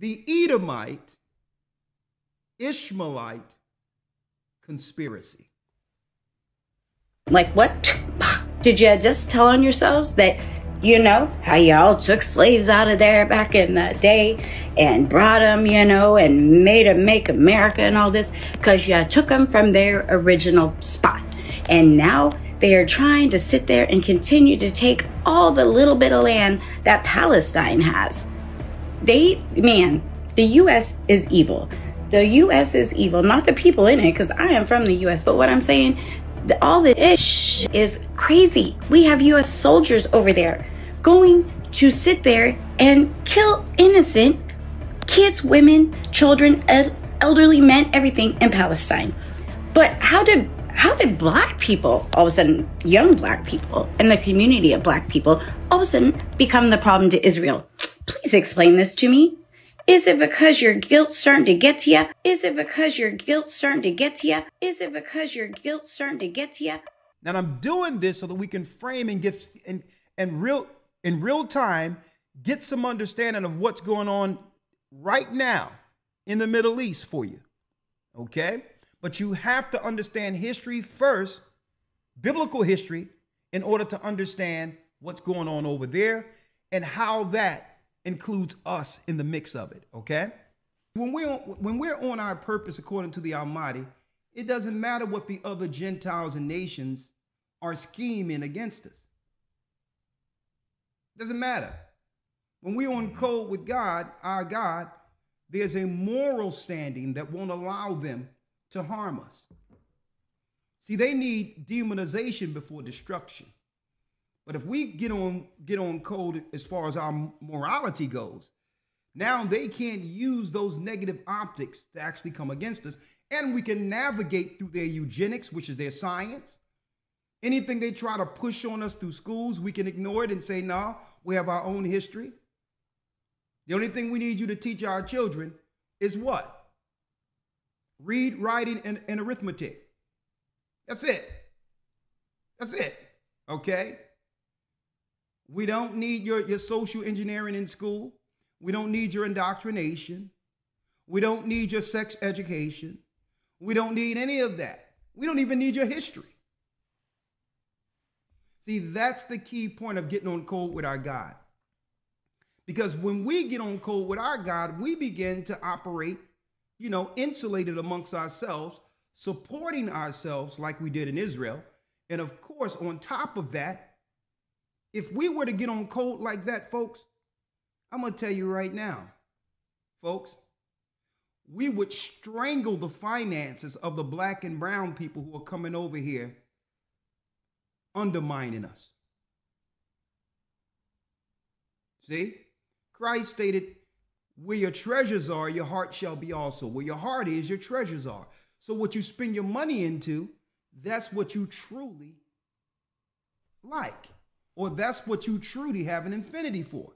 the Edomite, Ishmaelite conspiracy. Like, what? Did you just tell on yourselves that, you know, how y'all took slaves out of there back in the day and brought them, you know, and made them make America and all this because you took them from their original spot. And now they are trying to sit there and continue to take all the little bit of land that Palestine has. Man, the U.S. is evil. The U.S. is evil, not the people in it, because I am from the U.S. But what I'm saying, all the ish is crazy. We have U.S. soldiers over there going to sit there and kill innocent kids, women, children, elderly men, everything in Palestine. But how did black people, all of a sudden, young black people and the community of black people, all of a sudden become the problem to Israel? Please explain this to me. Is it because your guilt's starting to get to you? Is it because your guilt's starting to get to you? Is it because your guilt's starting to get to you? Now I'm doing this so that we can frame and get in real time get some understanding of what's going on right now in the Middle East for you. Okay? But you have to understand history first, biblical history, in order to understand what's going on over there and how that includes us in the mix of it, okay? When we're on our purpose according to the Almighty, it doesn't matter what the other Gentiles and nations are scheming against us. It doesn't matter. When we're on code with God, our God, there's a moral standing that won't allow them to harm us. See, they need demonization before destruction. But if we get on code as far as our morality goes, now they can't use those negative optics to actually come against us. And we can navigate through their eugenics, which is their science. Anything they try to push on us through schools, we can ignore it and say, no, we have our own history. The only thing we need you to teach our children is what? Read, writing, and arithmetic. That's it. That's it. Okay? We don't need your social engineering in school. We don't need your indoctrination. We don't need your sex education. We don't need any of that. We don't even need your history. See, that's the key point of getting on code with our God. Because when we get on code with our God, we begin to operate, you know, insulated amongst ourselves, supporting ourselves like we did in Israel. And of course, on top of that, if we were to get on code like that, folks, I'm going to tell you right now, folks, we would strangle the finances of the black and brown people who are coming over here undermining us. See, Christ stated, where your treasures are, your heart shall be also. Where your heart is, your treasures are. So what you spend your money into, that's what you truly like. Or that's what you truly have an infinity for.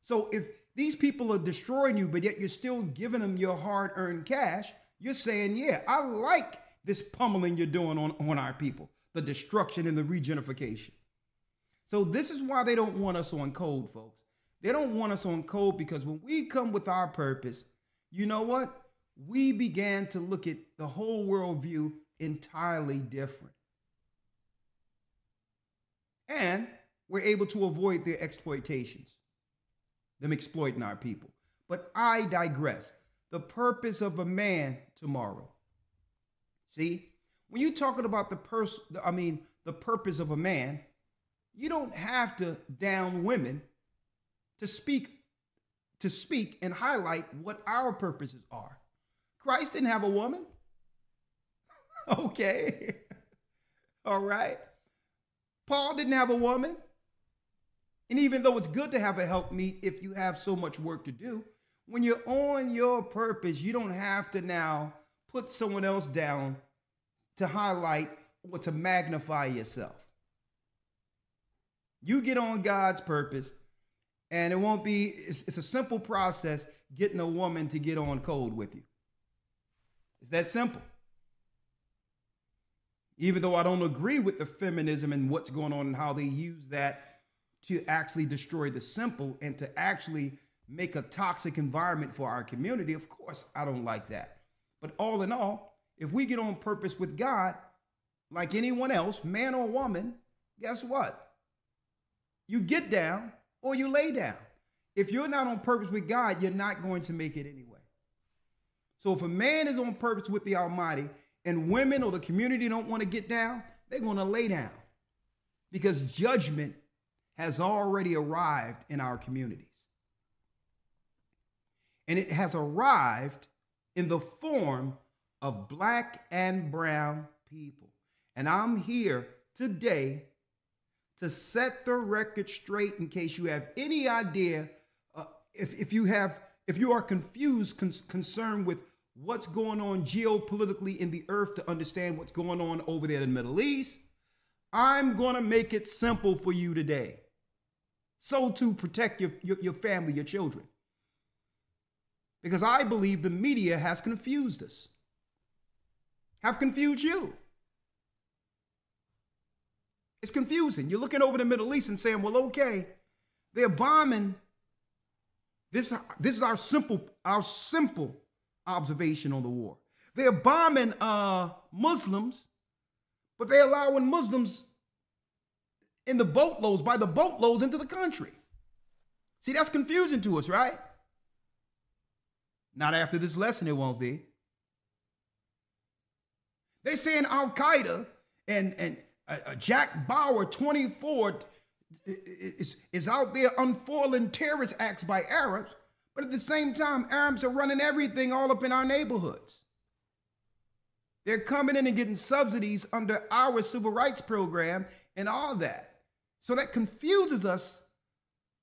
So if these people are destroying you, but yet you're still giving them your hard-earned cash, you're saying, yeah, I like this pummeling you're doing on our people, the destruction and the regenerification. So this is why they don't want us on code, folks. They don't want us on code because when we come with our purpose, you know what? We began to look at the whole worldview entirely different. And we're able to avoid their exploitations, them exploiting our people. But I digress. The purpose of a man tomorrow. See, when you're talking about the purpose of a man, you don't have to down women to speak and highlight what our purposes are. Christ didn't have a woman. Okay. All right. Paul didn't have a woman. And even though it's good to have a helpmeet if you have so much work to do, when you're on your purpose, you don't have to now put someone else down to highlight or to magnify yourself. You get on God's purpose, and it won't be, it's a simple process getting a woman to get on code with you. It's that simple. Even though I don't agree with the feminism and what's going on and how they use that to actually destroy the simple and to actually make a toxic environment for our community. Of course, I don't like that. But all in all, if we get on purpose with God, like anyone else, man or woman, guess what? You get down or you lay down. If you're not on purpose with God, you're not going to make it anyway. So if a man is on purpose with the Almighty and women or the community don't want to get down, they're going to lay down because judgment has already arrived in our communities. And it has arrived in the form of black and brown people. And I'm here today to set the record straight in case you have any idea, if you are confused, concerned with what's going on geopolitically in the earth, to understand what's going on over there in the Middle East. I'm going to make it simple for you today. So to protect your family, your children. Because I believe the media has confused us. Have confused you. It's confusing. You're looking over the Middle East and saying, well, okay, they're bombing. This is our simple observation on the war. They're bombing Muslims, but they're allowing Muslims in the boatloads, by the boatloads, into the country. See, that's confusing to us, right? Not after this lesson, it won't be. They're saying Al Qaeda and Jack Bauer, 24, is out there unfoiling terrorist acts by Arabs, but at the same time, Arabs are running everything all up in our neighborhoods. They're coming in and getting subsidies under our civil rights program and all that. So that confuses us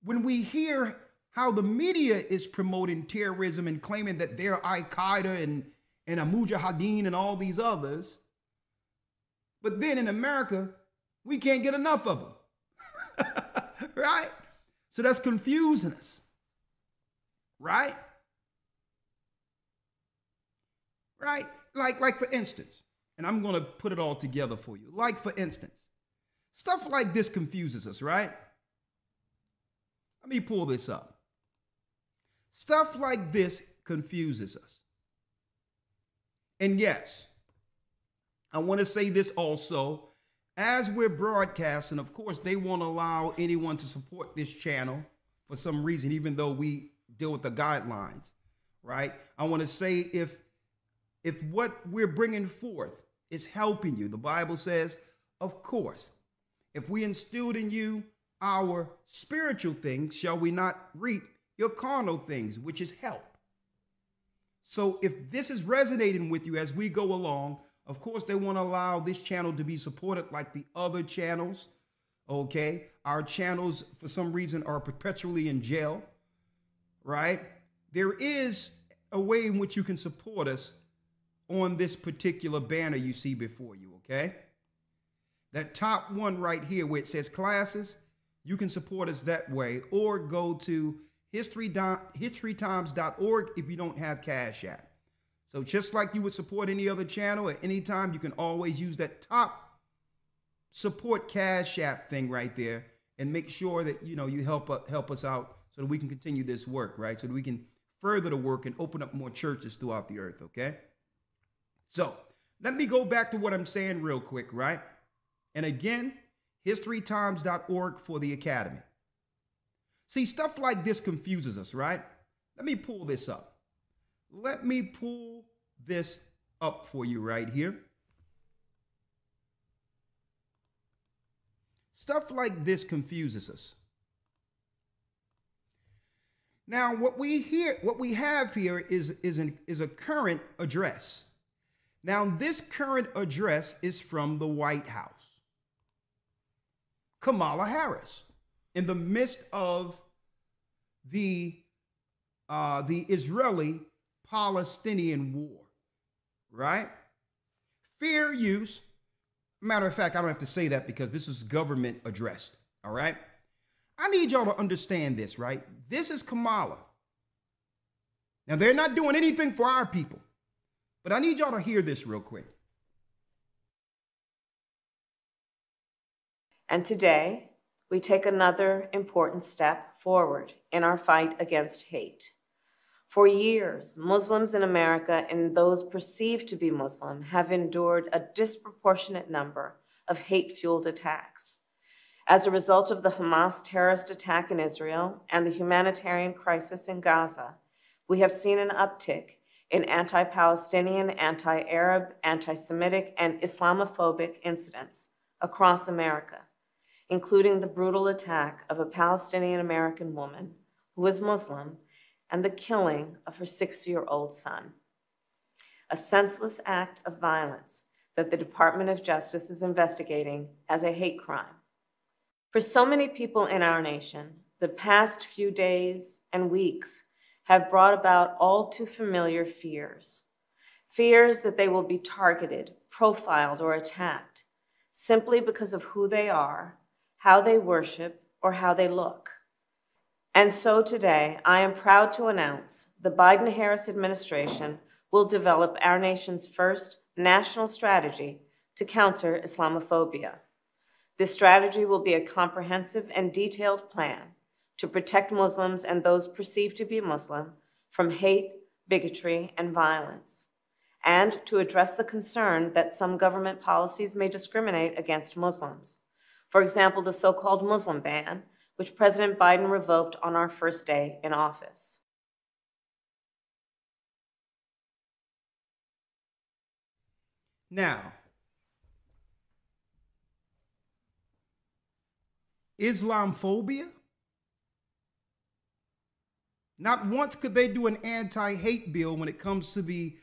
when we hear how the media is promoting terrorism and claiming that they're Al Qaeda and a Mujahideen and all these others. But then in America, we can't get enough of them. Right? So that's confusing us. Right? Right? Like for instance, and I'm going to put it all together for you. Like for instance, stuff like this confuses us, right? Let me pull this up. Stuff like this confuses us. And yes, I want to say this also. As we're broadcasting, of course, they won't allow anyone to support this channel for some reason, even though we deal with the guidelines, right? I want to say if what we're bringing forth is helping you, the Bible says, of course, if we instilled in you our spiritual things, shall we not reap your carnal things, which is help? So if this is resonating with you as we go along, of course, they won't allow this channel to be supported like the other channels, okay? Our channels, for some reason, are perpetually in jail, right? There is a way in which you can support us on this particular banner you see before you, okay? That top one right here where it says classes, you can support us that way, or go to historytimes.org if you don't have Cash App. So just like you would support any other channel at any time, you can always use that top support Cash App thing right there and make sure that, you know, you help us out so that we can continue this work, right? So that we can further the work and open up more churches throughout the earth, okay? So let me go back to what I'm saying real quick, right? And again, historytimes.org for the academy. See, stuff like this confuses us, right? Let me pull this up. Let me pull this up for you right here. Stuff like this confuses us. Now, what we have here is a current address. Now, this current address is from the White House. Kamala Harris, in the midst of the Israeli-Palestinian war, right? Fair use. Matter of fact, I don't have to say that because this is government addressed, all right? I need y'all to understand this, right? This is Kamala. Now, they're not doing anything for our people, but I need y'all to hear this real quick. And today, we take another important step forward in our fight against hate. For years, Muslims in America and those perceived to be Muslim have endured a disproportionate number of hate-fueled attacks. As a result of the Hamas terrorist attack in Israel and the humanitarian crisis in Gaza, we have seen an uptick in anti-Palestinian, anti-Arab, anti-Semitic, and Islamophobic incidents across America, including the brutal attack of a Palestinian-American woman who was Muslim and the killing of her 6-year-old son. A senseless act of violence that the Department of Justice is investigating as a hate crime. For so many people in our nation, the past few days and weeks have brought about all too familiar fears. Fears that they will be targeted, profiled, or attacked simply because of who they are, how they worship, or how they look. And so today, I am proud to announce the Biden-Harris administration will develop our nation's first national strategy to counter Islamophobia. This strategy will be a comprehensive and detailed plan to protect Muslims and those perceived to be Muslim from hate, bigotry, and violence, and to address the concern that some government policies may discriminate against Muslims. For example, the so-called Muslim ban, which President Biden revoked on our first day in office. Now, Islamophobia? Not once could they do an anti-hate bill when it comes to the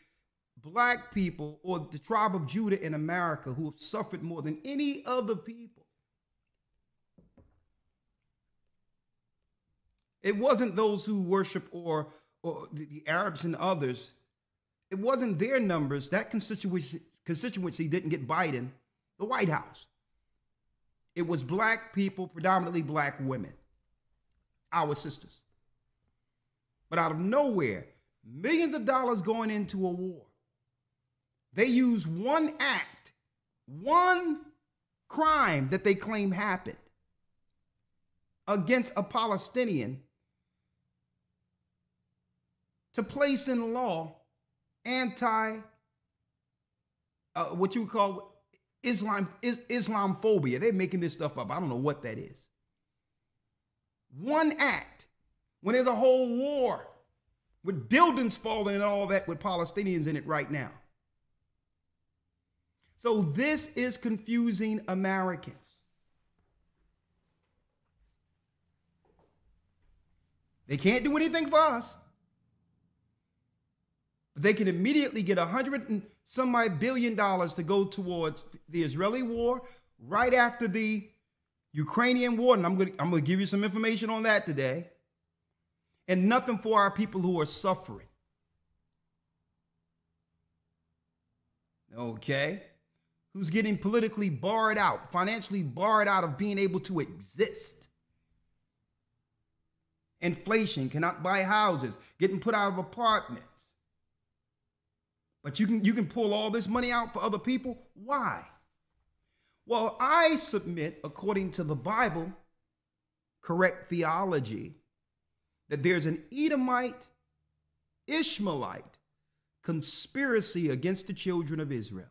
black people or the tribe of Judah in America who have suffered more than any other people. It wasn't those who worship or the Arabs and others. It wasn't their numbers. That constituency didn't get Biden the White House. It was black people, predominantly black women, our sisters. But out of nowhere, millions of dollars going into a war. They use one act, one crime that they claim happened against a Palestinian to place in law what you would call Islamophobia. They're making this stuff up. I don't know what that is. One act, when there's a whole war with buildings falling and all that with Palestinians in it right now. So this is confusing Americans. They can't do anything for us. But they can immediately get $100 and some odd billion to go towards the Israeli war right after the Ukrainian war. And I'm going to give you some information on that today. And nothing for our people who are suffering. Okay? Who's getting politically barred out, financially barred out of being able to exist. Inflation, cannot buy houses, getting put out of apartments. But you can pull all this money out for other people. Why? Well, I submit, according to the Bible, correct theology, that there's an Edomite, Ishmaelite conspiracy against the children of Israel.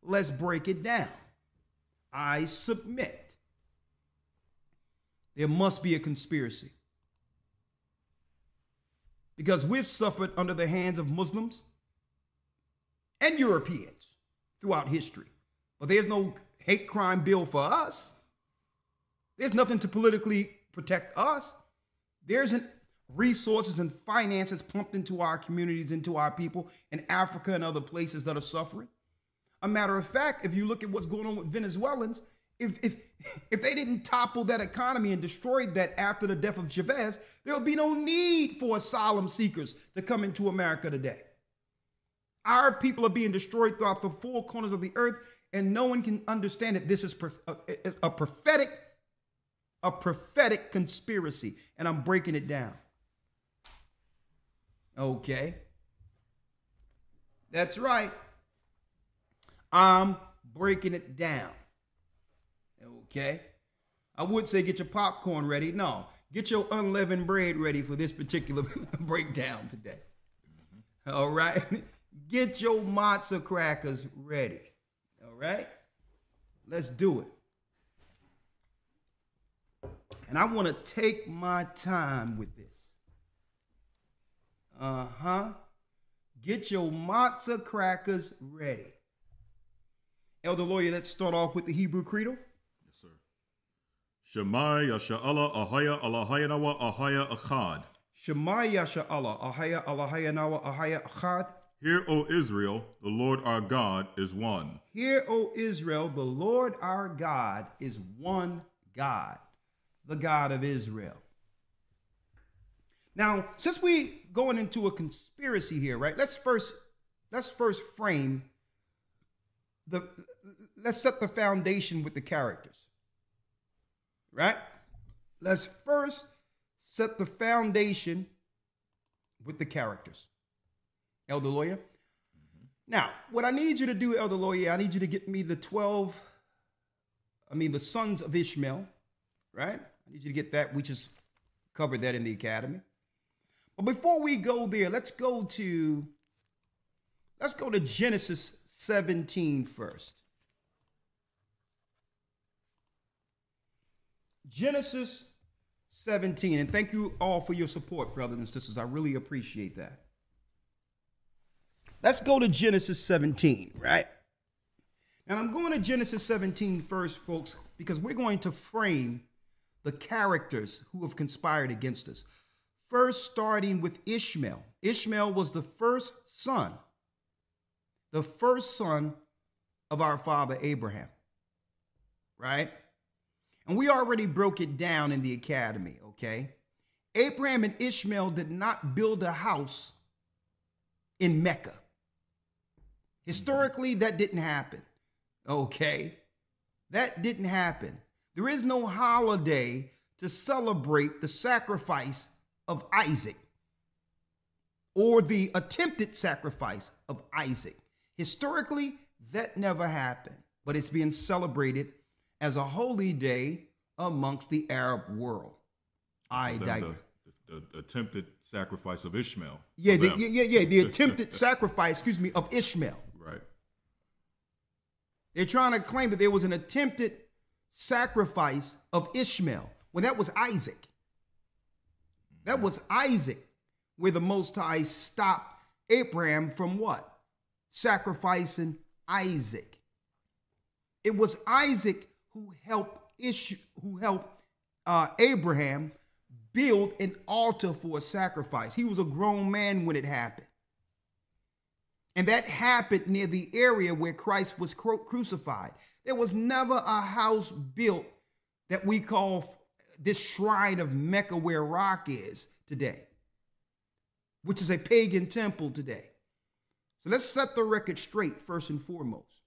Let's break it down. I submit there must be a conspiracy. Because we've suffered under the hands of Muslims and Europeans throughout history. But there's no hate crime bill for us. There's nothing to politically protect us. There's resources and finances pumped into our communities, into our people in Africa and other places that are suffering. A matter of fact, if you look at what's going on with Venezuelans, if they didn't topple that economy and destroy that after the death of Chavez, there would be no need for asylum seekers to come into America today. Our people are being destroyed throughout the four corners of the earth, and no one can understand it. This is a prophetic conspiracy, and I'm breaking it down. Okay. That's right. I'm breaking it down. Okay. I would say get your popcorn ready. No, get your unleavened bread ready for this particular breakdown today. All right. Get your matzo crackers ready. All right. Let's do it. And I want to take my time with this. Get your matzo crackers ready. Elder Lawyer, let's start off with the Hebrew Credo. Yes, sir. Shema Yasha'Allah Ahaya Allahaya Nawa Ahaya Achad. Shema Yasha'Allah Ahaya Allahaya Nawa Ahaya Achad. Hear, O Israel, the Lord our God is one. Hear, O Israel, the Lord our God is one God, the God of Israel. Now, since we going into a conspiracy here, right? Let's first frame let's set the foundation with the characters. Right? Let's first set the foundation with the characters. Elder Lawyer. Now, what I need you to do, Elder Lawyer, I need you to get me the sons of Ishmael, right? I need you to get that. We just covered that in the academy. But before we go there, let's go to Genesis 17 first. Genesis 17, and thank you all for your support, brothers and sisters. I really appreciate that. Let's go to Genesis 17, right? And I'm going to Genesis 17 first, folks, because we're going to frame the characters who have conspired against us. First, starting with Ishmael. Ishmael was the first son of our father Abraham, right? And we already broke it down in the academy, okay? Abraham and Ishmael did not build a house in Mecca. Historically, that didn't happen, okay? That didn't happen. There is no holiday to celebrate the sacrifice of Isaac or the attempted sacrifice of Isaac. Historically, that never happened, but it's being celebrated as a holy day amongst the Arab world. I digress. The attempted sacrifice of Ishmael. Yeah, the attempted sacrifice, of Ishmael. Right. They're trying to claim that there was an attempted sacrifice of Ishmael when that was Isaac. That was Isaac, where the Most High stopped Abraham from what? Sacrificing Isaac. It was Isaac who helped Abraham build an altar for a sacrifice. He was a grown man when it happened. And that happened near the area where Christ was crucified. There was never a house built that we call this shrine of Mecca where Rock is today, which is a pagan temple today. So let's set the record straight first and foremost.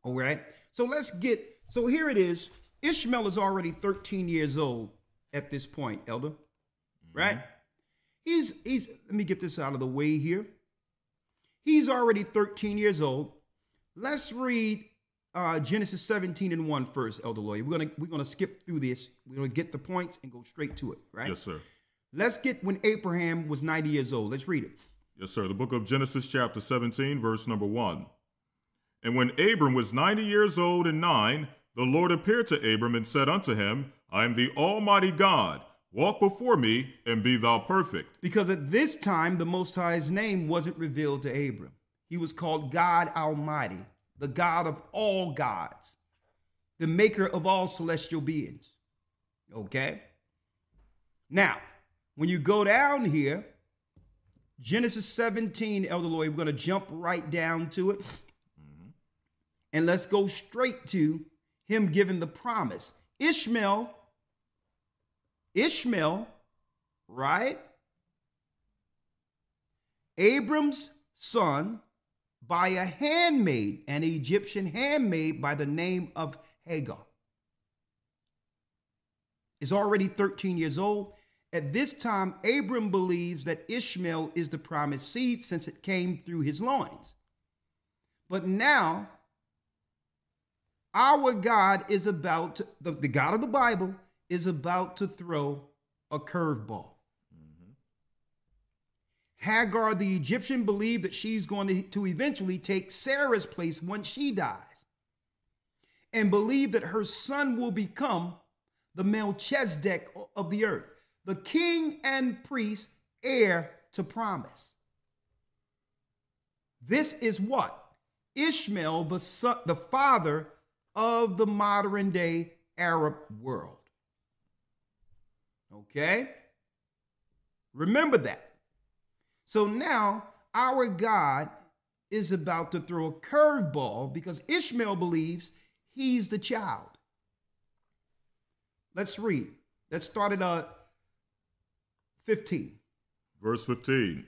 All right. So here it is. Ishmael is already 13 years old at this point, Elder. Right? He's let me get this out of the way here. He's already 13 years old. Let's read Genesis 17:1 first, Elder Lawyer. We're gonna skip through this. We're gonna get the points and go straight to it, right? Yes, sir. Let's get when Abraham was 90 years old. Let's read it. Yes, sir. The book of Genesis, chapter 17, verse number 1. And when Abram was 90 years old and 9, the Lord appeared to Abram and said unto him, I am the Almighty God. Walk before me and be thou perfect. Because at this time, the Most High's name wasn't revealed to Abram. He was called God Almighty, the God of all gods, the maker of all celestial beings. Okay? Now, when you go down here, Genesis 17, Elder Lawyer, we're going to jump right down to it. And let's go straight to him giving the promise. Ishmael, right? Abram's son by a handmaid, an Egyptian handmaid by the name of Hagar. Is already 13 years old. At this time, Abram believes that Ishmael is the promised seed since it came through his loins. But now, our God is about to, the God of the Bible is about to throw a curveball. Hagar, the Egyptian, believed that she's going to eventually take Sarah's place once she dies, and believed that her son will become the Melchizedek of the earth, the king and priest, heir to promise. This is what? Ishmael, the father of the modern day Arab world. Okay? Remember that. So now our God is about to throw a curveball because Ishmael believes he's the child. Let's read. Let's start at 15. Verse 15.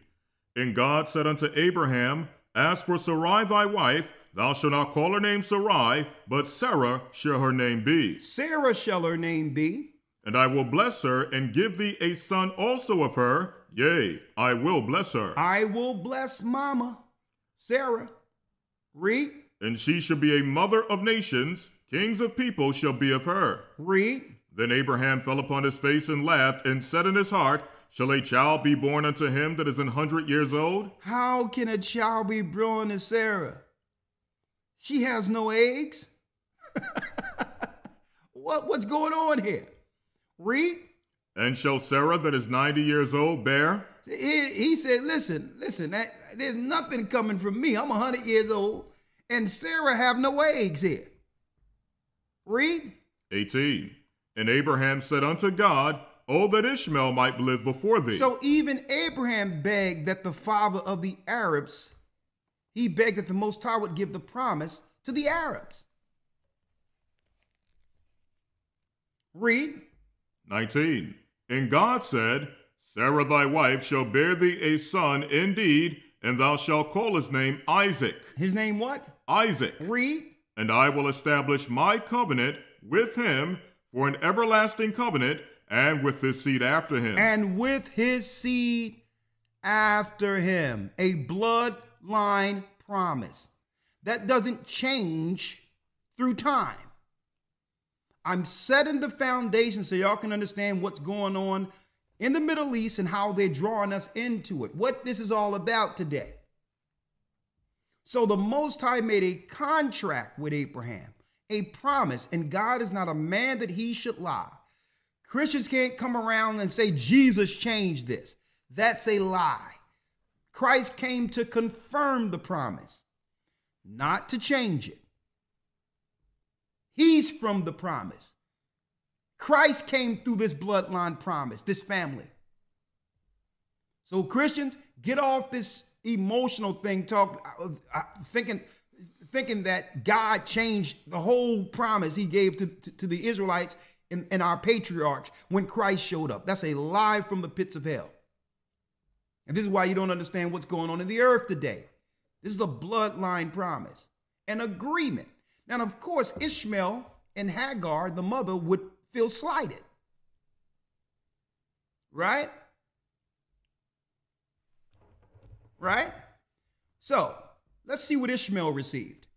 And God said unto Abraham, As for Sarai thy wife, thou shalt not call her name Sarai, but Sarah shall her name be. Sarah shall her name be. And I will bless her, and give thee a son also of her. Yea, I will bless her. I will bless Mama, Sarah. Read. And she shall be a mother of nations. Kings of people shall be of her. Read. Then Abraham fell upon his face and laughed, and said in his heart, Shall a child be born unto him that is 100 years old? How can a child be born to Sarah? She has no eggs. What's going on here? Read. And shall Sarah that is 90 years old bear? He said, listen, there's nothing coming from me. I'm 100 years old, and Sarah have no eggs here. Read. 18. And Abraham said unto God, Oh, that Ishmael might live before thee. So even Abraham begged that the father of the Arabs, he begged that the Most High would give the promise to the Arabs. Read. 19. And God said, Sarah thy wife shall bear thee a son indeed, and thou shalt call his name Isaac. His name what? Isaac. Read. And I will establish my covenant with him for an everlasting covenant, and with his seed after him. And with his seed after him. A bloodline promise. That doesn't change through time. I'm setting the foundation so y'all can understand what's going on in the Middle East and how they're drawing us into it. What this is all about today. So the Most High made a contract with Abraham, a promise, and God is not a man that he should lie. Christians can't come around and say Jesus changed this. That's a lie. Christ came to confirm the promise, not to change it. He's from the promise. Christ came through this bloodline promise, this family. So Christians, get off this emotional thing, thinking that God changed the whole promise he gave to the Israelites and our patriarchs when Christ showed up. That's a lie from the pits of hell. And this is why you don't understand what's going on in the earth today. This is a bloodline promise, an agreement. Now, of course, Ishmael and Hagar, the mother, would feel slighted. Right? Right? So, let's see what Ishmael received.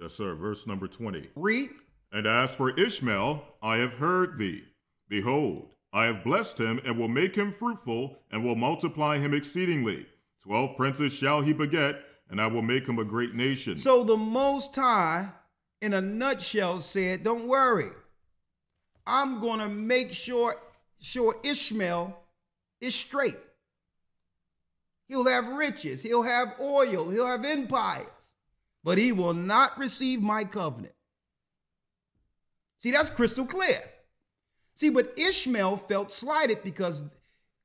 Yes, sir. Verse number 20. Read. And as for Ishmael, I have heard thee. Behold, I have blessed him, and will make him fruitful, and will multiply him exceedingly. 12 princes shall he beget, and I will make him a great nation. So the Most High, in a nutshell, said, don't worry. I'm going to make sure Ishmael is straight. He'll have riches. He'll have oil. He'll have empires. But he will not receive my covenant. See, that's crystal clear. See, but Ishmael felt slighted because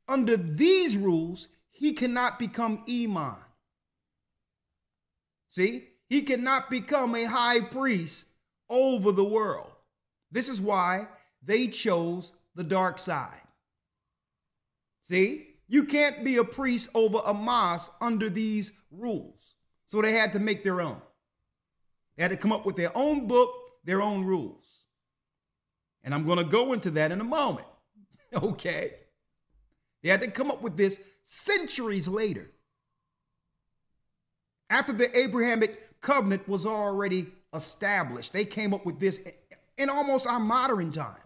under these rules, he cannot become Imam. See, he cannot become a high priest over the world. This is why they chose the dark side. See, you can't be a priest over a mosque under these rules. So they had to make their own. They had to come up with their own book, their own rules. And I'm going to go into that in a moment. Okay. They had to come up with this centuries later. After the Abrahamic covenant was already established. They came up with this in almost our modern times.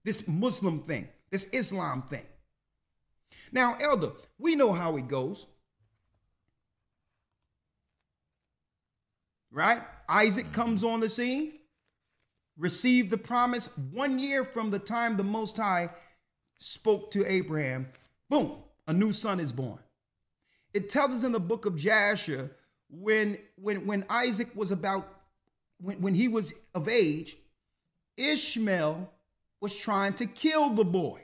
This Muslim thing, this Islam thing. Now, Elder, we know how it goes. Right? Isaac comes on the scene, received the promise 1 year from the time the Most High spoke to Abraham. Boom, a new son is born. It tells us in the book of Jasher, when Isaac was when he was of age, Ishmael was trying to kill the boy.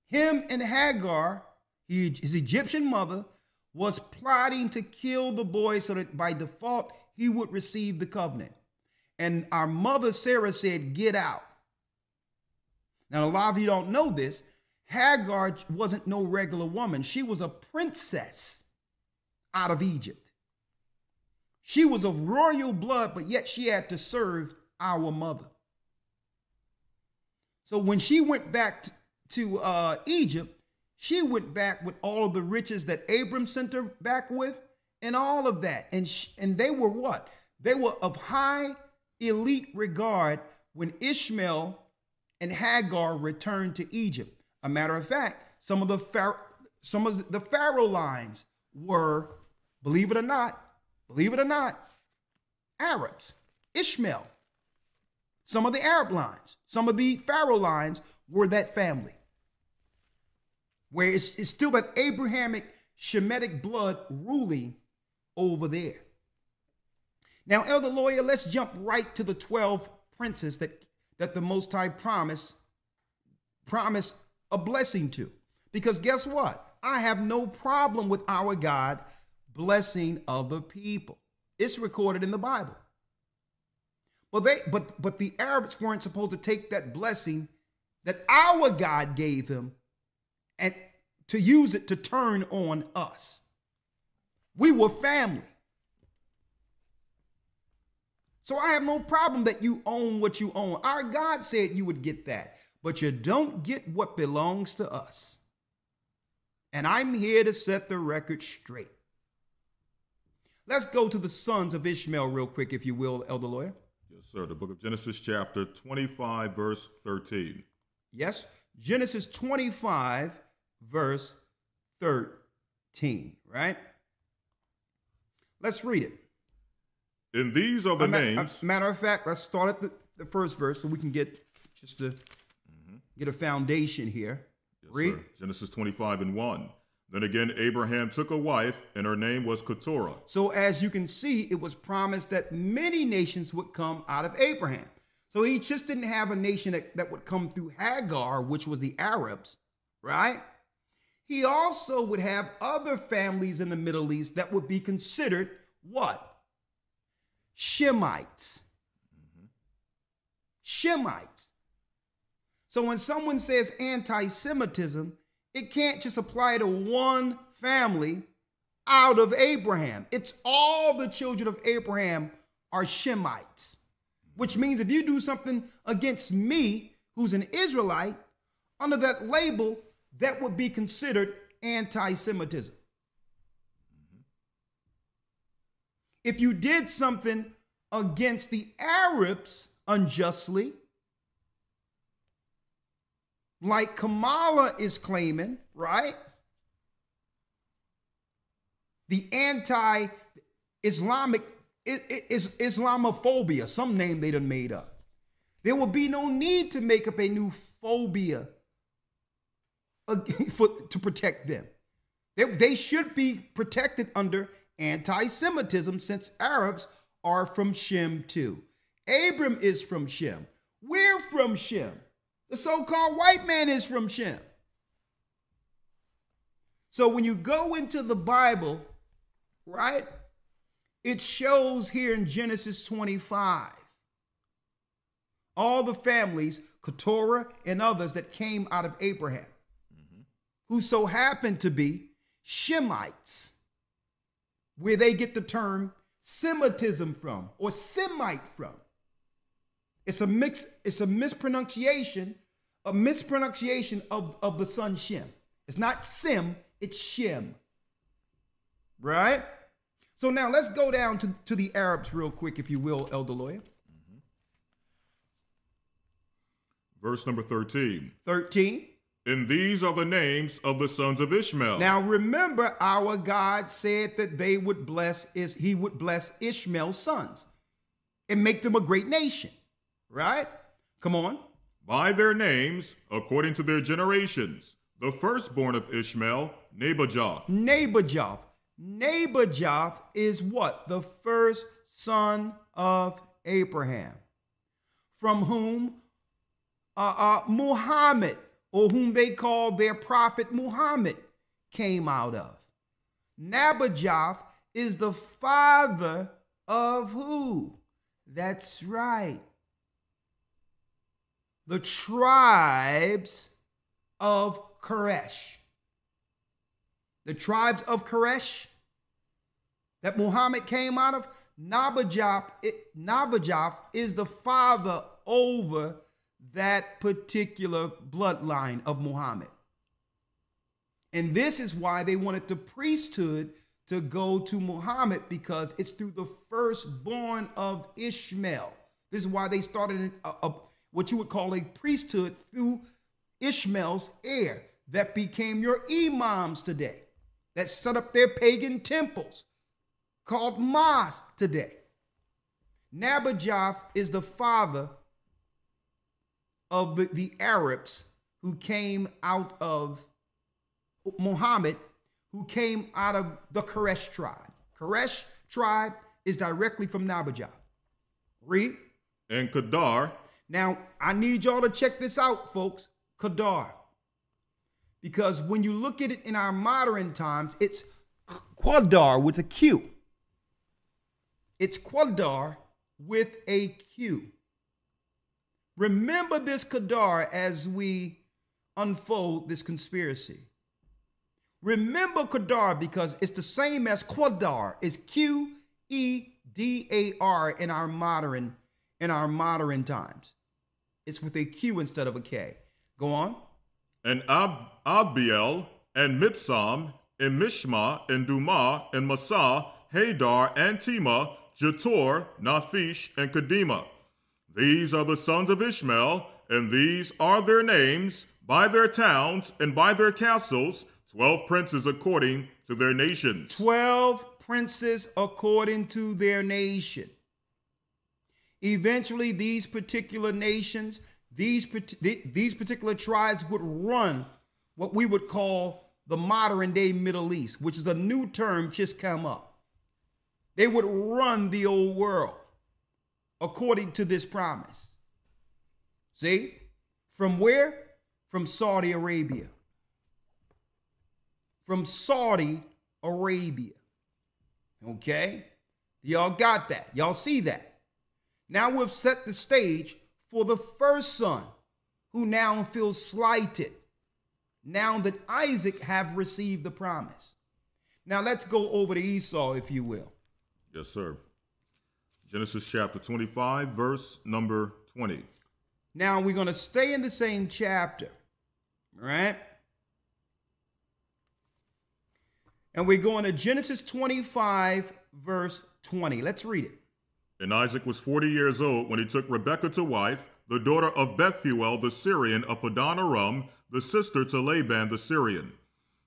Him and Hagar, his Egyptian mother, was plotting to kill the boy so that by default he would receive the covenant. And our mother Sarah said, "Get out." Now, a lot of you don't know this. Hagar wasn't no regular woman. She was a princess out of Egypt. She was of royal blood, but yet she had to serve our mother. So when she went back to Egypt, she went back with all of the riches that Abram sent her back with and all of that. And they were what? They were of high elite regard when Ishmael and Hagar returned to Egypt. A matter of fact, some of the Pharaoh lines were, believe it or not, Arabs, Ishmael. Some of the Arab lines, some of the Pharaoh lines were that family, where it's still that Abrahamic Shemitic blood ruling over there. Now, Elder Lawyer, let's jump right to the 12 princes that the Most High promised a blessing to. Because guess what? I have no problem with our God blessing other people. It's recorded in the Bible. But the Arabs weren't supposed to take that blessing that our God gave them and to use it to turn on us. We were family. So I have no problem that you own what you own. Our God said you would get that, but you don't get what belongs to us. And I'm here to set the record straight. Let's go to the sons of Ishmael real quick, if you will, Elder Lawyer. Yes, sir. The book of Genesis, chapter 25, verse 13. Yes, Genesis 25, verse 13, right? Let's read it. And these are the names. Matter of fact, let's start at the first verse so we can get just to get a foundation here. Yes, read. Sir. Genesis 25 and 1. Then again, Abraham took a wife, and her name was Keturah. So as you can see, it was promised that many nations would come out of Abraham. So he just didn't have a nation that would come through Hagar, which was the Arabs, right? He also would have other families in the Middle East that would be considered what? Shemites. Shemites. So when someone says anti-Semitism, it can't just apply to one family out of Abraham. It's all the children of Abraham are Shemites, which means if you do something against me, who's an Israelite, under that label, that would be considered anti-Semitism. If you did something against the Arabs unjustly, like Kamala is claiming, right? The anti-Islamic is Islamophobia, some name they done made up. There will be no need to make up a new phobia to protect them. They should be protected under anti-Semitism since Arabs are from Shem too. Abram is from Shem. We're from Shem. The so-called white man is from Shem. So when you go into the Bible, right, it shows here in Genesis 25, all the families, Keturah and others that came out of Abraham, who so happened to be Shemites, where they get the term Semitism from, or Semite from. It's a mispronunciation of the son Shem. It's not Sim, it's Shem. Right? So now let's go down to the Arabs real quick, if you will, Elder Lawyer. Verse number 13. 13. And these are the names of the sons of Ishmael. Now remember, our God said that he would bless Ishmael's sons and make them a great nation, right? Come on. By their names, according to their generations. The firstborn of Ishmael, Nabojoth. Nabojoth. Nabojoth is what? The first son of Abraham, from whom Muhammad, or whom they call their prophet Muhammad, came out of. Nabojoth is the father of who? That's right. The tribes of Koresh. The tribes of Koresh that Muhammad came out of, Nabojoth is the father over that particular bloodline of Muhammad. And this is why they wanted the priesthood to go to Muhammad, because it's through the firstborn of Ishmael. This is why they started what you would call a priesthood through Ishmael's heir that became your imams today, that set up their pagan temples called mosques today. Nabojoth is the father of the Arabs who came out of Muhammad, who came out of the Koresh tribe. Koresh tribe is directly from Nabojoth. Read. And Kedar. Now, I need y'all to check this out, folks. Kedar. Because when you look at it in our modern times, it's Qadar with a Q. It's Qadar with a Q. Remember this Kedar as we unfold this conspiracy. Remember Kedar because it's the same as Qadar. It's Q-E-D-A-R in our modern times. It's with a Q instead of a K. Go on. And Adbiel, and Mibsam, and Mishma, and Dumah, and Massa, Hadar, and Tema, Jetor, Naphish, and Kedema. These are the sons of Ishmael, and these are their names, by their towns and by their castles, 12 princes according to their nations. 12 princes according to their nation. Eventually, these particular nations, these particular tribes would run what we would call the modern day Middle East, which is a new term just come up. They would run the old world according to this promise. See? From where? From Saudi Arabia. From Saudi Arabia. Okay? Y'all got that. Y'all see that. Now we've set the stage for the first son, who now feels slighted, now that Isaac have received the promise. Now let's go over to Esau, if you will. Yes, sir. Genesis chapter 25, verse number 20. Now we're going to stay in the same chapter, right? And we're going to Genesis 25, verse 20. Let's read it. And Isaac was 40 years old when he took Rebekah to wife, the daughter of Bethuel the Syrian of Padan Aram, the sister to Laban the Syrian.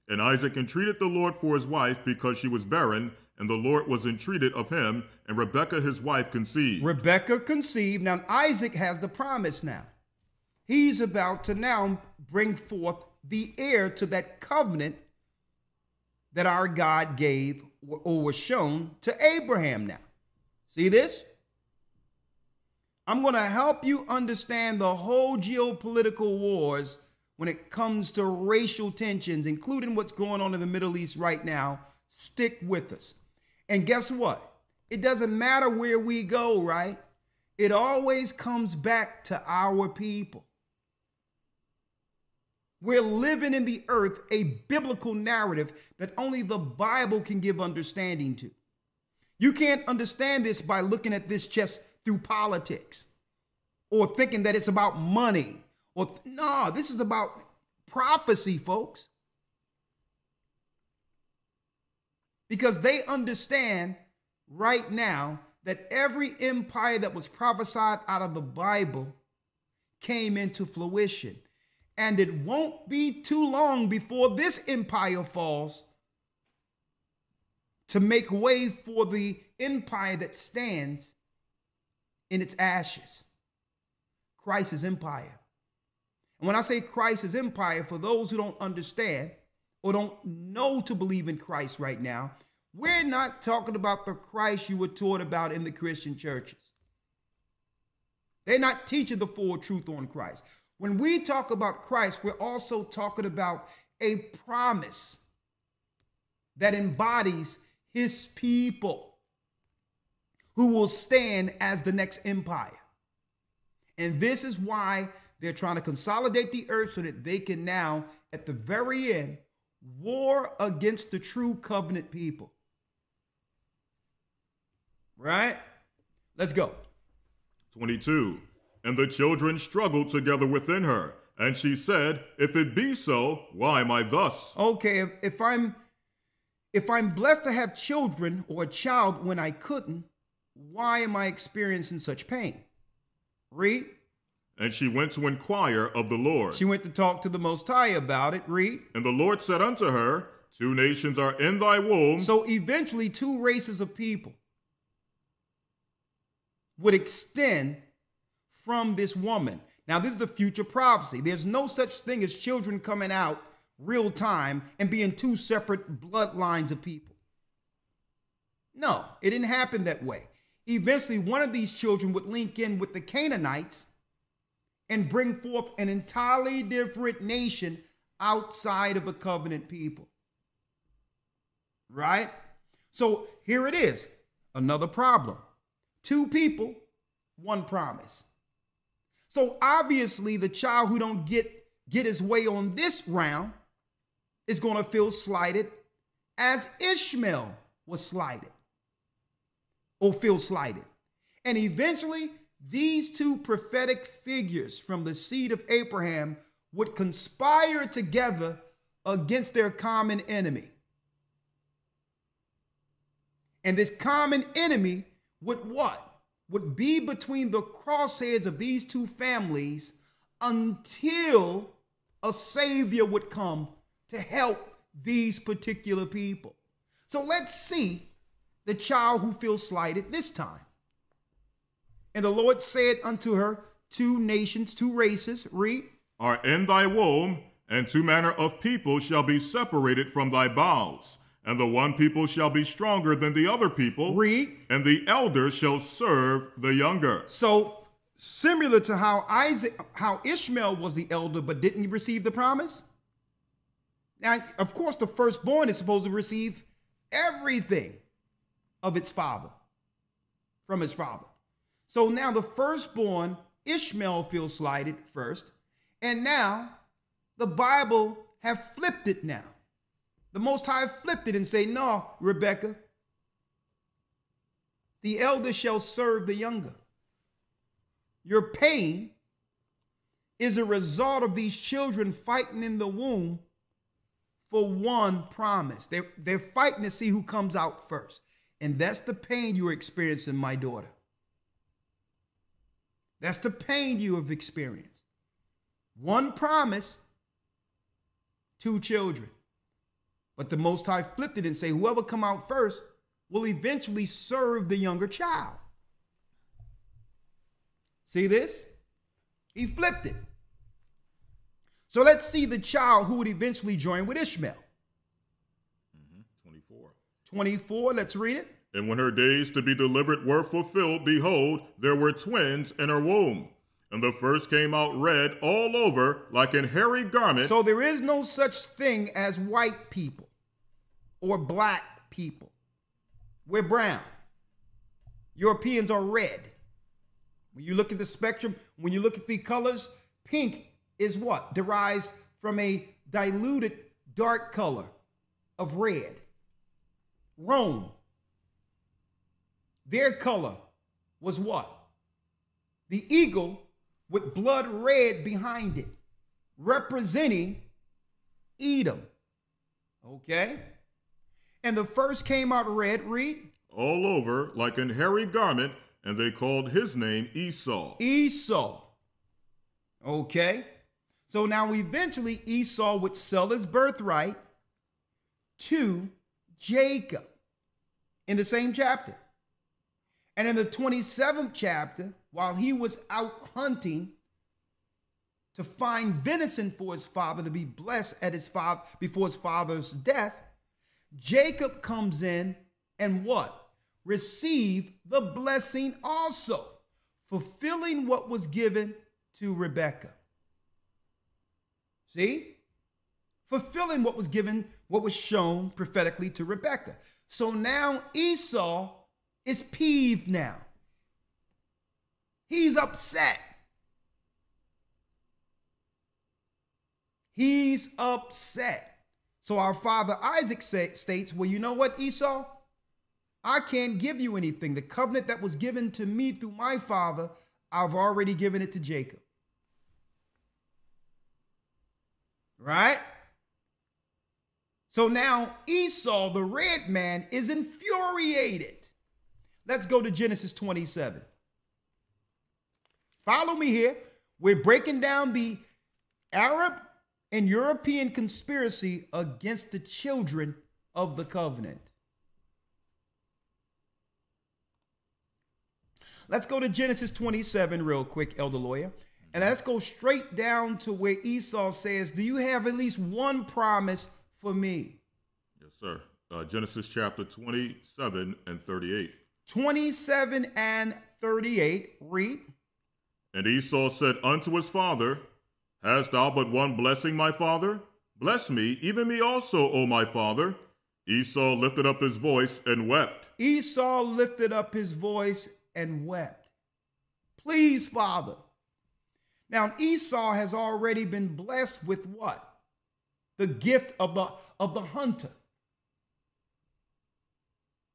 And Isaac entreated the Lord for his wife because she was barren, and the Lord was entreated of him, and Rebekah his wife conceived. Rebekah conceived. Now Isaac has the promise now. He's about to now bring forth the heir to that covenant that our God gave or was shown to Abraham now. See this? I'm going to help you understand the whole geopolitical wars when it comes to racial tensions, including what's going on in the Middle East right now. Stick with us. And guess what? It doesn't matter where we go, right? It always comes back to our people. We're living in the earth a biblical narrative that only the Bible can give understanding to. You can't understand this by looking at this just through politics or thinking that it's about money. No, this is about prophecy, folks. because they understand right now that every empire that was prophesied out of the Bible came into fruition. And it won't be too long before this empire falls to make way for the empire that stands in its ashes. Christ's empire. And when I say Christ's empire, for those who don't understand or don't know to believe in Christ right now, we're not talking about the Christ you were taught about in the Christian churches. They're not teaching the full truth on Christ. When we talk about Christ, we're also talking about a promise that embodies his people who will stand as the next empire. And this is why they're trying to consolidate the earth so that they can now, at the very end, war against the true covenant people. Right? Let's go. 22. And the children struggled together within her. And she said, if it be so, why am I thus? Okay, if I'm blessed to have children or a child when I couldn't, why am I experiencing such pain? Read. And she went to inquire of the Lord. She went to talk to the Most High about it. Read. And the Lord said unto her, 2 nations are in thy womb. So eventually 2 races of people would extend from this woman. Now, this is a future prophecy. There's no such thing as children coming out real time and being 2 separate bloodlines of people. No, it didn't happen that way. Eventually, one of these children would link in with the Canaanites and bring forth an entirely different nation outside of a covenant people. Right? So here it is, another problem. 2 people, 1 promise. So obviously the child who don't get his way on this round is going to feel slighted as Ishmael was slighted or feel slighted. And eventually these 2 prophetic figures from the seed of Abraham would conspire together against their common enemy. And this common enemy would what? Would be between the crosshairs of these 2 families until a savior would come to help these particular people. So let's see the child who feels slighted this time. And the Lord said unto her, 2 nations, 2 races, read, are in thy womb, and 2 manner of people shall be separated from thy bowels. And the one people shall be stronger than the other people. Read. And the elder shall serve the younger. So similar to how Ishmael was the elder, but didn't receive the promise. Now, of course, the firstborn is supposed to receive everything of its father, from his father. So now the firstborn, Ishmael, feels slighted first. And now the Bible have flipped it now. The Most High flipped it and say, no, Rebecca, the elder shall serve the younger. Your pain is a result of these children fighting in the womb for 1 promise. They're fighting to see who comes out first. And that's the pain you're experiencing, my daughter. That's the pain you have experienced. 1 promise, 2 children. But the Most High flipped it and say, whoever come out first will eventually serve the younger child. See this? He flipped it. So let's see the child who would eventually join with Ishmael. 24. 24, let's read it. And when her days to be delivered were fulfilled, behold, there were twins in her womb. And the first came out red all over like an hairy garment. So there is no such thing as white people or black people. We're brown. Europeans are red. When you look at the spectrum, when you look at the colors, pink is what? Derives from a diluted dark color of red. Rome, their color was what? The eagle with blood red behind it, representing Edom. Okay? And the first came out red, read. All over like an hairy garment, and they called his name Esau. Esau. Okay. So now eventually Esau would sell his birthright to Jacob in the same chapter. And in the 27th chapter, while he was out hunting to find venison for his father to be blessed at his father before his father's death, Jacob comes in and what? Receive the blessing also, fulfilling what was given to Rebekah. See? Fulfilling what was given, what was shown prophetically to Rebekah. So now Esau is peeved now. He's upset. He's upset. So our father Isaac states, well, you know what, Esau? I can't give you anything. The covenant that was given to me through my father, I've already given it to Jacob. Right? So now Esau, the red man, is infuriated. Let's go to Genesis 27. Follow me here. We're breaking down the Arab and European conspiracy against the children of the covenant. Let's go to Genesis 27 real quick, Elder Lawyer. And let's go straight down to where Esau says, do you have at least one promise for me? Yes, sir. Genesis chapter 27 and 38. 27 and 38, read. And Esau said unto his father, Hast thou but one blessing, my father? Bless me, even me also, O my father. Esau lifted up his voice and wept. Esau lifted up his voice and wept. Please, Father. Now, Esau has already been blessed with what? The gift of the hunter.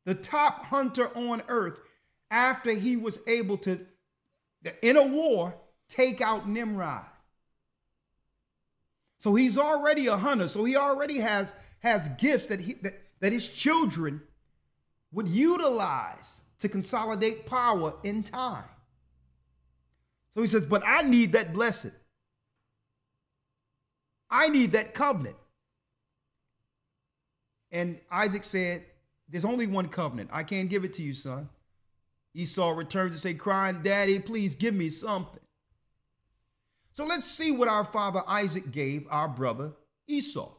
The top hunter on earth, after he was able to, in a war, take out Nimrod. So he's already a hunter. So he already has gifts that his children would utilize to consolidate power in time. So he says, but I need that blessing. I need that covenant. And Isaac said, there's only one covenant. I can't give it to you, son. Esau returned to say, crying, Daddy, please give me something. So let's see what our father Isaac gave our brother Esau.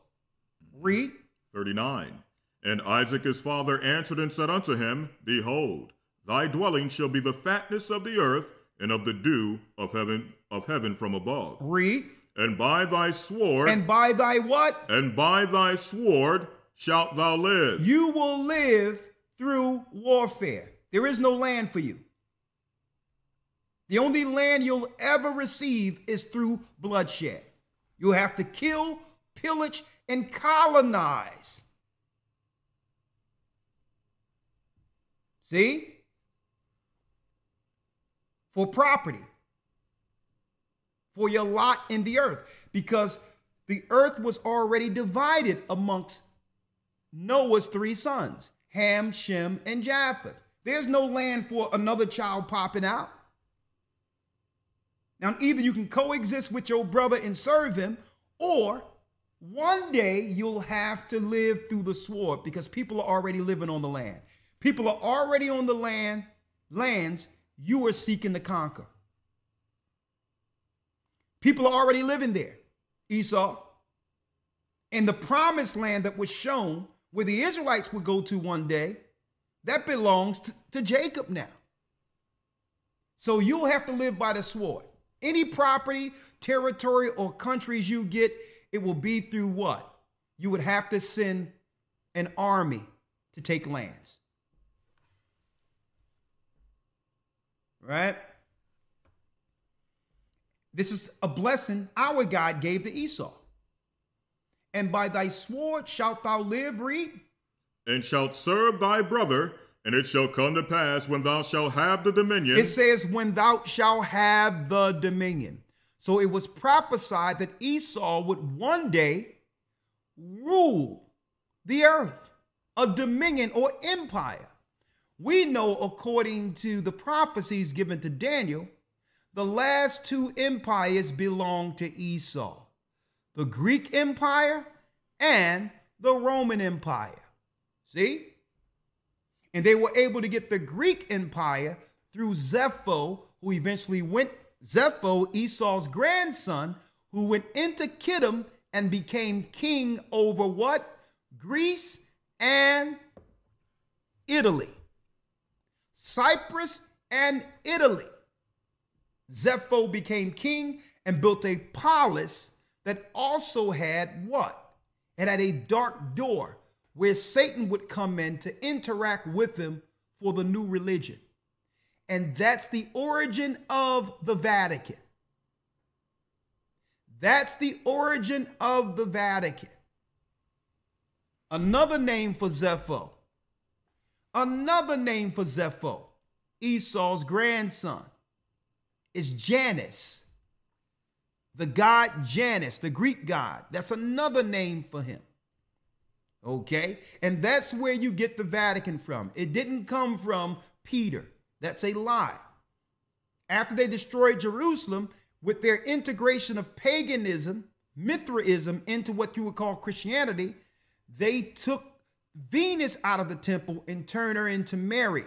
Read. 39. And Isaac his father answered and said unto him, Behold, thy dwelling shall be the fatness of the earth, and of the dew of heaven from above. Read. And by thy sword. And by thy what? And by thy sword shalt thou live. You will live through warfare. There is no land for you. The only land you'll ever receive is through bloodshed. You'll have to kill, pillage, and colonize. See? For property. For your lot in the earth. Because the earth was already divided amongst Noah's three sons, Ham, Shem, and Japheth. There's no land for another child popping out. Now, either you can coexist with your brother and serve him, or one day you'll have to live through the sword, because people are already living on the land. People are already on the lands you are seeking to conquer. People are already living there, Esau. And the promised land that was shown, where the Israelites would go to one day, that belongs to Jacob now. So you'll have to live by the sword. Any property, territory, or countries you get, it will be through what? You would have to send an army to take lands. Right? This is a blessing our God gave to Esau. And by thy sword shalt thou live, read. And shalt serve thy brother, and it shall come to pass when thou shalt have the dominion. It says, when thou shalt have the dominion. So it was prophesied that Esau would one day rule the earth. a dominion or empire. We know, according to the prophecies given to Daniel, the last two empires belonged to Esau, the Greek Empire and the Roman Empire. See? And they were able to get the Greek Empire through Zepho, who eventually went, Zepho, Esau's grandson, who went into Kittim and became king over what? Greece and Italy. Cyprus and Italy. Zepho became king and built a palace that also had what? It had a dark door where Satan would come in to interact with him for the new religion. And that's the origin of the Vatican. That's the origin of the Vatican. Another name for Zepho. Another name for Zepho, Esau's grandson, is Janus. The god Janus, the Greek god. That's another name for him. Okay? And that's where you get the Vatican from. It didn't come from Peter. That's a lie. After they destroyed Jerusalem, with their integration of paganism, Mithraism, into what you would call Christianity, they took Venus out of the temple and turned her into Mary.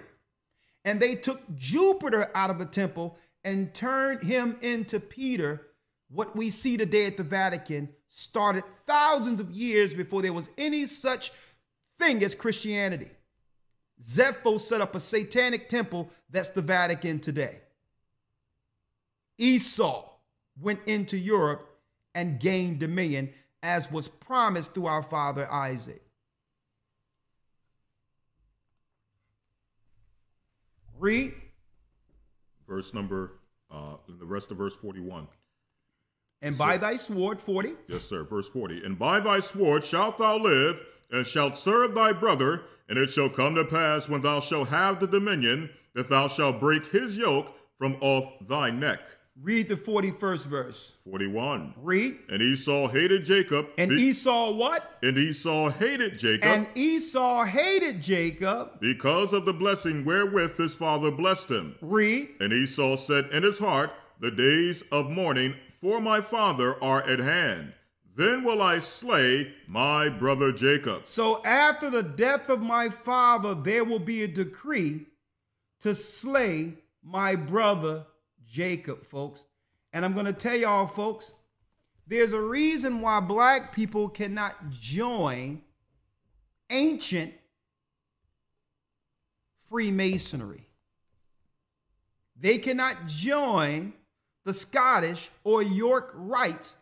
And they took Jupiter out of the temple and turned him into Peter. What we see today at the Vatican started thousands of years before there was any such thing as Christianity. Zepho set up a satanic temple that's the Vatican today. Esau went into Europe and gained dominion, as was promised through our father Isaac. Read. Verse number, the rest of verse 41. And by thy sword, 40. Yes, sir, verse 40. And by thy sword shalt thou live, and shalt serve thy brother, and it shall come to pass when thou shalt have the dominion, that thou shalt break his yoke from off thy neck. Read the 41st verse. 41. Read. And Esau hated Jacob. And Esau what? And Esau hated Jacob. And Esau hated Jacob. Because of the blessing wherewith his father blessed him. Read. And Esau said in his heart, the days of mourning for my father are at hand. Then will I slay my brother Jacob. So after the death of my father, there will be a decree to slay my brother Jacob, folks. And I'm going to tell y'all, folks, there's a reason why black people cannot join ancient Freemasonry. They cannot join the Scottish or York rites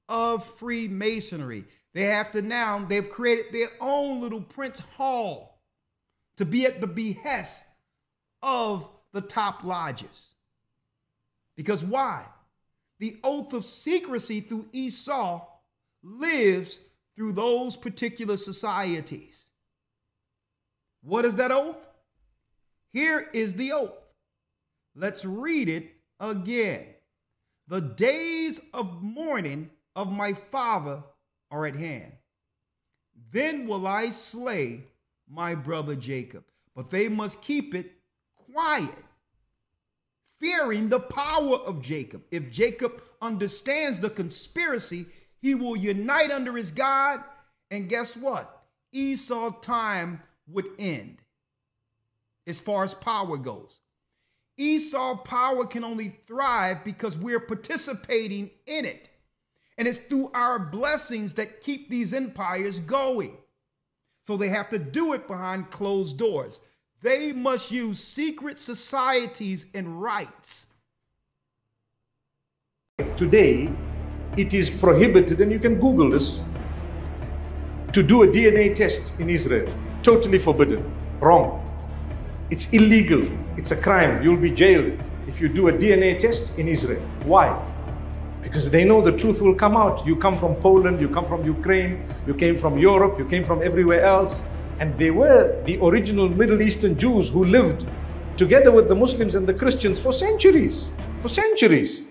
of Freemasonry. They have to now, they've created their own little Prince Hall to be at the behest of the top lodges. Because why? The oath of secrecy through Esau lives through those particular societies. What is that oath? Here is the oath. Let's read it again. The days of mourning of my father are at hand. Then will I slay my brother Jacob. But they must keep it quiet, fearing the power of Jacob. If Jacob understands the conspiracy, he will unite under his God. And guess what? Esau's time would end as far as power goes. Esau's power can only thrive because we're participating in it. And it's through our blessings that keep these empires going. So they have to do it behind closed doors. They must use secret societies and rites. Today, it is prohibited, and you can Google this, to do a DNA test in Israel. Totally forbidden. Wrong. It's illegal. It's a crime. You'll be jailed if you do a DNA test in Israel. Why? Because they know the truth will come out. You come from Poland, you come from Ukraine, you came from Europe, you came from everywhere else. And they were the original Middle Eastern Jews who lived together with the Muslims and the Christians for centuries. For centuries.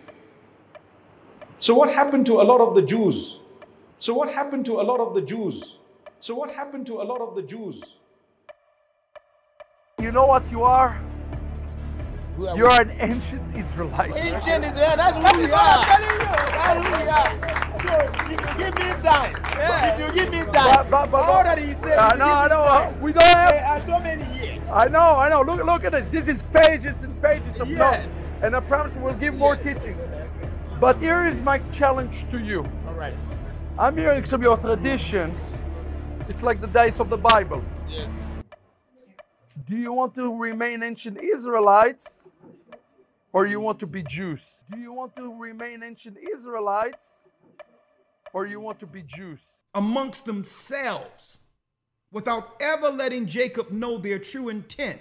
So what happened to a lot of the Jews? So what happened to a lot of the Jews So what happened to a lot of the Jews? You know what you are? You're we? an ancient Israelite. Ancient Israel, that's who we are. That's who we are. So, if you give me time, if you give me time, how old are you saying? I know. We don't have so many years. I know. Look at this. This is pages and pages of Yes. notes. And I promise we'll give more teaching. But here is my challenge to you. All right. I'm hearing some of your traditions. It's like the days of the Bible. Yes. Do you want to remain ancient Israelites or you want to be Jews? Do you want to remain ancient Israelites or you want to be Jews? Amongst themselves, without ever letting Jacob know their true intent,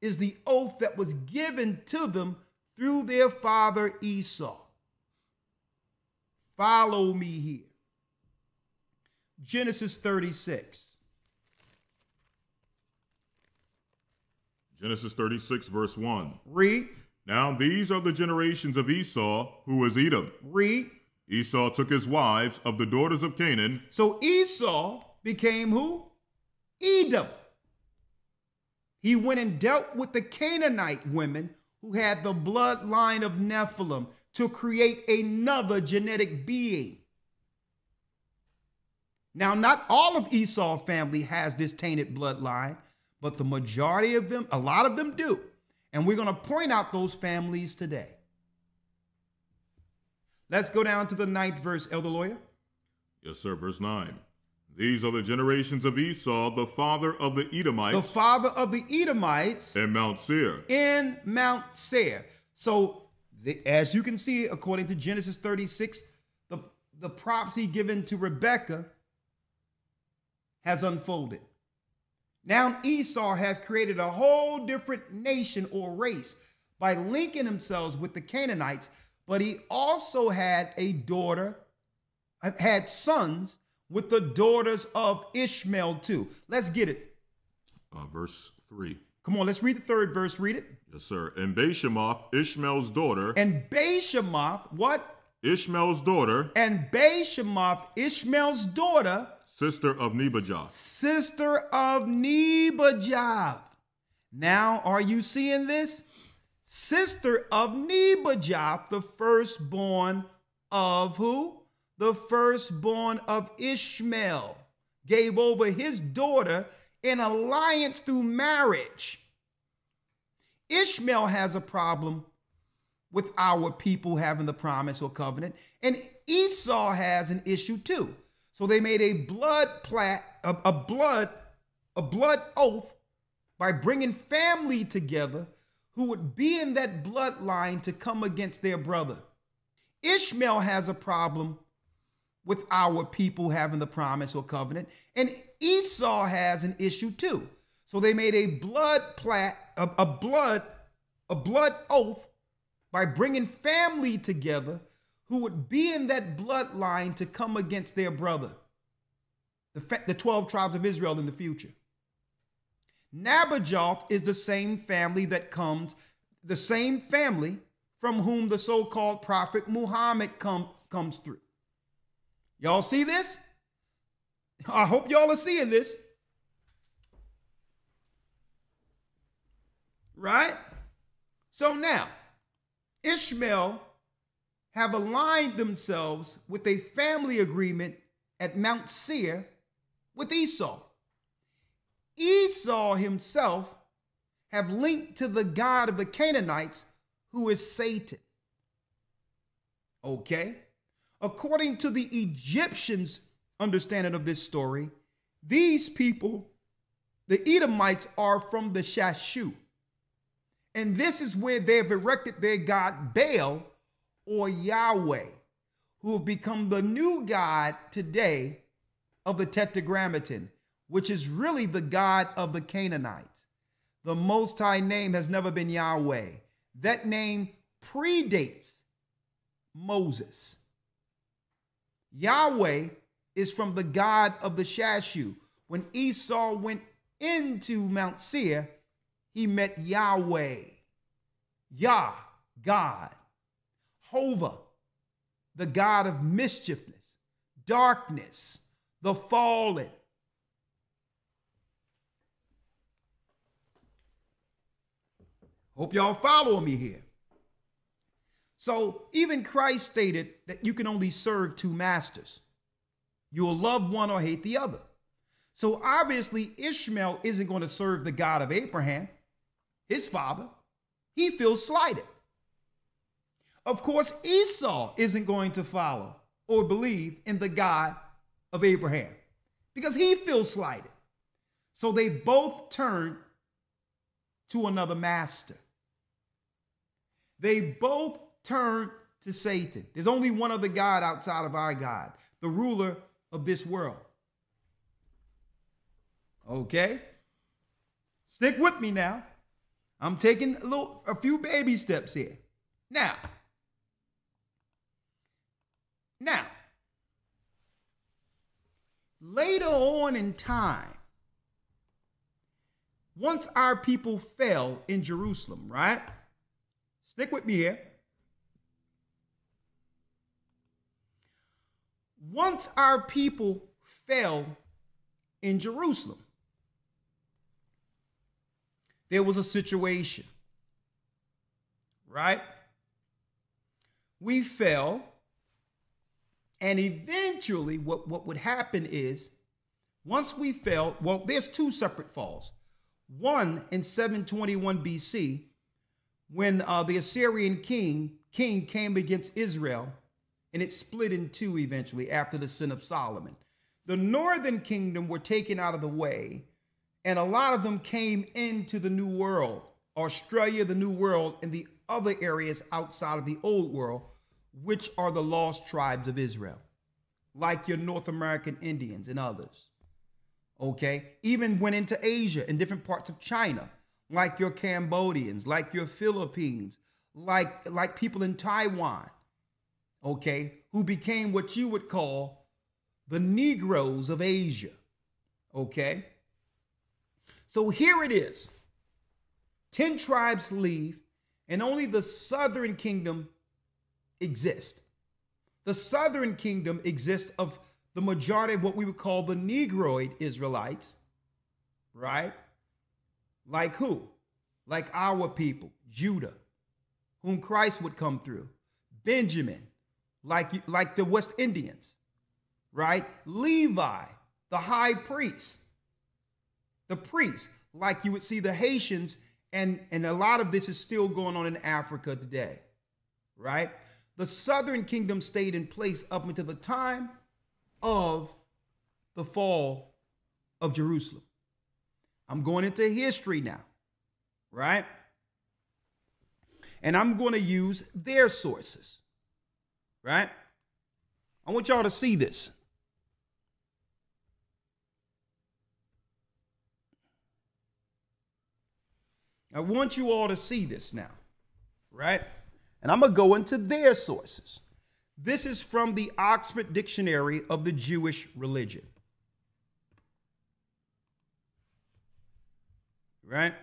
is the oath that was given to them through their father Esau. Follow me here. Genesis 36. Genesis 36, verse 1. Read. Now these are the generations of Esau, who was Edom. Read. Esau took his wives of the daughters of Canaan. So Esau became who? Edom. He went and dealt with the Canaanite women who had the bloodline of Nephilim to create another genetic being. Now, not all of Esau's family has this tainted bloodline, but the majority of them, a lot of them do. And we're going to point out those families today. Let's go down to the 9th verse, Elder Lawyer. Yes, sir. Verse 9. These are the generations of Esau, the father of the Edomites. The father of the Edomites. In Mount Seir. In Mount Seir. So, as you can see, according to Genesis 36, the prophecy given to Rebekah has unfolded. Now Esau have created a whole different nation or race by linking themselves with the Canaanites, but he also had had sons with the daughters of Ishmael too. Let's get it. Verse 3. Come on, let's read the 3rd verse. Read it. Yes, sir. And Bashemoth, Ishmael's daughter. And Bashemoth, what? Ishmael's daughter. And Bashemoth, Ishmael's daughter. Sister of Nebajoth. Sister of Nebajoth. Now, are you seeing this? Sister of Nebajoth, the firstborn of who? The firstborn of Ishmael, gave over his daughter in alliance through marriage. Ishmael has a problem with our people having the promise or covenant, and Esau has an issue too. So they made a blood oath by bringing family together who would be in that bloodline to come against their brother. Ishmael has a problem with our people having the promise or covenant, and Esau has an issue too. So they made a blood oath by bringing family together who would be in that bloodline to come against their brother, the 12 tribes of Israel in the future. Nebajoth is the same family from whom the so-called prophet Muhammad comes through. Y'all see this? I hope y'all are seeing this. Right? So now, Ishmael have aligned themselves with a family agreement at Mount Seir with Esau. Esau himself have linked to the god of the Canaanites, who is Satan. Okay? According to the Egyptians' understanding of this story, these people, the Edomites, are from the Shashu. And this is where they have erected their god Baal, or Yahweh, who have become the new god today of the Tetragrammaton, which is really the god of the Canaanites. The Most High name has never been Yahweh. That name predates Moses. Yahweh is from the god of the Shashu. When Esau went into Mount Seir, he met Yahweh. Yah, God. Hova, the god of mischiefness, darkness, the fallen. Hope y'all following me here. So even Christ stated that you can only serve two masters. You'll love one or hate the other. So obviously Ishmael isn't going to serve the God of Abraham, his father. He feels slighted. Of course, Esau isn't going to follow or believe in the God of Abraham because he feels slighted. So they both turn to another master. They both turn to Satan. There's only one other God outside of our God, the ruler of this world. Okay? Stick with me now. I'm taking a few baby steps here. Now, later on in time, once our people fell in Jerusalem, right? Stick with me here. Once our people fell in Jerusalem, there was a situation, right? We fell, and eventually what would happen is, once we fell, well, there's two separate falls. One in 721 BC, when the Assyrian king came against Israel, and it split in two eventually after the sin of Solomon. The northern kingdom were taken out of the way, and a lot of them came into the New World, Australia, the New World, and the other areas outside of the Old World, which are the lost tribes of Israel, like your North American Indians and others. Okay, even went into Asia and different parts of China, like your Cambodians, like your Philippines, like people in Taiwan, okay, who became what you would call the Negroes of Asia, okay? So here it is. 10 tribes leave, and only the southern kingdom exists. The southern kingdom exists of the majority of what we would call the Negroid Israelites, right? Like who? Like our people, Judah, whom Christ would come through. Benjamin, like the West Indians, right? Levi, the high priest. The priests, like you would see the Haitians, and a lot of this is still going on in Africa today, right? The southern kingdom stayed in place up until the time of the fall of Jerusalem. I'm going into history now, right? And I'm going to use their sources, right? I want y'all to see this. I want you all to see this now, right? And I'm going to go into their sources. This is from the Oxford Dictionary of the Jewish Religion, right?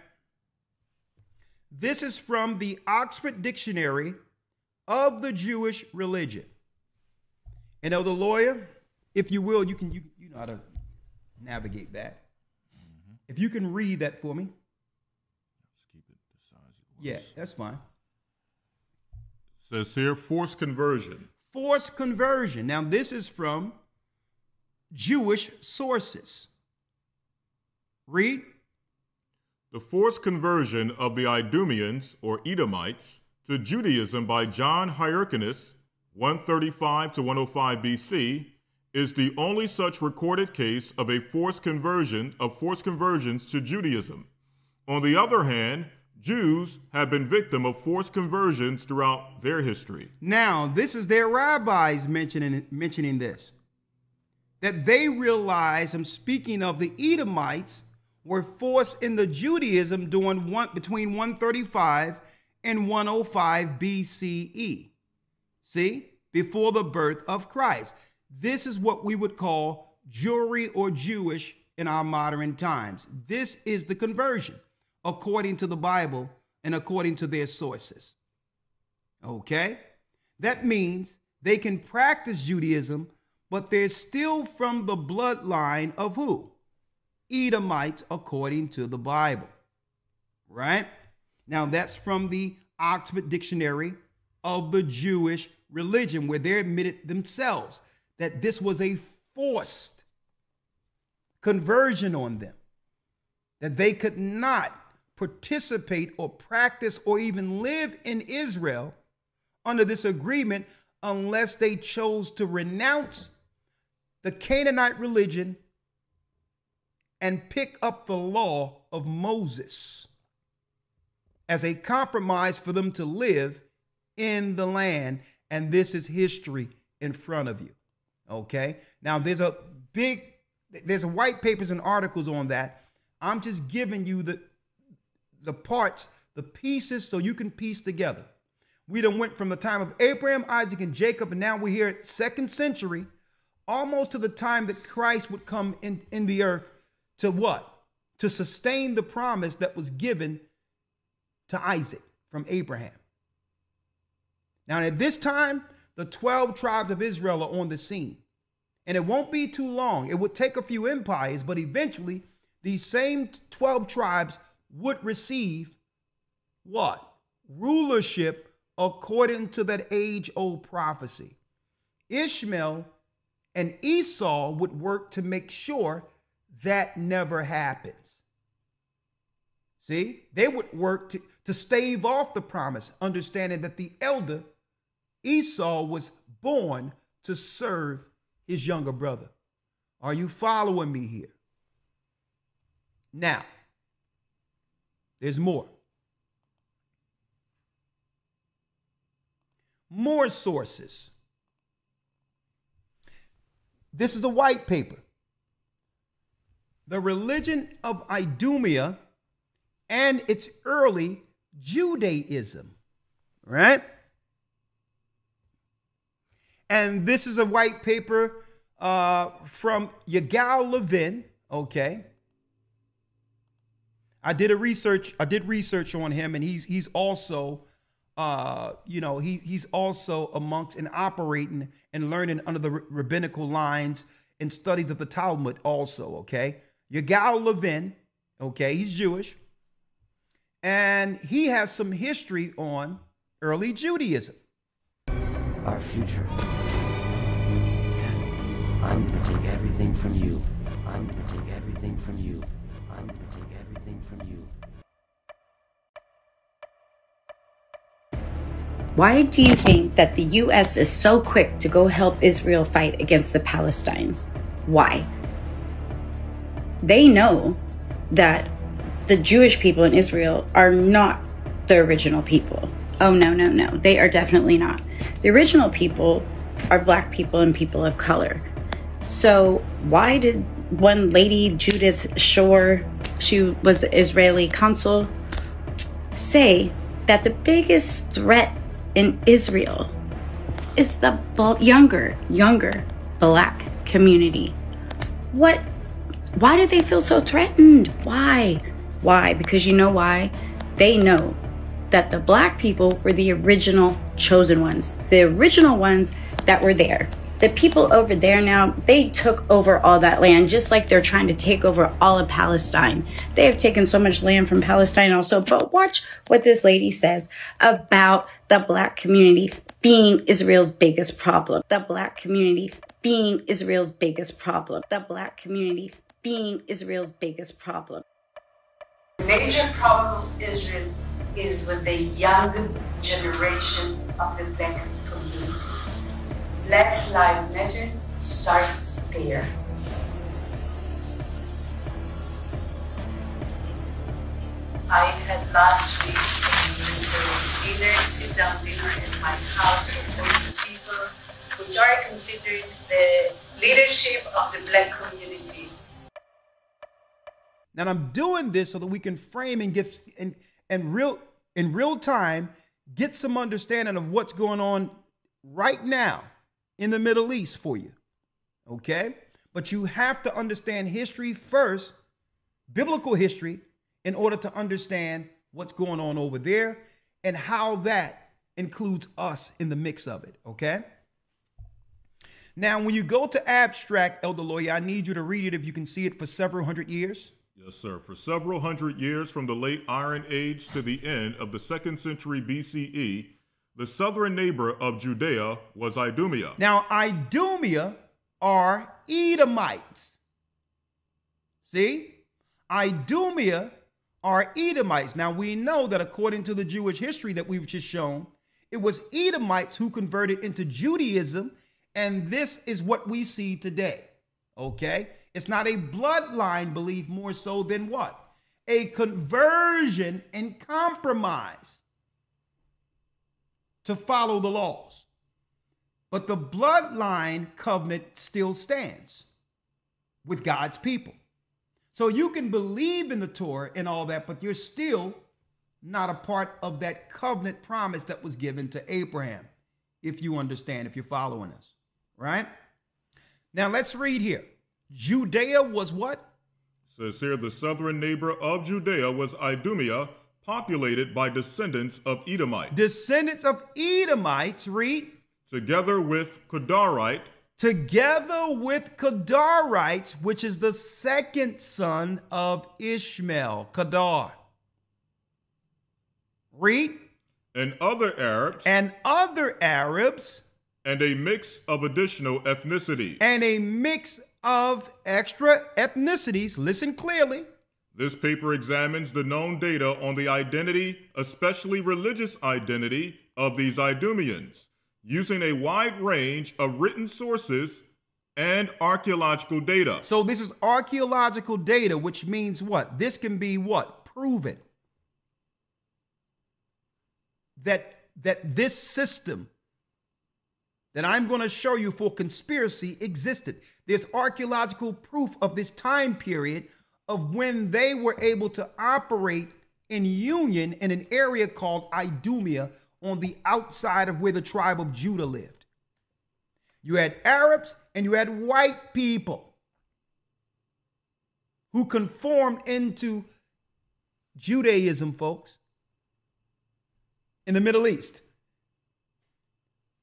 This is from the Oxford Dictionary of the Jewish Religion. And the lawyer, if you will, you know how to navigate that. Mm-hmm. If you can read that for me. Yeah, that's fine. Says here, forced conversion. Forced conversion. Now, this is from Jewish sources. Read. The forced conversion of the Idumeans, or Edomites, to Judaism by John Hyrcanus, 135 to 105 BC, is the only such recorded case of a forced conversions to Judaism. On the other hand, Jews have been victim of forced conversions throughout their history. Now, this is their rabbis mentioning this, that they realize, I'm speaking of the Edomites, were forced into Judaism between 135 and 105 BCE. See, before the birth of Christ. This is what we would call Jewry or Jewish in our modern times. This is the conversion, according to the Bible and according to their sources. Okay? That means they can practice Judaism, but they're still from the bloodline of who? Edomites, according to the Bible. Right? Now, that's from the Oxford Dictionary of the Jewish religion, where they admitted themselves that this was a forced conversion on them, that they could not participate or practice or even live in Israel under this agreement unless they chose to renounce the Canaanite religion and pick up the law of Moses as a compromise for them to live in the land. And this is history in front of you. Okay. Now there's white papers and articles on that. I'm just giving you the parts, the pieces, so you can piece together. We done went from the time of Abraham, Isaac, and Jacob, and now we're here at 2nd century, almost to the time that Christ would come in the earth to what? To sustain the promise that was given to Isaac from Abraham. Now, at this time, the 12 tribes of Israel are on the scene. And it won't be too long. It would take a few empires, but eventually these same 12 tribes would receive what? Rulership according to that age-old prophecy. Ishmael and Esau would work to make sure that never happens. See, they would work to stave off the promise, understanding that the elder Esau was born to serve his younger brother. Are you following me here? Now, there's more. More sources. This is a white paper. The religion of Idumea and its early Judaism, right? And this is a white paper from Yigal Levin, okay? I did research on him, and he's also, he's also amongst and operating and learning under the rabbinical lines and studies of the Talmud also, okay? Yigal Levin, okay, he's Jewish, and he has some history on early Judaism. Our future. I'm gonna take everything from you. I'm gonna take everything from you. I'm gonna take everything from you. Why do you think that the U.S. is so quick to go help Israel fight against the Palestinians? Why? They know that the Jewish people in Israel are not the original people. Oh, no, no, no. They are definitely not. The original people are Black people and people of color. So why did one lady, Judith Shore, she was an Israeli consul, say that the biggest threat in Israel is the younger Black community? Why do they feel so threatened? Why? Because you know why? They know that the Black people were the original chosen ones, the original ones that were there. The people over there now, they took over all that land, just like they're trying to take over all of Palestine. They have taken so much land from Palestine also, but watch what this lady says about the Black community being Israel's biggest problem. The Black community being Israel's biggest problem. The Black community being Israel's biggest problem. The major problem of Israel is with the young generation of the Black community. Black Lives Matter starts there. I had last week a dinner, sit-down dinner at my house with 40 people, which are considered the leadership of the Black community. Now I'm doing this so that we can frame and get in real time get some understanding of what's going on right now in the Middle East for you. Okay? But you have to understand history first, biblical history, in order to understand what's going on over there and how that includes us in the mix of it. Okay? Now, when you go to abstract, Elder Lawyer, I need you to read it if you can see it for several hundred years. Yes, sir. For several hundred years from the late Iron Age to the end of the 2nd century BCE, the southern neighbor of Judea was Idumea. Now, Idumea are Edomites. See? Idumea are Edomites. Now, we know that according to the Jewish history that we've just shown, it was Edomites who converted into Judaism, and this is what we see today. Okay? It's not a bloodline belief, more so than what? A conversion and compromise to follow the laws. But the bloodline covenant still stands with God's people. So you can believe in the Torah and all that, but you're still not a part of that covenant promise that was given to Abraham, if you understand, if you're following us, right? Now let's read here. Judea was what? Says here, the southern neighbor of Judea was Idumea, populated by descendants of Edomites. Descendants of Edomites, read. Together with Kedarite. Together with Kedarites, which is the second son of Ishmael, Kedar. Read. And other Arabs. And other Arabs. And a mix of additional ethnicities. And a mix of extra ethnicities. Listen clearly. This paper examines the known data on the identity, especially religious identity, of these Idumeans, using a wide range of written sources and archaeological data. So this is archaeological data, which means what? This can be what? Proven. That this system that I'm going to show you for conspiracy existed. There's archaeological proof of this time period of when they were able to operate in union in an area called Idumea on the outside of where the tribe of Judah lived. You had Arabs and you had white people who conformed into Judaism, folks, in the Middle East.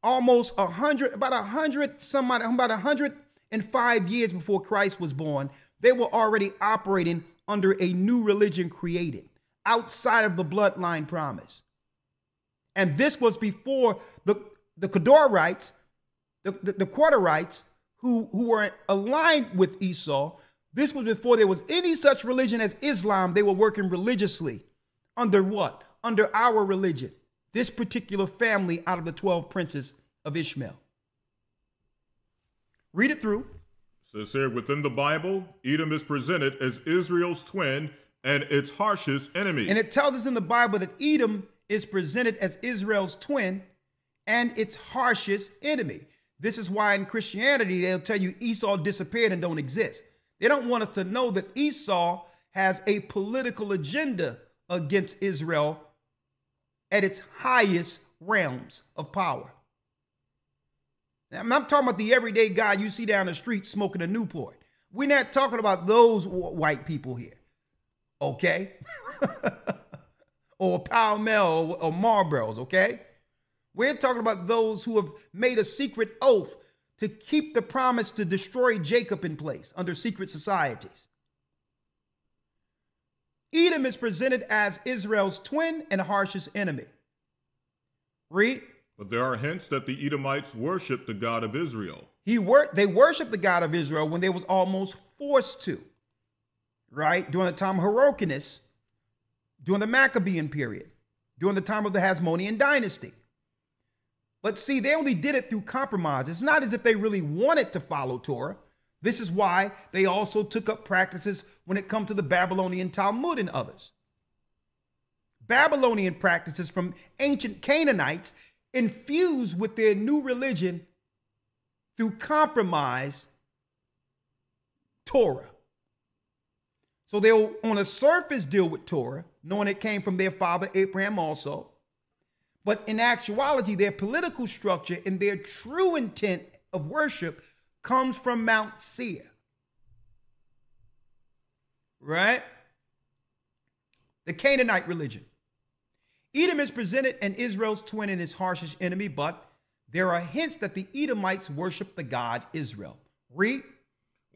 Almost 105 years before Christ was born, they were already operating under a new religion created outside of the bloodline promise. And this was before the Kedarites, the Quarterites, who were aligned with Esau. This was before there was any such religion as Islam. They were working religiously under what? Under our religion. This particular family out of the 12 princes of Ishmael. Read it through. Says here, within the Bible, Edom is presented as Israel's twin and its harshest enemy. And it tells us in the Bible that Edom is presented as Israel's twin and its harshest enemy. This is why in Christianity, they'll tell you Esau disappeared and don't exist. They don't want us to know that Esau has a political agenda against Israel at its highest realms of power. Now, I'm not talking about the everyday guy you see down the street smoking a Newport. We're not talking about those white people here, okay? Or Pall Mall or Marlboros, okay? We're talking about those who have made a secret oath to keep the promise to destroy Jacob in place under secret societies. Edom is presented as Israel's twin and harshest enemy. Read. But there are hints that the Edomites worshiped the God of Israel. They worshiped the God of Israel when they was almost forced to, right? During the time of Hyrcanus, during the Maccabean period, during the time of the Hasmonean dynasty. But see, they only did it through compromise. It's not as if they really wanted to follow Torah. This is why they also took up practices when it comes to the Babylonian Talmud and others. Babylonian practices from ancient Canaanites infused with their new religion through compromise Torah. So they'll on a surface deal with Torah, knowing it came from their father Abraham also. But in actuality, their political structure and their true intent of worship comes from Mount Seir. Right? The Canaanite religion. Edom is presented as Israel's twin and his harshest enemy, but there are hints that the Edomites worship the God Israel. Read.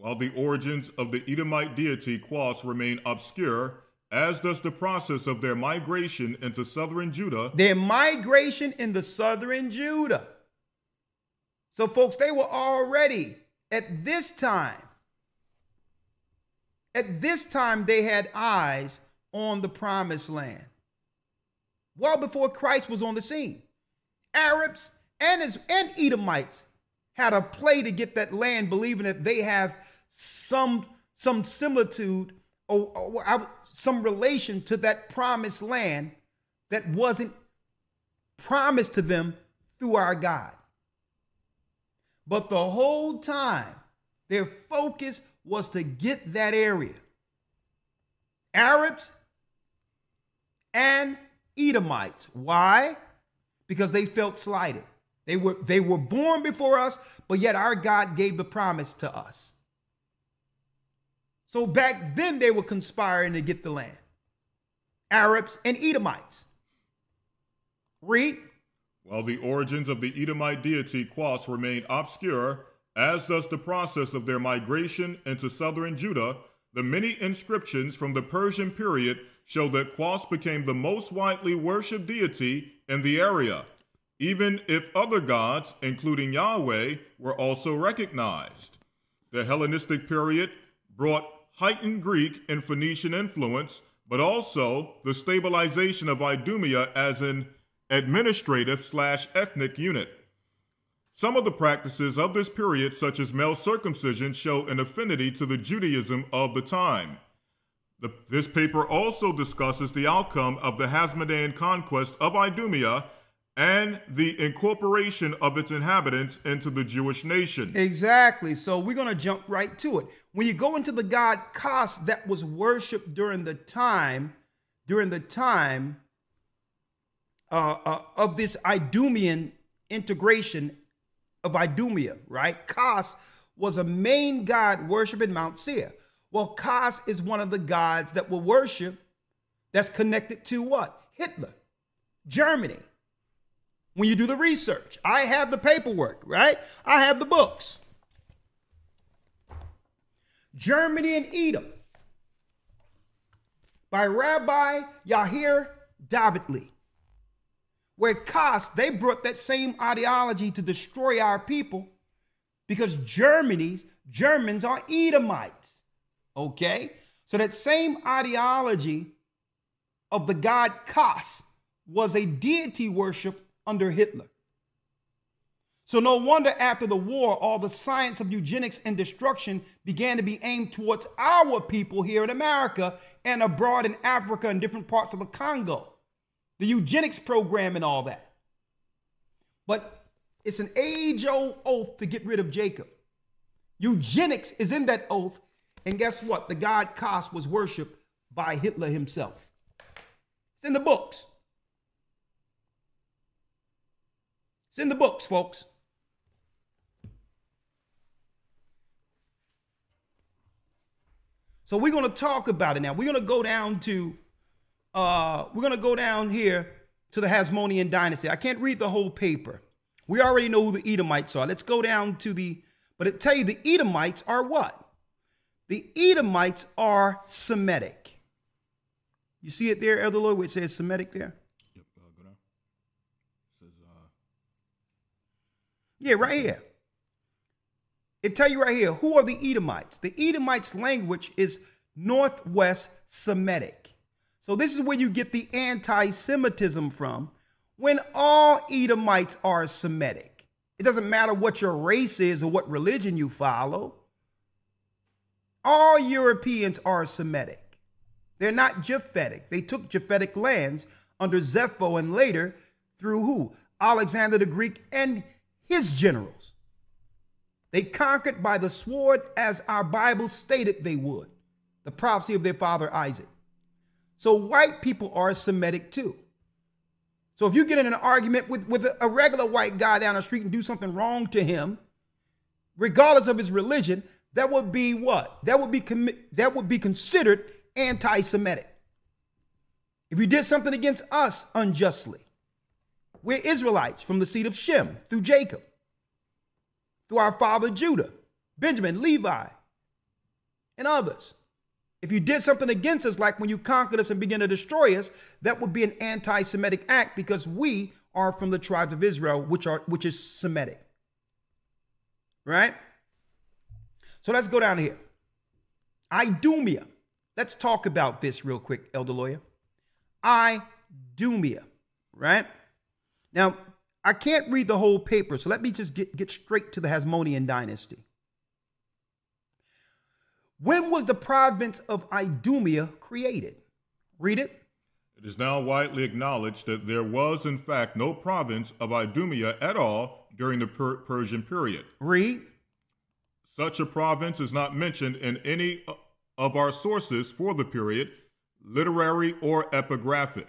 While the origins of the Edomite deity Quas remain obscure, as does the process of their migration into southern Judah. Their migration in the southern Judah. So, folks, they were already at this time, they had eyes on the promised land. Well before Christ was on the scene. Arabs and Edomites had a play to get that land, believing that they have some similitude or some relation to that promised land that wasn't promised to them through our God. But the whole time, their focus was to get that area. Arabs and Edomites. Why? Because they felt slighted. They were born before us, but yet our God gave the promise to us. So back then they were conspiring to get the land. Arabs and Edomites. Read. While the origins of the Edomite deity Quas remain obscure, as does the process of their migration into southern Judah, the many inscriptions from the Persian period show that Quas became the most widely worshipped deity in the area, even if other gods, including Yahweh, were also recognized. The Hellenistic period brought heightened Greek and Phoenician influence, but also the stabilization of Idumea as an administrative/ethnic unit. Some of the practices of this period, such as male circumcision, show an affinity to the Judaism of the time. This paper also discusses the outcome of the Hasmonean conquest of Idumea and the incorporation of its inhabitants into the Jewish nation. Exactly. So we're going to jump right to it. When you go into the god Kas that was worshipped during the time of this Idumean integration of Idumea, right? Kas was a main god worshipped in Mount Seir. Well, Kas is one of the gods that were worshipped that's connected to what? Hitler, Germany. When you do the research, I have the paperwork, right? I have the books. Germany and Edom by Rabbi Yahir Davidli, where Kas, they brought that same ideology to destroy our people because Germans are Edomites, okay? So that same ideology of the god Kas was a deity worship under Hitler. So no wonder after the war, all the science of eugenics and destruction began to be aimed towards our people here in America and abroad in Africa and different parts of the Congo. The eugenics program and all that. But it's an age-old oath to get rid of Jacob. Eugenics is in that oath. And guess what? The god Kas was worshipped by Hitler himself. It's in the books. It's in the books, folks. So we're going to talk about it now. We're going to go down to here to the Hasmonean dynasty. I can't read the whole paper. We already know who the Edomites are. Let's go down to but it tell you the Edomites are what? The Edomites are Semitic. You see it there, Elder Lloyd, where it says Semitic there? Yep, go down. It says, yeah, right here. It tell you right here, who are the Edomites? The Edomites' language is Northwest Semitic. So this is where you get the anti-Semitism from, when all Edomites are Semitic. It doesn't matter what your race is or what religion you follow. All Europeans are Semitic. They're not Japhetic. They took Japhetic lands under Zepho and later through who? Alexander the Greek and his generals. They conquered by the sword as our Bible stated they would. The prophecy of their father Isaac. So white people are Semitic too. So if you get in an argument with a regular white guy down the street and do something wrong to him, regardless of his religion, that would be what? That would be considered anti-Semitic. If you did something against us unjustly, we're Israelites from the seed of Shem through Jacob, through our father Judah, Benjamin, Levi, and others. If you did something against us, like when you conquered us and began to destroy us, that would be an anti-Semitic act because we are from the tribes of Israel, which is Semitic. Right? So let's go down here. Idumea. Let's talk about this real quick, Elder Lawyer. Idumea. Right? Now, I can't read the whole paper, so let me just get straight to the Hasmonean dynasty. When was the province of Idumea created? Read it. It is now widely acknowledged that there was, in fact, no province of Idumea at all during the Persian period. Read. Such a province is not mentioned in any of our sources for the period, literary or epigraphic.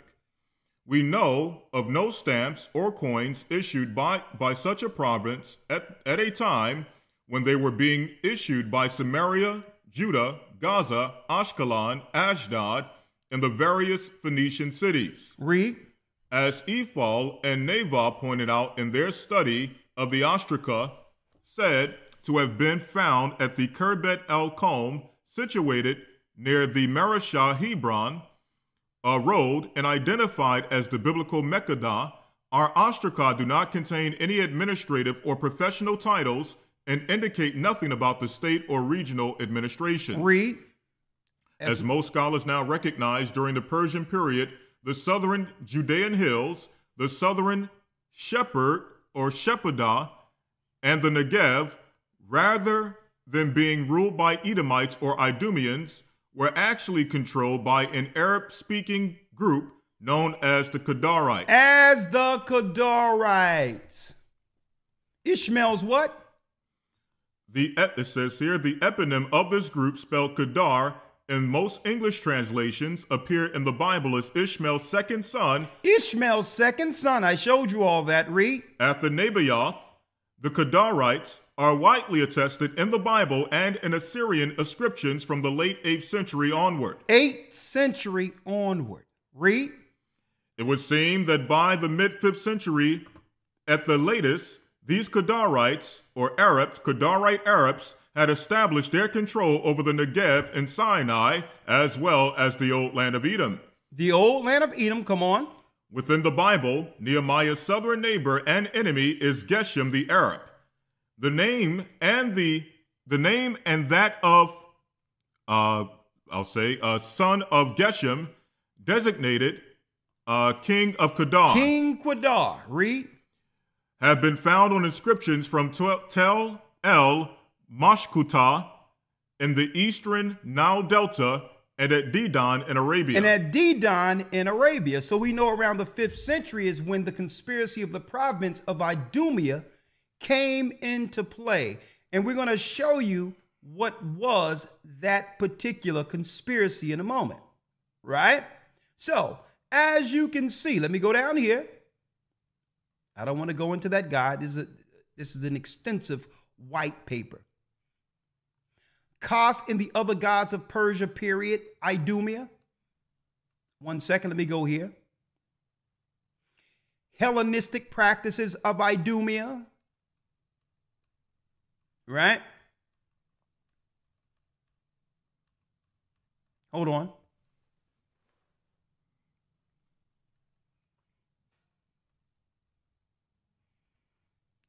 We know of no stamps or coins issued by such a province at a time when they were being issued by Samaria, Judah, Gaza, Ashkelon, Ashdod, and the various Phoenician cities. Read. As Ephal and Navah pointed out in their study of the ostraca, said to have been found at the Kerbet el-Kolm, situated near the Marashah Hebron road and identified as the biblical Mekkedah, our ostraca do not contain any administrative or professional titles and indicate nothing about the state or regional administration. Read. As most scholars now recognize, during the Persian period, the southern Judean hills, the southern Shepherd or Shephedah, and the Negev, rather than being ruled by Edomites or Idumeans, were actually controlled by an Arab-speaking group known as the Kedarites. As the Kedarites. Ishmael's what? It says here, the eponym of this group, spelled Kedar, in most English translations appear in the Bible as Ishmael's second son. Ishmael's second son. I showed you all that. Read. After Nebaioth, the Kedarites are widely attested in the Bible and in Assyrian inscriptions from the late 8th century onward. 8th century onward. Read. It would seem that by the mid-5th century, at the latest, these Kedarites, or Arabs, Kedarite Arabs, had established their control over the Negev and Sinai, as well as the old land of Edom. The old land of Edom, come on. Within the Bible, Nehemiah's southern neighbor and enemy is Geshem the Arab. The name and that of, son of Geshem, designated king of Kedar. King Kedar. Read. Have been found on inscriptions from Tel El Mashkuta in the eastern Nile Delta and at Dedan in Arabia. So we know around the 5th century is when the conspiracy of the province of Idumea came into play. And we're going to show you what was that particular conspiracy in a moment, right? So as you can see, let me go down here. I don't want to go into that guide. This is an extensive white paper. Kos and the other gods of Persia, period, Idumea. 1 second, let me go here. Hellenistic practices of Idumea. Right? Hold on.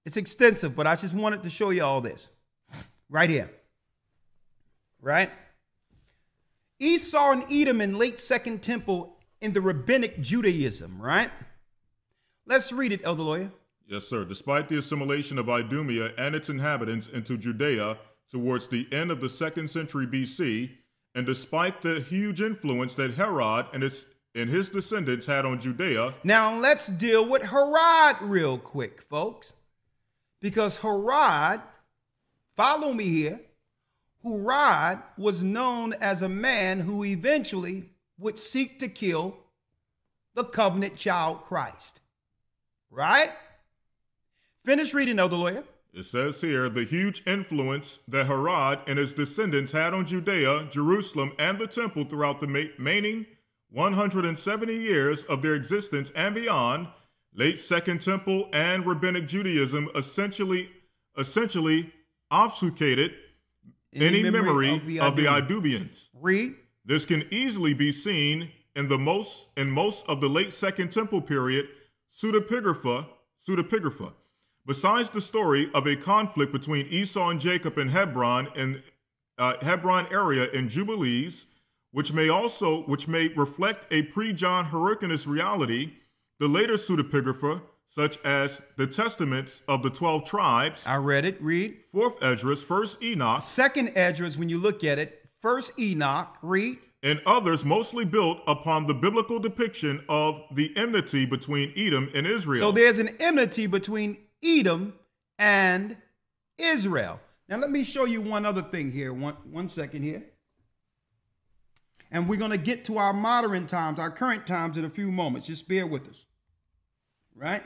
It's extensive, but I just wanted to show you all this right here. Right? Esau and Edom in late Second Temple in the rabbinic Judaism, right? Let's read it, Elder Lawyer. Yes, sir. Despite the assimilation of Idumea and its inhabitants into Judea towards the end of the 2nd century BC, and despite the huge influence that Herod and his descendants had on Judea. Now let's deal with Herod real quick, folks. Because Herod, follow me here, Herod was known as a man who eventually would seek to kill the covenant child Christ. Right? Finish reading, Elder Lawyer. It says here, the huge influence that Herod and his descendants had on Judea, Jerusalem, and the temple throughout the remaining 170 years of their existence and beyond, late Second Temple and rabbinic Judaism essentially obfuscated any memory of the Idumeans. Read. This can easily be seen in most of the late Second Temple period pseudepigrapha. Besides the story of a conflict between Esau and Jacob in Hebron area in Jubilees, which may reflect a pre-John Hyrcanus reality, the later pseudepigrapha, such as the Testaments of the 12 tribes. I read it. Read. 4th Esdras, 1st Enoch. 2nd Esdras, when you look at it. 1st Enoch. Read. And others mostly built upon the biblical depiction of the enmity between Edom and Israel. So there's an enmity between Edom and Israel. Now let me show you one other thing here. One second here. And we're going to get to our modern times, our current times in a few moments. Just bear with us. Right?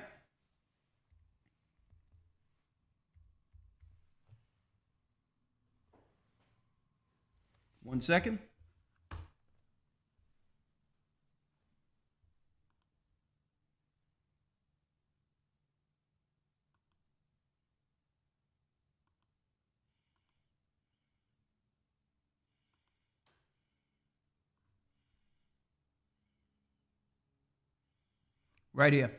One second. Right here.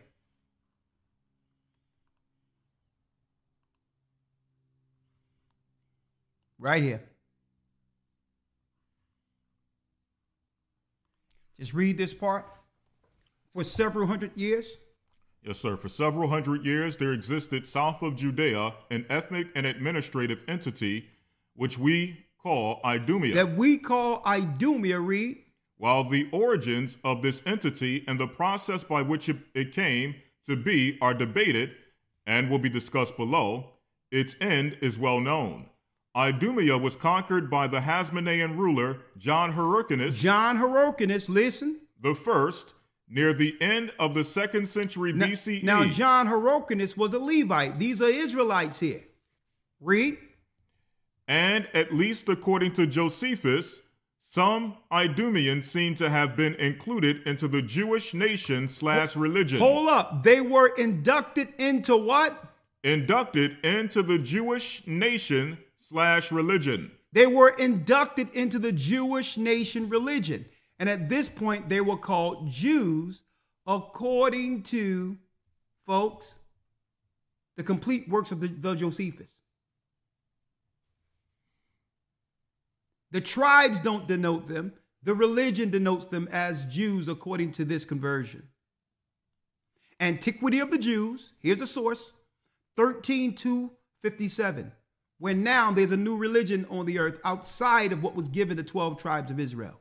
Right here. Just read this part. For several hundred years. Yes, sir. For several hundred years, there existed south of Judea an ethnic and administrative entity which we call Idumea. That we call Idumea, read. While the origins of this entity and the process by which it came to be are debated and will be discussed below, its end is well known. Idumea was conquered by the Hasmonean ruler John Hyrcanus. John Hyrcanus, listen. The first, near the end of the 2nd century BCE. Now, John Hyrcanus was a Levite. These are Israelites here. Read. And at least according to Josephus, some Idumeans seem to have been included into the Jewish nation / religion. Hold up. They were inducted into what? Inducted into the Jewish nation / religion. They were inducted into the Jewish nation religion. And at this point, they were called Jews according to, folks, the complete works of the Josephus. The tribes don't denote them. The religion denotes them as Jews according to this conversion. Antiquity of the Jews, here's the source, 13:257. When now there's a new religion on the earth outside of what was given the 12 tribes of Israel.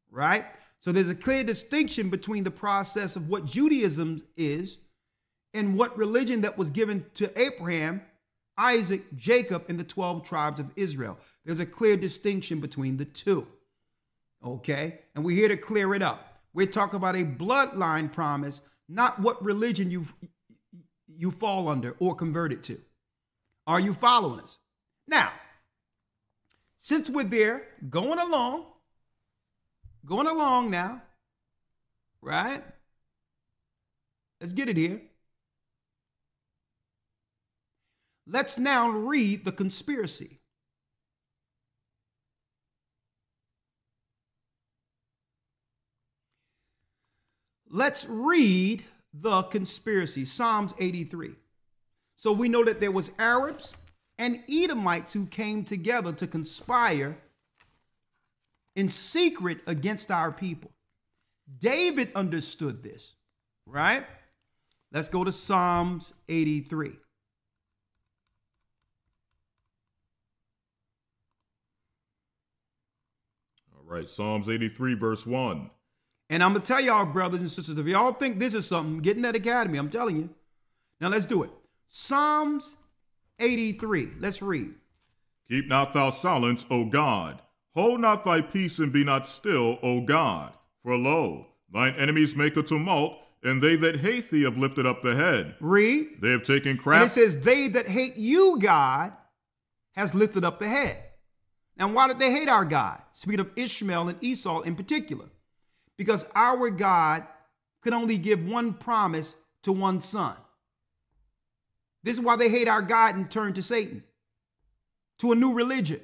Right? So there's a clear distinction between the process of what Judaism is and what religion that was given to Abraham, Isaac, Jacob, and the 12 tribes of Israel. There's a clear distinction between the two. Okay? And we're here to clear it up. We're talking about a bloodline promise, not what religion you fall under or converted to. Are you following us? Now, since we're there, going along now, right? Let's get it here. Let's now read the conspiracy. Let's read the conspiracy, Psalms 83. So we know that there was Arabs and Edomites who came together to conspire in secret against our people. David understood this, right? Let's go to Psalms 83. All right, Psalms 83, verse 1. And I'm going to tell y'all, brothers and sisters, if y'all think this is something, get in that academy. I'm telling you. Now let's do it. Psalms 83. Let's read. Keep not thou silence, O God. Hold not thy peace and be not still, O God. For lo, thine enemies make a tumult, and they that hate thee have lifted up the head. Read. They have taken craft. And it says, they that hate you, God, has lifted up the head. Now, why did they hate our God? Speaking of Ishmael and Esau in particular. Because our God could only give one promise to one son. This is why they hate our God and turn to Satan, to a new religion.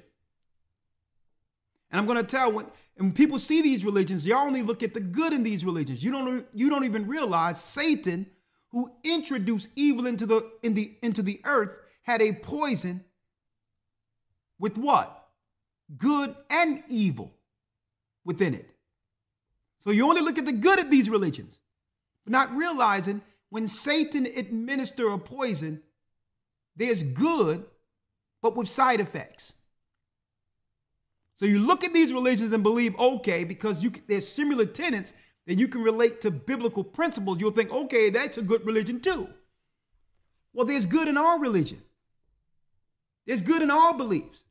And I'm going to tell when people see these religions, y'all only look at the good in these religions. You don't even realize Satan, who introduced evil into the earth, had a poison with what? Good and evil within it. So you only look at the good of these religions, but not realizing when Satan administers a poison, there's good, but with side effects. So you look at these religions and believe, okay, because there's similar tenets that you can relate to biblical principles, you'll think, okay, that's a good religion too. Well, there's good in all religion. There's good in all beliefs.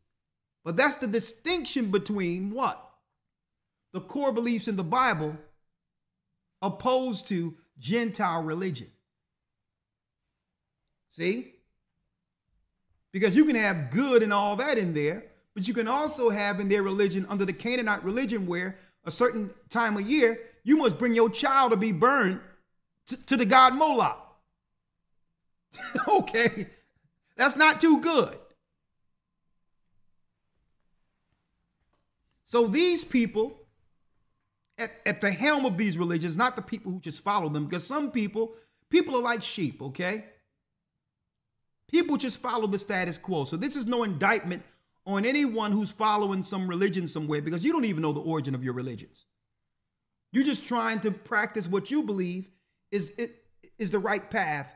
But that's the distinction between what? The core beliefs in the Bible opposed to Gentile religion. See? Because you can have good and all that in there, but you can also have in their religion, under the Canaanite religion, where a certain time of year, you must bring your child to be burned to the god Moloch. Okay, that's not too good. So these people at the helm of these religions, not the people who just follow them, because some people are like sheep, okay? People just follow the status quo. So this is no indictment on anyone who's following some religion somewhere, because you don't even know the origin of your religions. You're just trying to practice what you believe is the right path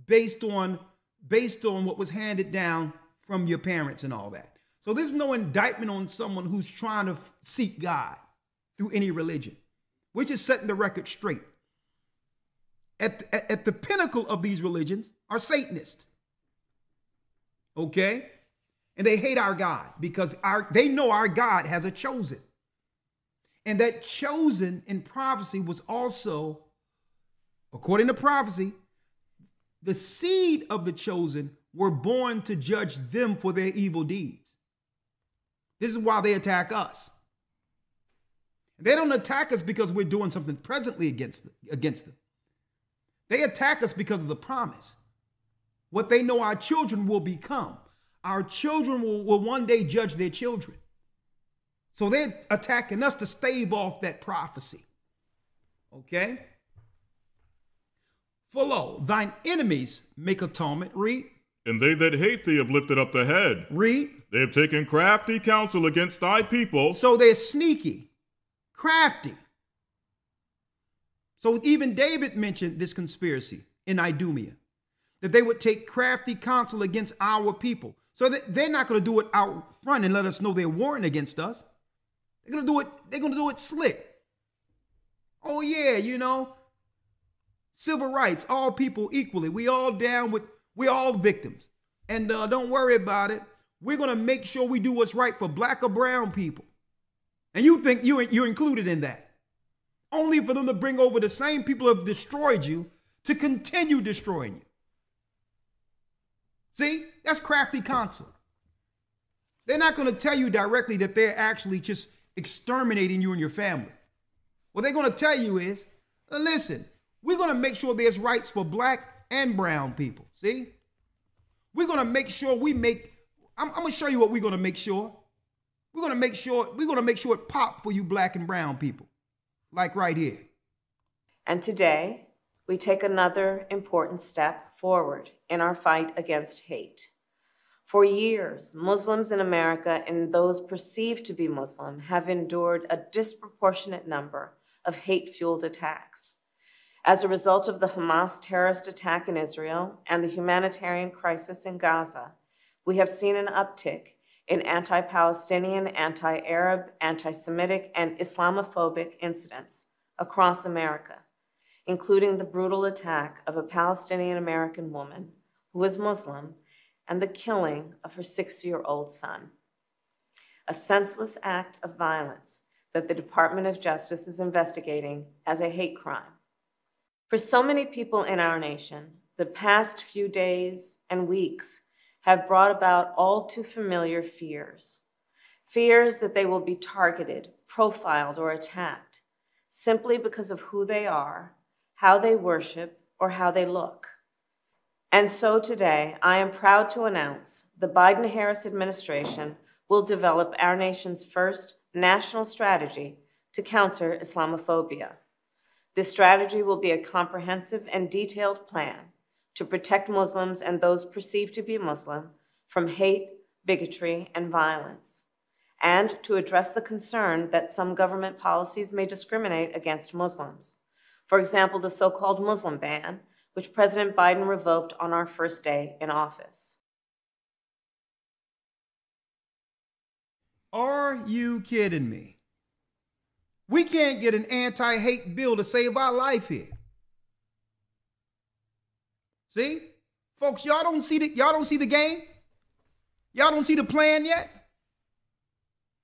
based on what was handed down from your parents and all that. So there's no indictment on someone who's trying to seek God through any religion. We're just setting the record straight. At the pinnacle of these religions are Satanists. Okay? And they hate our God because they know our God has a chosen. And that chosen in prophecy was also, according to prophecy, the seed of the chosen were born to judge them for their evil deeds. This is why they attack us. They don't attack us because we're doing something presently against them. They attack us because of the promise. What they know our children will become. Our children will one day judge their children. So they're attacking us to stave off that prophecy. Okay? For lo, thine enemies make atonement. Read. And they that hate thee have lifted up the head. Read. They have taken crafty counsel against thy people. So they're sneaky, crafty. So even David mentioned this conspiracy in Idumea, that they would take crafty counsel against our people. So they're not going to do it out front and let us know they're warring against us. They're going to do it slick. Oh yeah, civil rights, all people equally. We all down with, we're all victims. And don't worry about it. We're going to make sure we do what's right for black or brown people. And you think you're included in that. Only for them to bring over the same people who have destroyed you to continue destroying you. See, that's crafty counsel. They're not going to tell you directly that they're actually just exterminating you and your family. What they're going to tell you is, listen, we're going to make sure there's rights for black and brown people. See, we're going to make sure I'm going to show you what we're going to make sure. We're going to make sure it pop for you black and brown people. Like right here. And today, we take another important step forward in our fight against hate. For years, Muslims in America and those perceived to be Muslim have endured a disproportionate number of hate-fueled attacks. As a result of the Hamas terrorist attack in Israel and the humanitarian crisis in Gaza, we have seen an uptick in anti-Palestinian, anti-Arab, anti-Semitic, and Islamophobic incidents across America, including the brutal attack of a Palestinian-American woman who was Muslim and the killing of her 6-year-old son. A senseless act of violence that the Department of Justice is investigating as a hate crime. For so many people in our nation, the past few days and weeks have brought about all too familiar fears. Fears that they will be targeted, profiled, or attacked simply because of who they are, how they worship, or how they look. And so today, I am proud to announce the Biden-Harris administration will develop our nation's first national strategy to counter Islamophobia. This strategy will be a comprehensive and detailed plan to protect Muslims and those perceived to be Muslim from hate, bigotry, and violence, and to address the concern that some government policies may discriminate against Muslims. For example, the so-called Muslim ban, which President Biden revoked on our first day in office. Are you kidding me? We can't get an anti-hate bill to save our life here. See? Folks, y'all don't see the game? Y'all don't see the plan yet?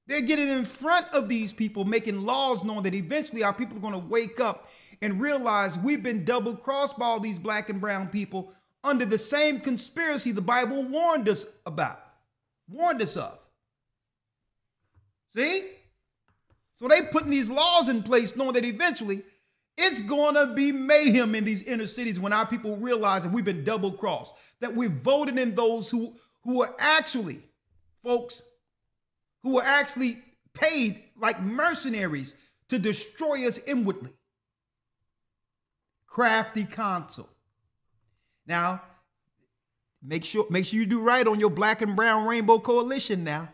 They're getting in front of these people, making laws knowing that eventually our people are going to wake up and realize we've been double-crossed by all these black and brown people under the same conspiracy the Bible warned us about, warned us of. See? So they putting these laws in place knowing that eventually it's going to be mayhem in these inner cities when our people realize that we've been double-crossed, that we're voting in those who are actually, folks, who are actually paid like mercenaries to destroy us inwardly. Crafty counsel. Now, make sure you do right on your black and brown rainbow coalition now.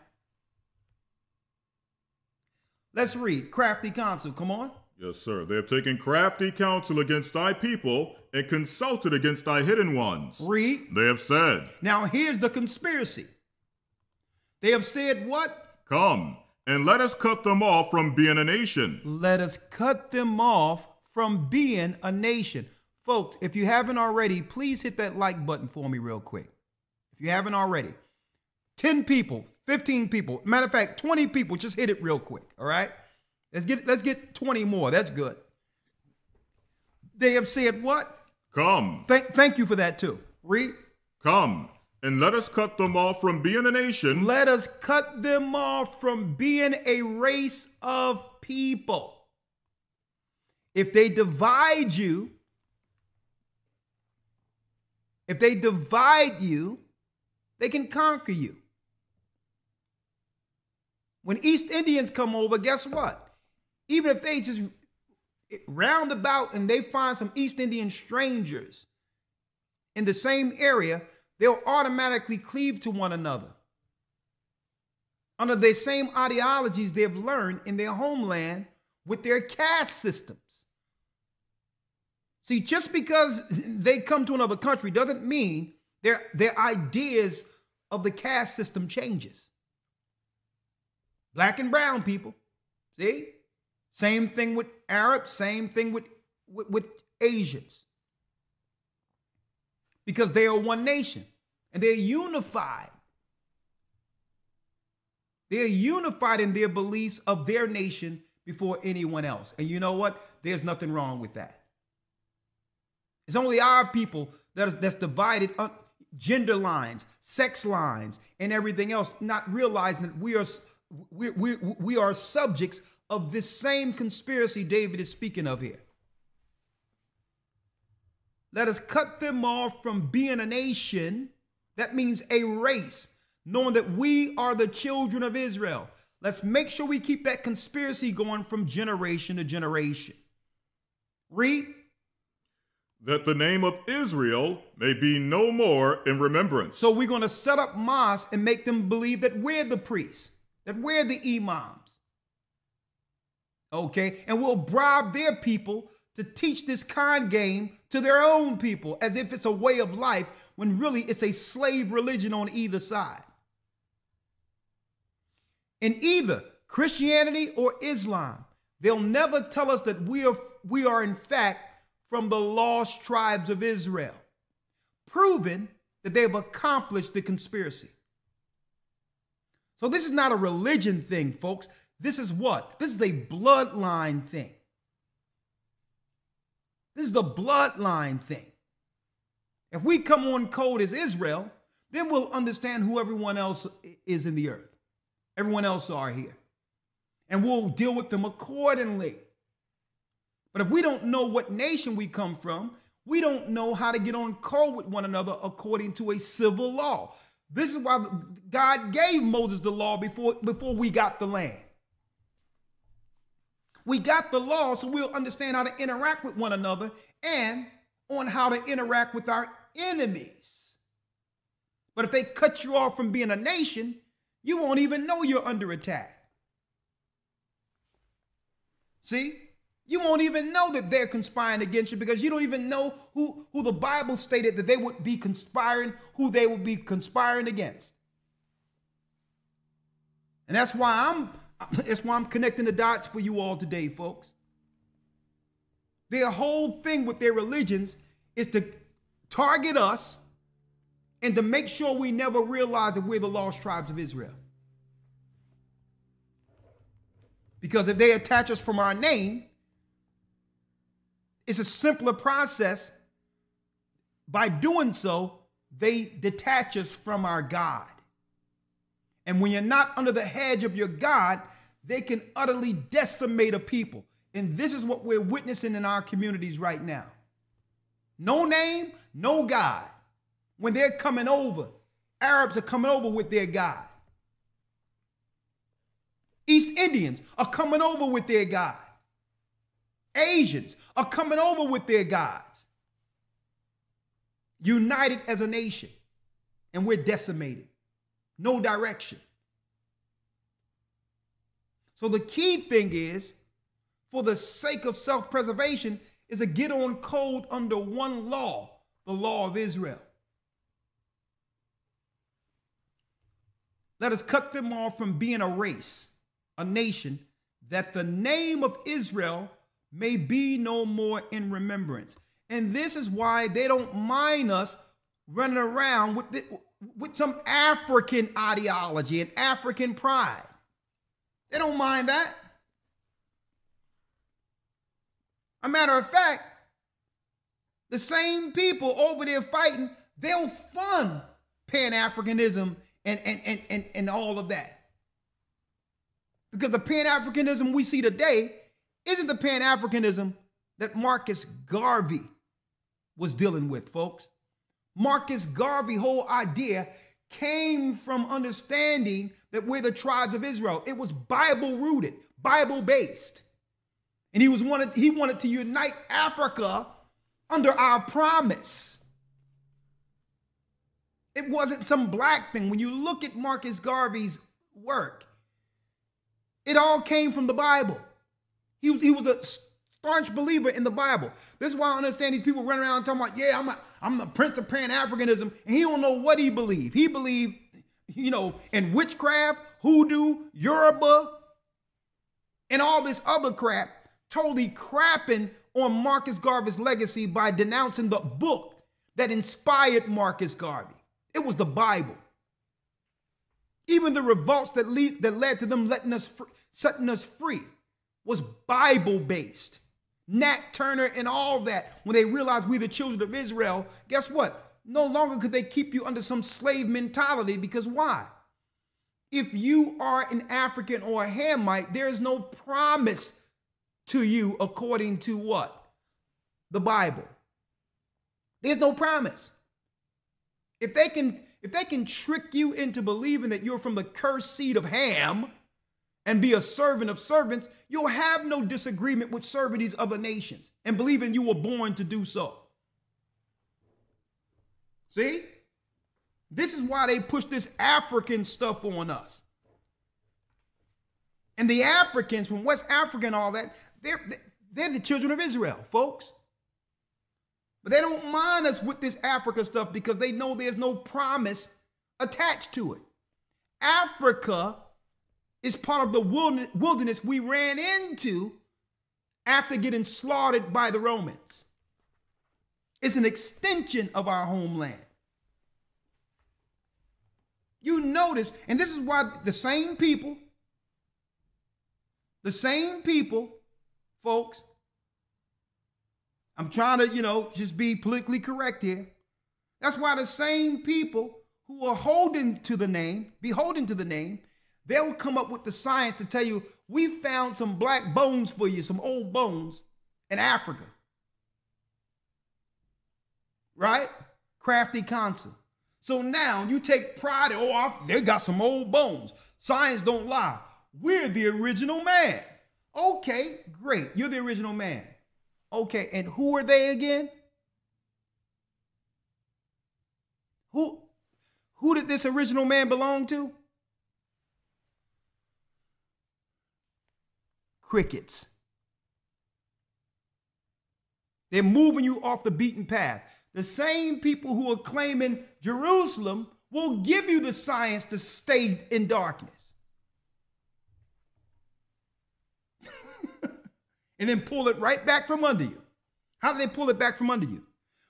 Let's read crafty counsel. Come on. Yes, sir. They have taken crafty counsel against thy people and consulted against thy hidden ones. Read. They have said. Now here's the conspiracy. They have said what? Come, and let us cut them off from being a nation. Let us cut them off from being a nation. Folks, if you haven't already, please hit that like button for me real quick. If you haven't already. 10 people, 15 people, matter of fact, 20 people, just hit it real quick, all right? Let's get 20 more. That's good. They have said what? Come. Thank you for that too. Read. Come, and let us cut them off from being a nation. Let us cut them off from being a race of people. If they divide you, they can conquer you. When East Indians come over, guess what? Even if they just round about and they find some East Indian strangers in the same area, they'll automatically cleave to one another under the same ideologies they've learned in their homeland with their caste systems. See, just because they come to another country doesn't mean their ideas of the caste system changes. Black and brown people, see? Same thing with Arabs, same thing with Asians. Because they are one nation and they're unified. They're unified in their beliefs of their nation before anyone else. And you know what? There's nothing wrong with that. It's only our people that's divided gender lines, sex lines, and everything else, not realizing that we are subjects of this same conspiracy David is speaking of here. Let us cut them off from being a nation. That means a race, knowing that we are the children of Israel. Let's make sure we keep that conspiracy going from generation to generation. Read. That the name of Israel may be no more in remembrance. So we're going to set up mosques and make them believe that we're the priests, that we're the imams. Okay? And we'll bribe their people to teach this con game to their own people as if it's a way of life when really it's a slave religion on either side. In either Christianity or Islam, they'll never tell us that we are in fact from the lost tribes of Israel, proving that they've accomplished the conspiracy. So this is not a religion thing, folks. This is what? This is a bloodline thing. This is the bloodline thing. If we come on code as Israel, then we'll understand who everyone else is in the earth. Everyone else are here. And we'll deal with them accordingly. But if we don't know what nation we come from, we don't know how to get on code with one another according to a civil law. This is why God gave Moses the law before we got the land. We got the law, so we'll understand how to interact with one another and on how to interact with our enemies. But if they cut you off from being a nation, you won't even know you're under attack. See? You won't even know that they're conspiring against you because you don't even know who the Bible stated that they would be conspiring, who they would be conspiring against. And that's why I'm connecting the dots for you all today, folks. Their whole thing with their religions is to target us and to make sure we never realize that we're the lost tribes of Israel. Because if they attach us from our name, it's a simpler process. By doing so, they detach us from our God. And when you're not under the hedge of your God, they can utterly decimate a people. And this is what we're witnessing in our communities right now. No name, no God. When they're coming over, Arabs are coming over with their God. East Indians are coming over with their God. Asians are coming over with their gods. United as a nation. And we're decimated. No direction. So the key thing is, for the sake of self-preservation, is to get on code under one law, the law of Israel. Let us cut them off from being a race, a nation, that the name of Israel may be no more in remembrance. And this is why they don't mind us running around with some African ideology and African pride. They don't mind that. A matter of fact, the same people over there fighting, they'll fund Pan-Africanism and all of that. Because the Pan-Africanism we see today isn't the Pan-Africanism that Marcus Garvey was dealing with, folks. Marcus Garvey's whole idea came from understanding that we're the tribes of Israel. It was Bible-rooted, Bible-based. And he wanted to unite Africa under our promise. It wasn't some black thing. When you look at Marcus Garvey's work, it all came from the Bible. He was a staunch believer in the Bible. This is why I understand these people running around talking about, yeah, I'm the prince of Pan-Africanism, and he don't know what he believed. He believed, in witchcraft, hoodoo, Yoruba, and all this other crap, totally crapping on Marcus Garvey's legacy by denouncing the book that inspired Marcus Garvey. It was the Bible. Even the revolts that led to them setting us free was Bible-based. Nat Turner and all that, when they realized we the children of Israel, guess what? No longer could they keep you under some slave mentality, because why? If you are an African or a Hamite, there is no promise to you according to what? The Bible. There's no promise. If they can trick you into believing that you're from the cursed seed of Ham and be a servant of servants, you'll have no disagreement with serving these other nations and believing you were born to do so. See? This is why they push this African stuff on us. And the Africans from West Africa and all that, they're the children of Israel, folks. But they don't mind us with this Africa stuff because they know there's no promise attached to it. Africa is part of the wilderness we ran into after getting slaughtered by the Romans. It's an extension of our homeland. You notice, and this is why the same people, folks, I'm trying to, just be politically correct here. That's why the same people who are beholden to the name, they'll come up with the science to tell you, we found some black bones for you, some old bones in Africa. Right? Crafty concept. So now you take pride in, they got some old bones. Science don't lie. We're the original man. Okay, great. You're the original man. Okay, and who are they again? Who did this original man belong to? Crickets. They're moving you off the beaten path. The same people who are claiming Jerusalem will give you the science to stay in darkness. And then pull it right back from under you. How did they pull it back from under you?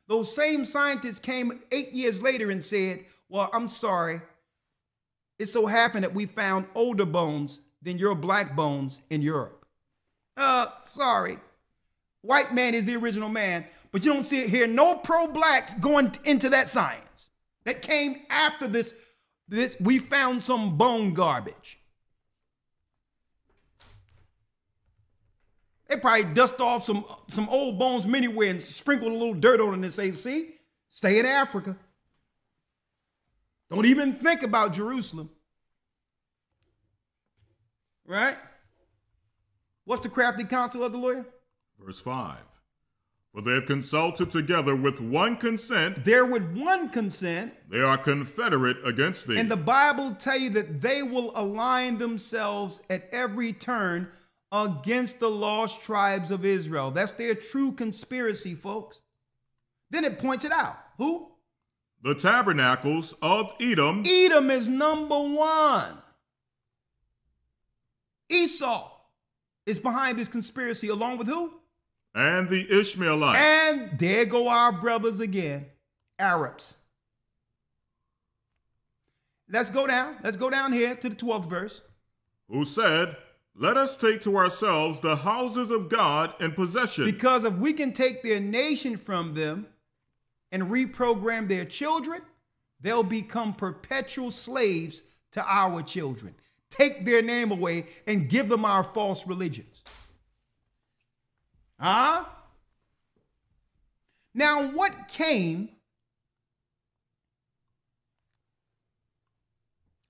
Those same scientists came 8 years later and said, well, I'm sorry. It so happened that we found older bones than your black bones in Europe. Sorry. White man is the original man, but you don't see it here. No pro-blacks going into that science. That came after this we found some bone garbage. They probably dust off some old bones from anywhere and sprinkle a little dirt on it and say, see, stay in Africa. Don't even think about Jerusalem. Right? What's the crafty counsel of the lawyer? Verse 5. For they have consulted together with one consent. They're with one consent. They are confederate against thee. And the Bible tell you that they will align themselves at every turn against the lost tribes of Israel. That's their true conspiracy, folks. Then it points it out. Who? The tabernacles of Edom. Edom is number one. Esau is behind this conspiracy along with who? And the Ishmaelites. And there go our brothers again, Arabs. Let's go down. Let's go down here to the 12th verse. Who said, let us take to ourselves the houses of God in possession. Because if we can take their nation from them and reprogram their children, they'll become perpetual slaves to our children. Take their name away and give them our false religions. Now, what came?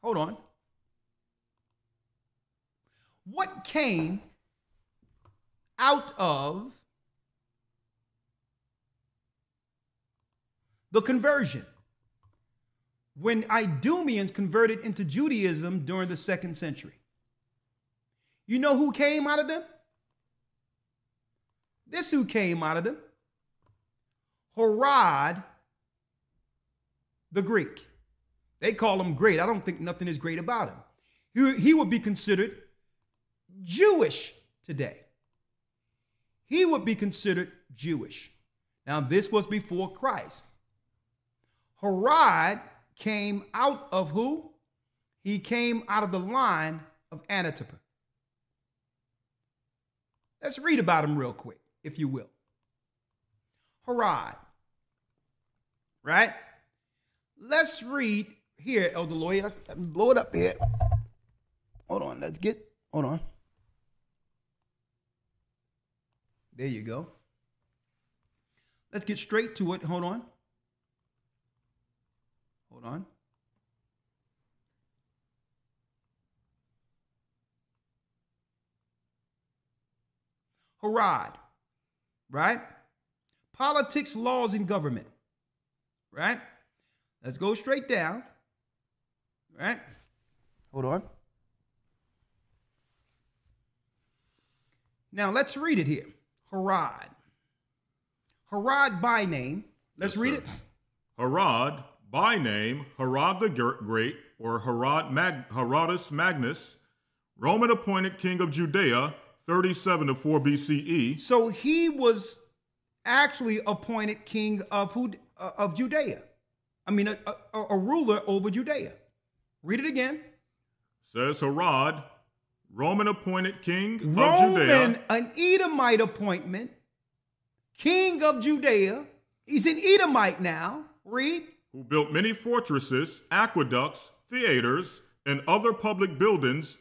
Hold on. What came out of the conversion when Idumeans converted into Judaism during the 2nd century? You know who came out of them? This who came out of them. Herod the Greek. They call him great. I don't think nothing is great about him. He would be considered Jewish today. He would be considered Jewish. Now, this was before Christ. Herod came out of who? He came out of the line of Antipater. Let's read about him real quick, if you will. Herod, right? Let's read here, Elder Lawyer. Let's blow it up here. Hold on, hold on. There you go. Let's get straight to it. Hold on. Hold on. Herod, right? Politics, laws, and government, right? Let's go straight down, right? Hold on. Now let's read it here. Herod. Herod by name. Let's read it. Herod by name, Herod the Great, or Herodes Magnus, Roman appointed king of Judea, 37 to 4 BCE. So he was actually appointed king of Judea. I mean, a ruler over Judea. Read it again. Says Herod, Roman appointed king of Judea. An Edomite appointment, king of Judea. He's an Edomite now. Read. Who built many fortresses, aqueducts, theaters, and other public buildings,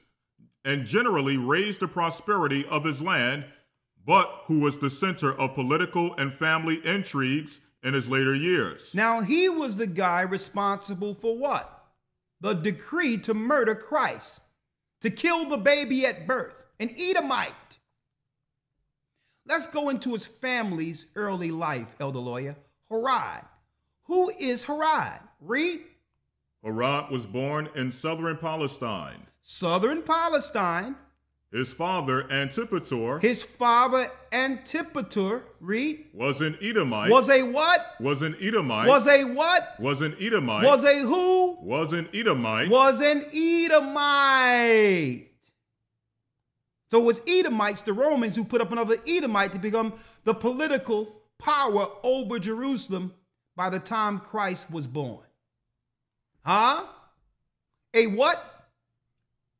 and generally raised the prosperity of his land, but who was the center of political and family intrigues in his later years. Now, he was the guy responsible for what? The decree to murder Christ, to kill the baby at birth, an Edomite. Let's go into his family's early life, Elder Lawyer. Herod. Who is Herod? Read. Herod was born in southern Palestine. Southern Palestine. His father, Antipater. His father, Antipater, read. Was an Edomite. Was a what? Was an Edomite. Was a what? Was an Edomite. Was a who? Was an Edomite. Was an Edomite. So it was Edomites, the Romans, who put up another Edomite to become the political power over Jerusalem by the time Christ was born. Huh? A what?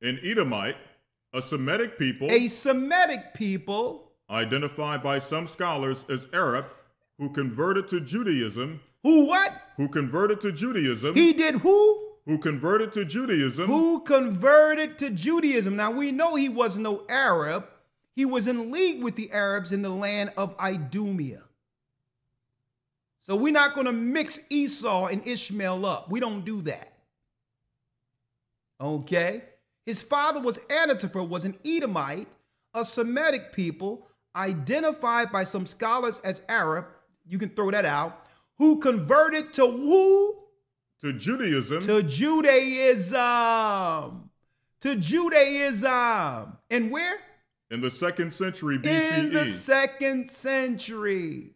An Edomite, a Semitic people. A Semitic people. Identified by some scholars as Arab, who converted to Judaism. Who what? Who converted to Judaism. He did who? Who converted to Judaism. Who converted to Judaism. Now we know he was no Arab. He was in league with the Arabs in the land of Idumea. So we're not going to mix Esau and Ishmael up. We don't do that. Okay? His father was Antipater, was an Edomite, a Semitic people, identified by some scholars as Arab. You can throw that out. Who converted to who? To Judaism. To Judaism. To Judaism. And where? In the 2nd century BCE. In the 2nd century.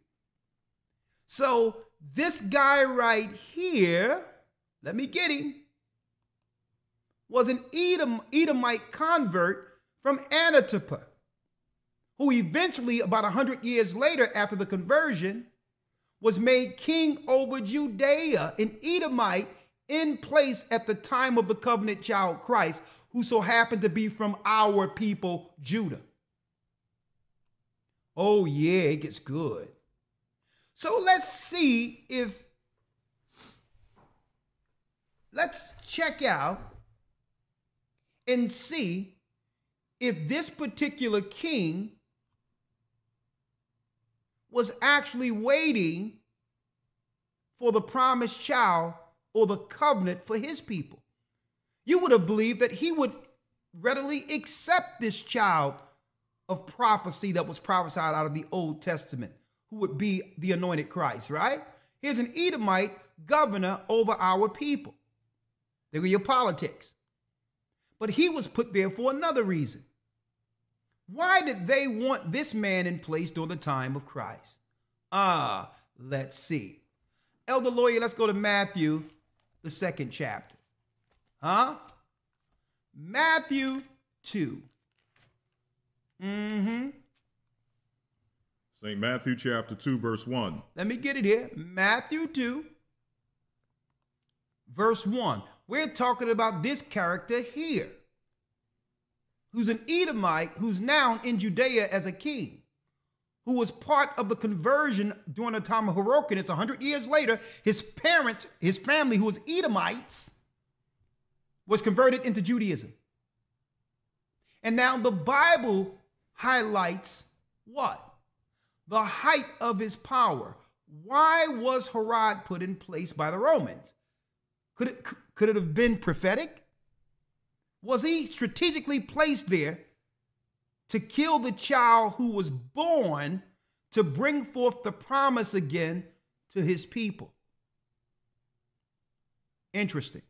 So this guy right here, let me get him, was an Edomite convert from Antipater, who eventually, about 100 years later after the conversion, was made king over Judea, an Edomite in place at the time of the covenant child Christ, who so happened to be from our people, Judah. Oh yeah, it gets good. So let's check out and see if this particular king was actually waiting for the promised child or the covenant for his people. You would have believed that he would readily accept this child of prophecy that was prophesied out of the Old Testament, who would be the anointed Christ, right? Here's an Edomite governor over our people. There were your politics. But he was put there for another reason. Why did they want this man in place during the time of Christ? Let's see. Elder Lawyer, let's go to Matthew, the 2nd chapter. Matthew 2. St. Matthew chapter 2, verse 1. Let me get it here. Matthew 2, verse 1. We're talking about this character here, who's an Edomite, who's now in Judea as a king, who was part of the conversion during the time of Hyrcanus. 100 years later, his parents, his family, who was Edomites, was converted into Judaism. And now the Bible highlights what? The height of his power. Why was Herod put in place by the Romans? Could it have been prophetic? Was he strategically placed there to kill the child who was born to bring forth the promise again to his people? Interesting.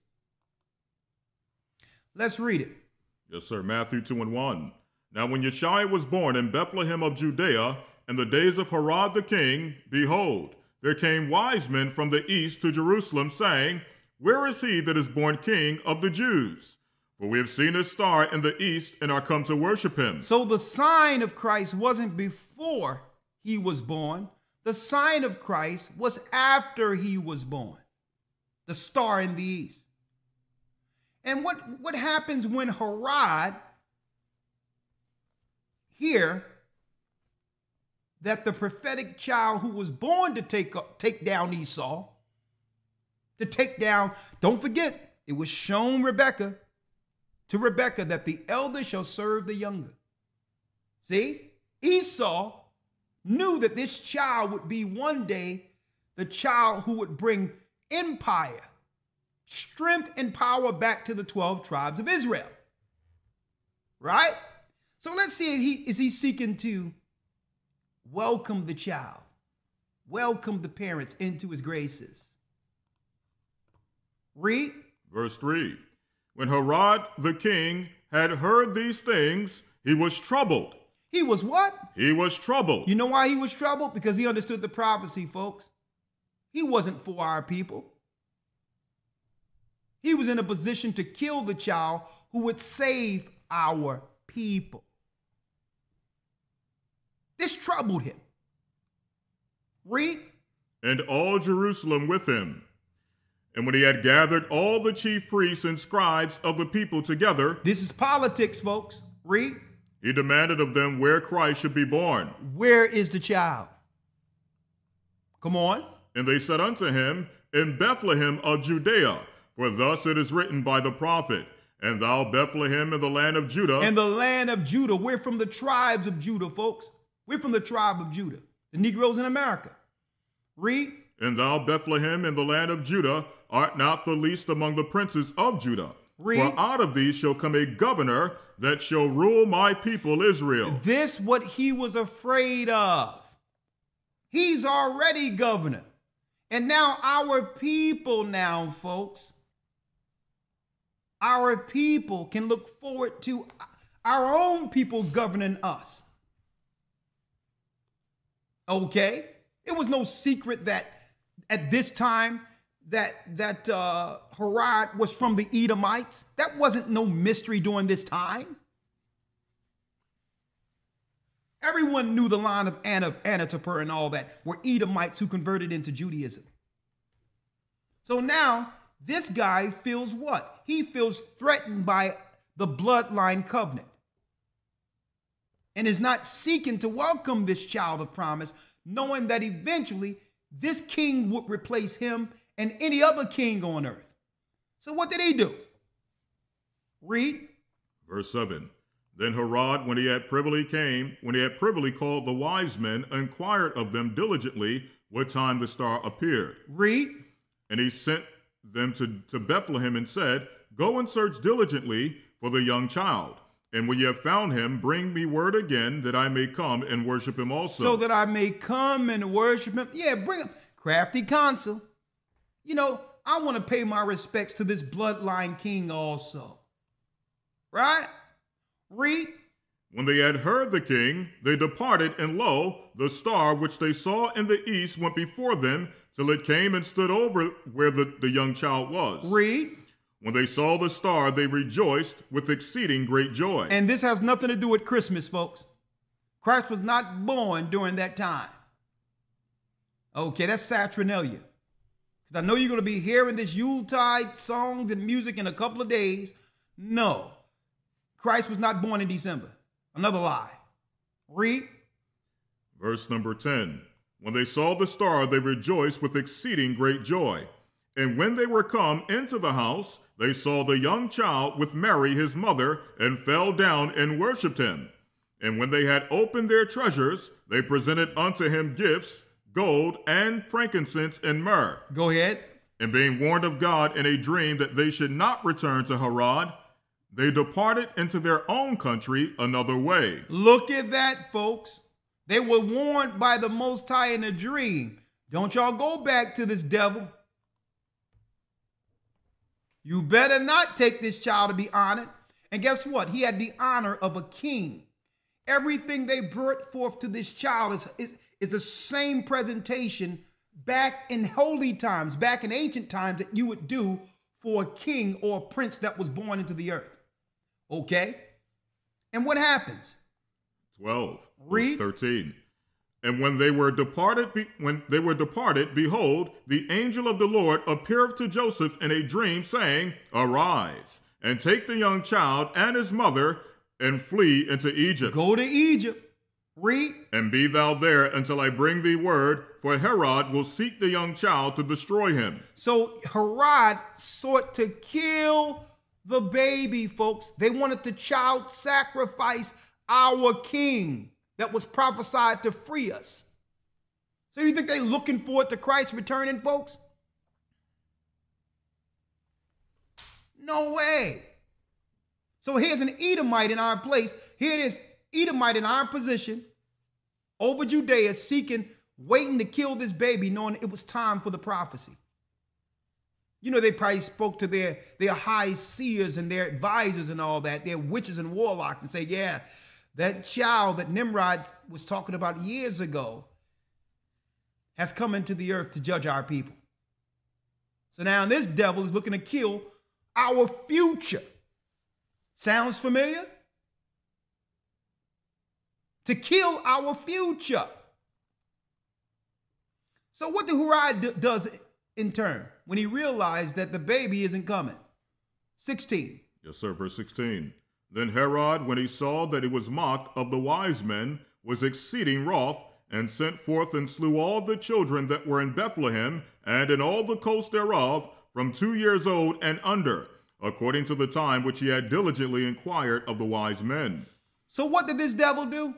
Let's read it. Yes, sir. Matthew 2 and 1. Now when Yeshua was born in Bethlehem of Judea, in the days of Herod the king, behold, there came wise men from the east to Jerusalem, saying, Where is he that is born king of the Jews? For we have seen his star in the east and are come to worship him. So the sign of Christ wasn't before he was born. The sign of Christ was after he was born. The star in the east. And what happens when Herod hear that the prophetic child who was born to take down Esau, to take down, don't forget, it was shown to Rebekah that the elder shall serve the younger. See, Esau knew that this child would be one day the child who would bring empire, strength and power back to the 12 tribes of Israel. Right? So let's see if is he seeking to welcomed the child, welcomed the parents into his graces. Read. Verse 3. When Herod the king had heard these things, he was troubled. He was what? He was troubled. You know why he was troubled? Because he understood the prophecy, folks. He wasn't for our people. He was in a position to kill the child who would save our people. This troubled him. Read. And all Jerusalem with him. And when he had gathered all the chief priests and scribes of the people together. This is politics, folks. Read. He demanded of them where Christ should be born. Where is the child? Come on. And they said unto him, in Bethlehem of Judea, for thus it is written by the prophet, and thou Bethlehem in the land of Judah. In the land of Judah. We're from the tribes of Judah, folks. We're from the tribe of Judah, the Negroes in America. Read. And thou Bethlehem in the land of Judah art not the least among the princes of Judah. Read. For out of thee shall come a governor that shall rule my people Israel. This what he was afraid of. He's already governor. And now our people now, folks, our people can look forward to our own people governing us. Okay? It was no secret that at this time that Herod was from the Edomites. That wasn't no mystery during this time. Everyone knew the line of Anatipa and all that were Edomites who converted into Judaism. So now this guy feels what? He feels threatened by the bloodline covenant and is not seeking to welcome this child of promise, knowing that eventually this king would replace him and any other king on earth. So what did he do? Read. Verse 7. Then Herod, when he had privily called the wise men, inquired of them diligently what time the star appeared. Read. And he sent them to Bethlehem and said, go and search diligently for the young child. And when you have found him, bring me word again that I may come and worship him also. So that I may come and worship him. Yeah, bring him. Crafty counsel. You know, I want to pay my respects to this bloodline king also. Right? Read. When they had heard the king, they departed, and lo, the star which they saw in the east went before them, till it came and stood over where the young child was. Read. When they saw the star, they rejoiced with exceeding great joy. And this has nothing to do with Christmas, folks. Christ was not born during that time. Okay, that's Saturnalia. Because I know you're going to be hearing this Yuletide songs and music in a couple of days. No. Christ was not born in December. Another lie. Read. Verse number 10. When they saw the star, they rejoiced with exceeding great joy. And when they were come into the house, they saw the young child with Mary his mother, and fell down and worshipped him. And when they had opened their treasures, they presented unto him gifts, gold, and frankincense, and myrrh. Go ahead. And being warned of God in a dream that they should not return to Herod, they departed into their own country another way. Look at that, folks. They were warned by the Most High in a dream. Don't y'all go back to this devil. You better not take this child to be honored. And guess what? He had the honor of a king. Everything they brought forth to this child is the same presentation back in holy times, back in ancient times that you would do for a king or a prince that was born into the earth. Okay? And what happens? 12. Read. 13. And when they were departed, behold, the angel of the Lord appeared to Joseph in a dream, saying, arise, and take the young child and his mother, and flee into Egypt. Go to Egypt. Read. And be thou there until I bring thee word, for Herod will seek the young child to destroy him. So Herod sought to kill the baby, folks. They wanted the child sacrifice our king that was prophesied to free us. So you think they're looking forward to Christ returning, folks? No way. So here's an Edomite in our place. Here it is, Edomite in our position. over Judea, seeking, waiting to kill this baby, knowing it was time for the prophecy. You know, they probably spoke to their high seers and their advisors and all that, their witches and warlocks, and say, yeah, that child that Nimrod was talking about years ago has come into the earth to judge our people. So now this devil is looking to kill our future. Sounds familiar? To kill our future. So what the Herod does in turn when he realized that the baby isn't coming? 16. Yes, sir, verse 16. Then Herod, when he saw that he was mocked of the wise men, was exceeding wroth, and sent forth and slew all the children that were in Bethlehem, and in all the coast thereof, from 2 years old and under, according to the time which he had diligently inquired of the wise men. So what did this devil do?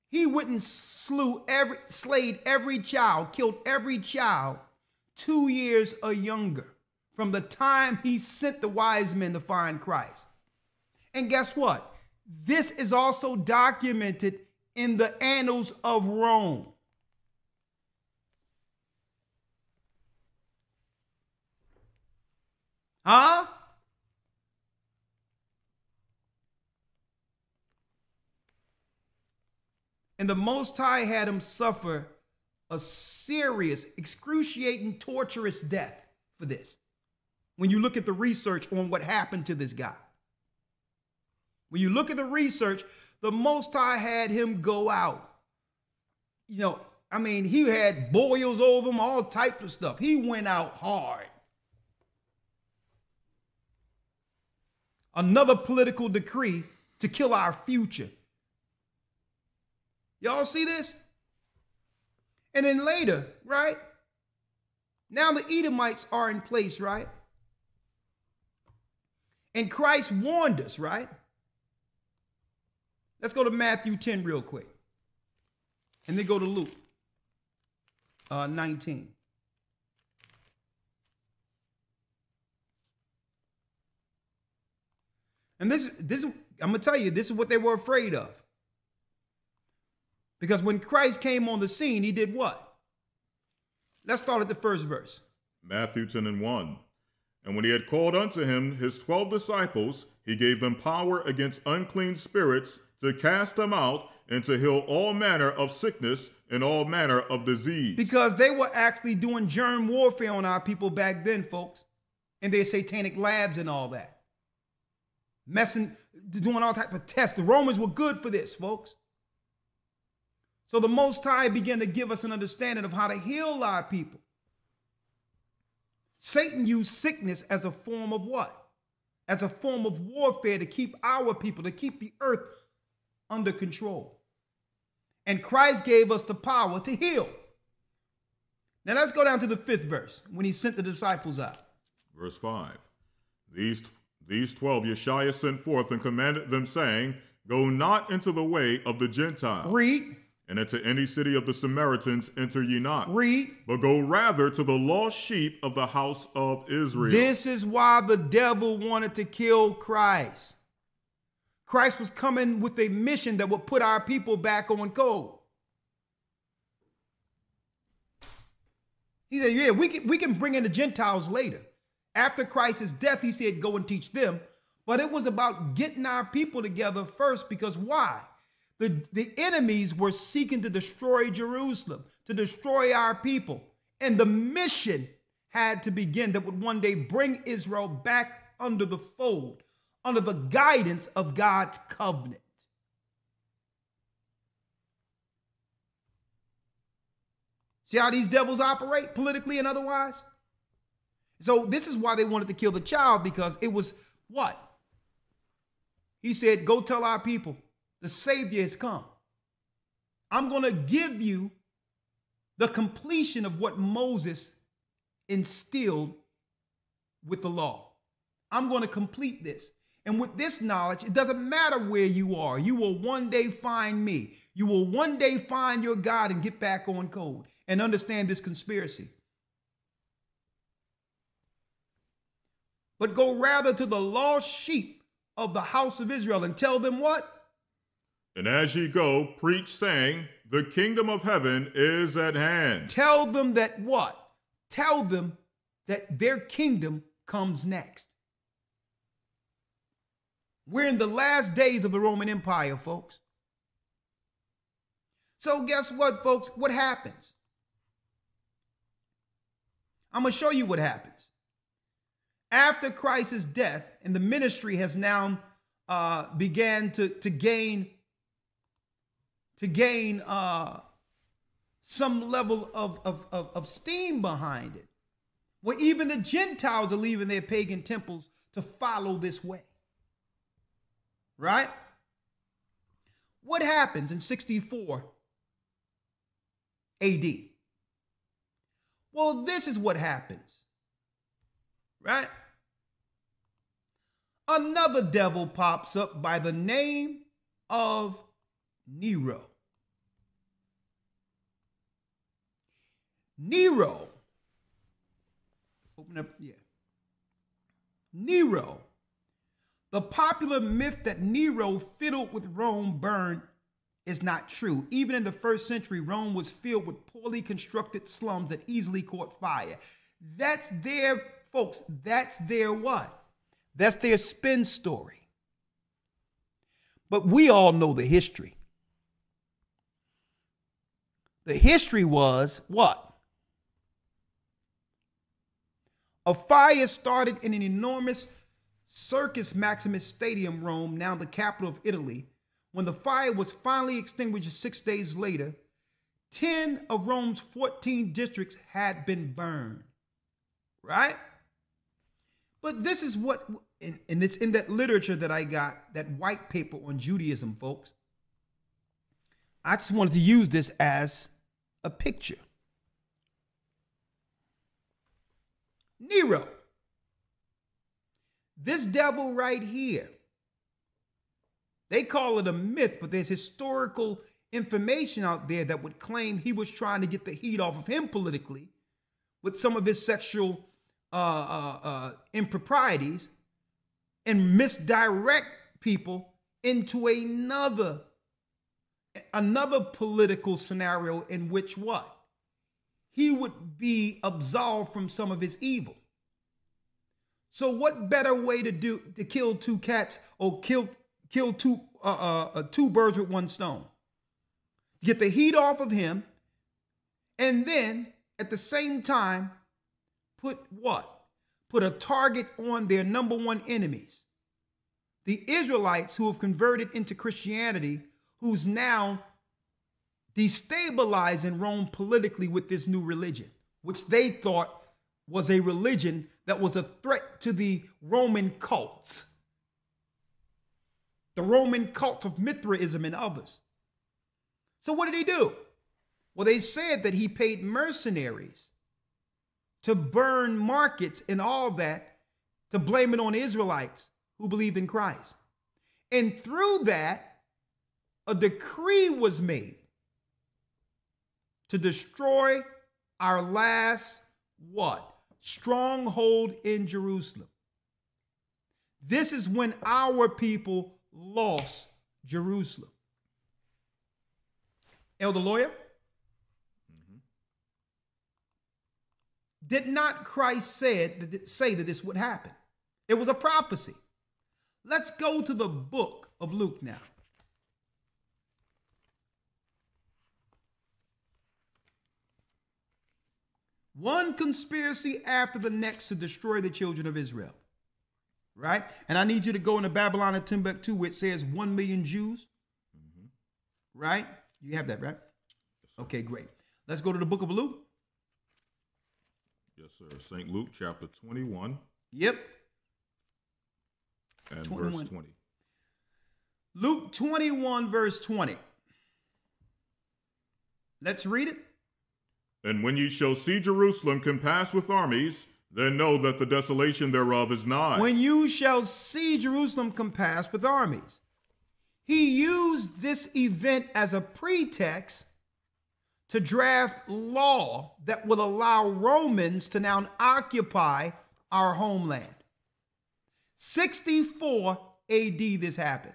He went and slayed every child, killed every child 2 years or younger from the time he sent the wise men to find Christ. And guess what? This is also documented in the annals of Rome. Huh? And the Most High had him suffer a serious, excruciating, torturous death for this. When you look at the research on what happened to this guy. When you look at the research, the Most High had him go out. You know, I mean, he had boils over him, all types of stuff. He went out hard. Another political decree to kill our future. Y'all see this? And then later, right? Now the Edomites are in place, right? And Christ warned us, right? Let's go to Matthew 10 real quick. And then go to Luke 19. And this I'm going to tell you, this is what they were afraid of. Because when Christ came on the scene, he did what? Let's start at the first verse. Matthew 10 and 1. And when he had called unto him his 12 disciples, he gave them power against unclean spirits to cast them out and to heal all manner of sickness and all manner of disease. Because they were actually doing germ warfare on our people back then, folks. And their satanic labs and all that. Doing all type of tests. The Romans were good for this, folks. So the Most High began to give us an understanding of how to heal our people. Satan used sickness as a form of what? As a form of warfare to keep our people, to keep the earth under control. And Christ gave us the power to heal. Now let's go down to the 5th verse when he sent the disciples out. Verse 5. These 12 Yeshua sent forth and commanded them, saying, Go not into the way of the Gentiles. Read. And into any city of the Samaritans enter ye not. Read. But go rather to the lost sheep of the house of Israel. This is why the devil wanted to kill Christ. Christ was coming with a mission that would put our people back on code. He said, yeah, we can bring in the Gentiles later. After Christ's death, he said, go and teach them. But it was about getting our people together first, because why? The enemies were seeking to destroy Jerusalem, to destroy our people. And the mission had to begin that would one day bring Israel back under the fold, under the guidance of God's covenant. See how these devils operate politically and otherwise? So this is why they wanted to kill the child, because it was what? He said, go tell our people, the Savior has come. I'm going to give you the completion of what Moses instilled with the law. I'm going to complete this. And with this knowledge, it doesn't matter where you are. You will one day find me. You will one day find your God and get back on code and understand this conspiracy. But go rather to the lost sheep of the house of Israel and tell them what? And as ye go, preach, saying, the kingdom of heaven is at hand. Tell them that what? Tell them that their kingdom comes next. We're in the last days of the Roman Empire, folks. So guess what, folks? What happens? I'm going to show you what happens. After Christ's death, and the ministry has now began to gain some level of steam behind it, where even the Gentiles are leaving their pagan temples to follow this way. Right? What happens in 64 AD? Well, this is what happens. Right? Another devil pops up by the name of Nero. Nero. Open up, yeah. Nero. The popular myth that Nero fiddled with Rome burned is not true. Even in the first century, Rome was filled with poorly constructed slums that easily caught fire. That's their, folks, that's their what? That's their spin story. But we all know the history. The history was what? A fire started in an enormous Circus Maximus Stadium, Rome, now the capital of Italy. When the fire was finally extinguished 6 days later, 10 of Rome's 14 districts had been burned. Right? But this is what, and it's in that literature that I got, that white paper on Judaism, folks. I just wanted to use this as a picture. Nero. This devil right here, they call it a myth, but there's historical information out there that would claim he was trying to get the heat off of him politically with some of his sexual improprieties and misdirect people into another political scenario in which what? He would be absolved from some of his evil. So what better way to kill two cats or kill two birds with one stone? Get the heat off of him, and then at the same time put what? Put a target on their number one enemies, the Israelites who have converted into Christianity, who's now destabilizing Rome politically with this new religion, which they thought was a religion that was a threat to the Roman cults, the Roman cult of Mithraism and others. So what did he do? Well, they said that he paid mercenaries to burn markets and all that, to blame it on Israelites who believed in Christ. And through that, a decree was made to destroy our last what? Stronghold in Jerusalem. This is when our people lost Jerusalem. Elder Lawyer? Did not Christ say that this would happen? It was a prophecy. Let's go to the book of Luke now. One conspiracy after the next to destroy the children of Israel. Right? And I need you to go into Babylon and Timbuktu where it says 1 million Jews. Right? You have that, right? Okay, great. Let's go to the book of Luke. Yes, sir. St. Luke chapter 21. Yep. And 21. verse 20. Luke 21, verse 20. Let's read it. And when ye shall see Jerusalem compassed with armies, then know that the desolation thereof is nigh. When you shall see Jerusalem compassed with armies. He used this event as a pretext to draft law that would allow Romans to now occupy our homeland. 64 AD this happened.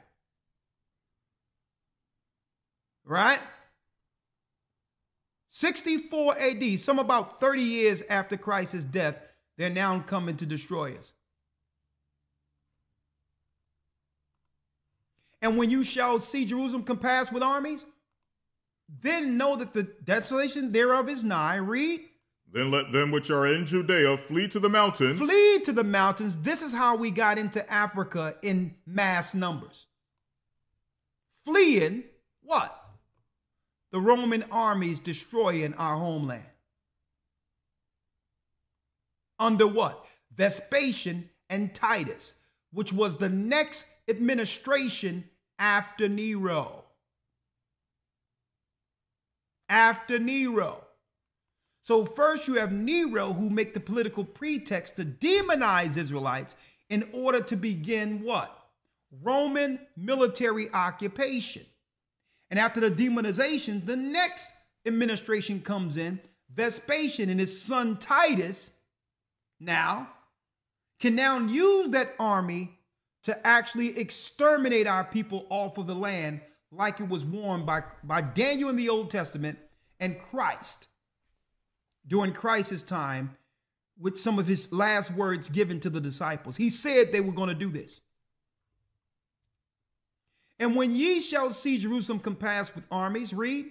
Right? 64 AD, some about 30 years after Christ's death, they're now coming to destroy us. And when you shall see Jerusalem compassed with armies, then know that the desolation thereof is nigh. Read. Then let them which are in Judea flee to the mountains. Flee to the mountains. This is how we got into Africa in mass numbers. Fleeing what? The Roman armies destroying our homeland. Under what? Vespasian and Titus, which was the next administration after Nero. After Nero. So first you have Nero, who make the political pretext to demonize Israelites in order to begin what? Roman military occupation. And after the demonization, the next administration comes in. Vespasian and his son Titus can now use that army to actually exterminate our people off of the land, like it was warned by Daniel in the Old Testament and Christ during Christ's time, with some of his last words given to the disciples. He said they were going to do this. And when ye shall see Jerusalem compassed with armies, read.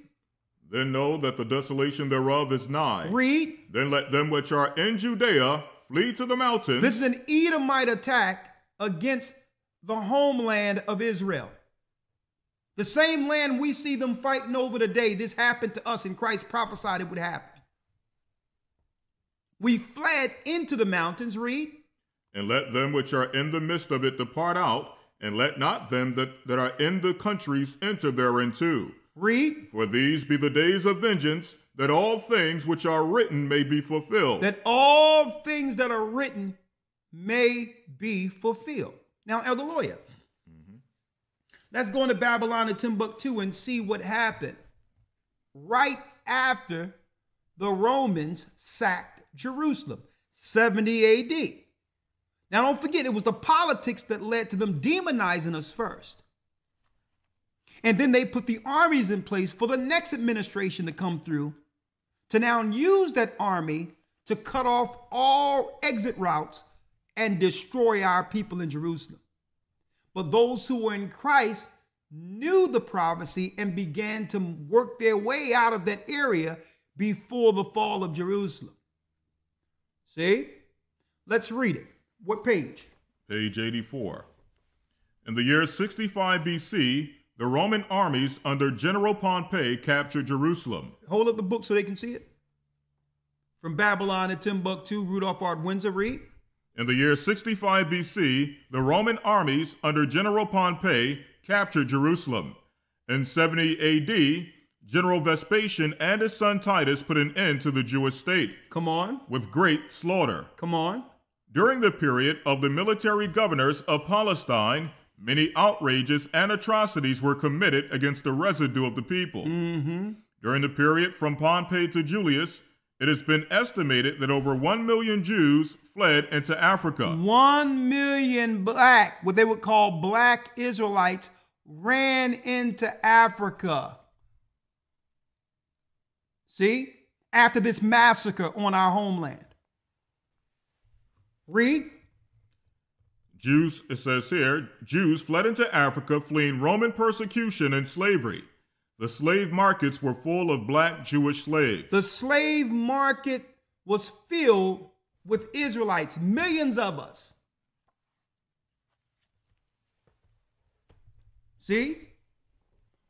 Then know that the desolation thereof is nigh. Read. Then let them which are in Judea flee to the mountains. This is an Edomite attack against the homeland of Israel. The same land we see them fighting over today, this happened to us, and Christ prophesied it would happen. We fled into the mountains, read. And let them which are in the midst of it depart out, and let not them that are in the countries enter thereinto. Read. For these be the days of vengeance, that all things which are written may be fulfilled. That all things that are written may be fulfilled. Now, Elder Lawyer, let's go into Babylon and Timbuktu and see what happened right after the Romans sacked Jerusalem, 70 AD. Now, don't forget, it was the politics that led to them demonizing us first. And then they put the armies in place for the next administration to come through to now use that army to cut off all exit routes and destroy our people in Jerusalem. But those who were in Christ knew the prophecy and began to work their way out of that area before the fall of Jerusalem. See? Let's read it. What page? Page 84. In the year 65 BC, the Roman armies under General Pompey captured Jerusalem. Hold up the book so they can see it. From Babylon to Timbuktu, Rudolph Ard Windsor, read. In the year 65 BC, the Roman armies under General Pompey captured Jerusalem. In 70 AD, General Vespasian and his son Titus put an end to the Jewish state. Come on. With great slaughter. Come on. During the period of the military governors of Palestine, many outrages and atrocities were committed against the residue of the people. During the period from Pompey to Julius, it has been estimated that over 1 million Jews fled into Africa. 1 million black, what they would call black Israelites, ran into Africa. See? After this massacre on our homeland. Read. Jews, it says here, Jews fled into Africa fleeing Roman persecution and slavery. The slave markets were full of black Jewish slaves. The slave market was filled with Israelites, millions of us. See?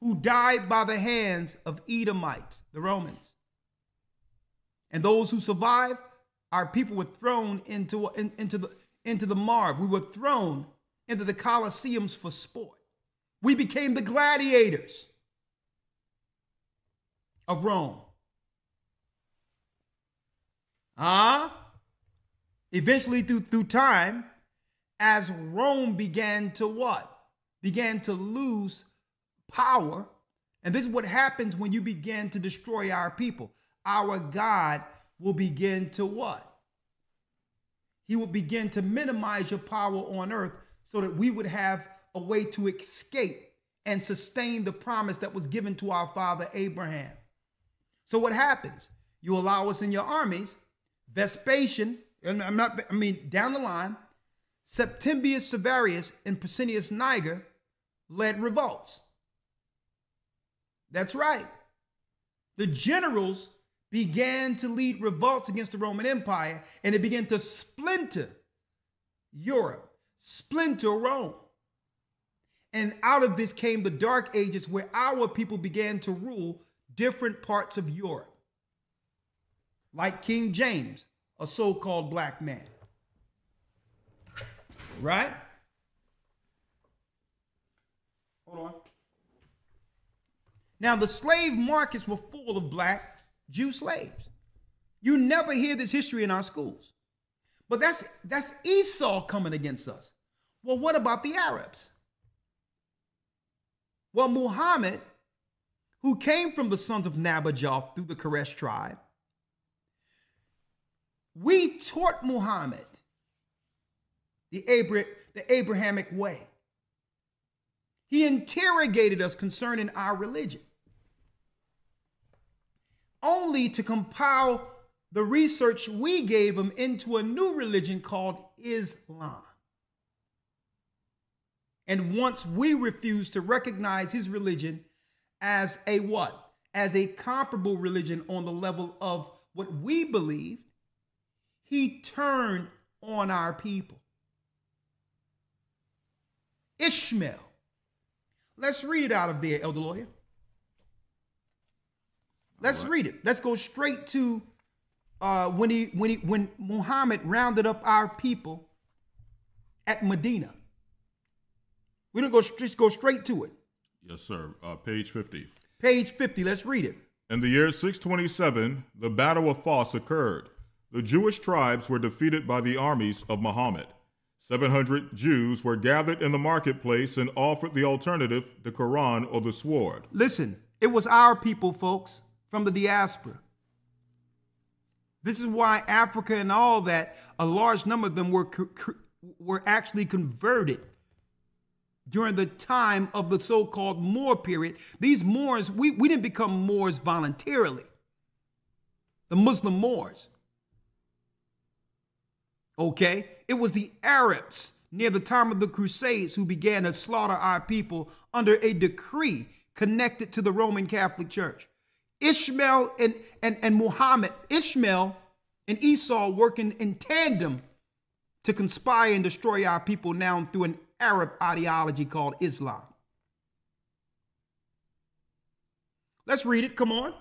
Who died by the hands of Edomites, the Romans. And those who survived, our people were thrown into the mob. We were thrown into the Colosseums for sport. We became the gladiators of Rome. Eventually, through time, as Rome began to what? Began to lose power. And this is what happens when you begin to destroy our people. Our God will begin to what? He will begin to minimize your power on earth so that we would have a way to escape and sustain the promise that was given to our father Abraham. So what happens? You allow us in your armies. Vespasian, down the line, Septimius Severus and Pescennius Niger led revolts. That's right. The generals began to lead revolts against the Roman Empire, and it began to splinter Europe, splinter Rome. And out of this came the Dark Ages, where our people began to rule different parts of Europe. Like King James, a so-called black man. Right? Hold on. Now, the slave markets were full of black Jew slaves. You never hear this history in our schools. But that's Esau coming against us. Well, what about the Arabs? Well, Muhammad, who came from the sons of Nabajoth through the Quraysh tribe, we taught Muhammad the Abrahamic way. He interrogated us concerning our religion, only to compile the research we gave him into a new religion called Islam. And once we refused to recognize his religion as a what? As a comparable religion on the level of what we believed, he turned on our people. Ishmael. Let's read it out of there, Elder Lawyer. Let's read it. Let's go straight to when Muhammad rounded up our people at Medina. We don't just go straight to it. Yes, sir. Page 50. Page 50. Let's read it. In the year 627, the Battle of Fos occurred. The Jewish tribes were defeated by the armies of Muhammad. 700 Jews were gathered in the marketplace and offered the alternative, the Quran or the sword. Listen, it was our people, folks, from the diaspora. This is why Africa and all that, a large number of them were actually converted during the time of the so-called Moor period. These Moors, we didn't become Moors voluntarily. The Muslim Moors. Okay? It was the Arabs near the time of the Crusades who began to slaughter our people under a decree connected to the Roman Catholic Church. Ishmael and Muhammad, Ishmael and Esau working in tandem to conspire and destroy our people now through an Arab ideology called Islam. Let's read it. Come on.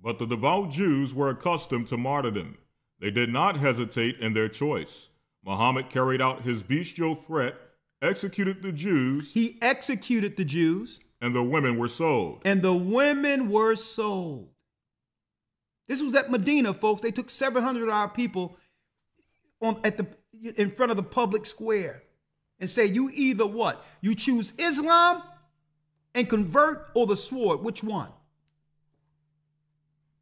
But the devout Jews were accustomed to martyrdom. They did not hesitate in their choice. Muhammad carried out his bestial threat, executed the Jews. He executed the Jews. And the women were sold. And the women were sold. This was at Medina, folks. They took 700 of our people in front of the public square and say, you either what? You choose Islam and convert, or the sword. Which one?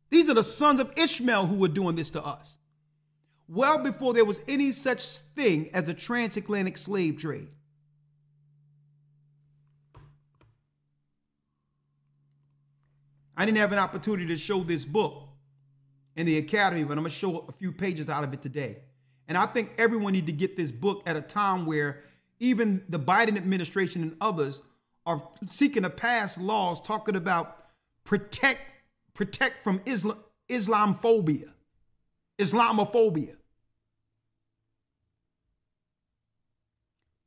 These are the sons of Ishmael who were doing this to us. Well before there was any such thing as a transatlantic slave trade. I didn't have an opportunity to show this book in the academy, but I'm going to show a few pages out of it today. And I think everyone needs to get this book at a time where even the Biden administration and others are seeking to pass laws talking about protect from Islamophobia.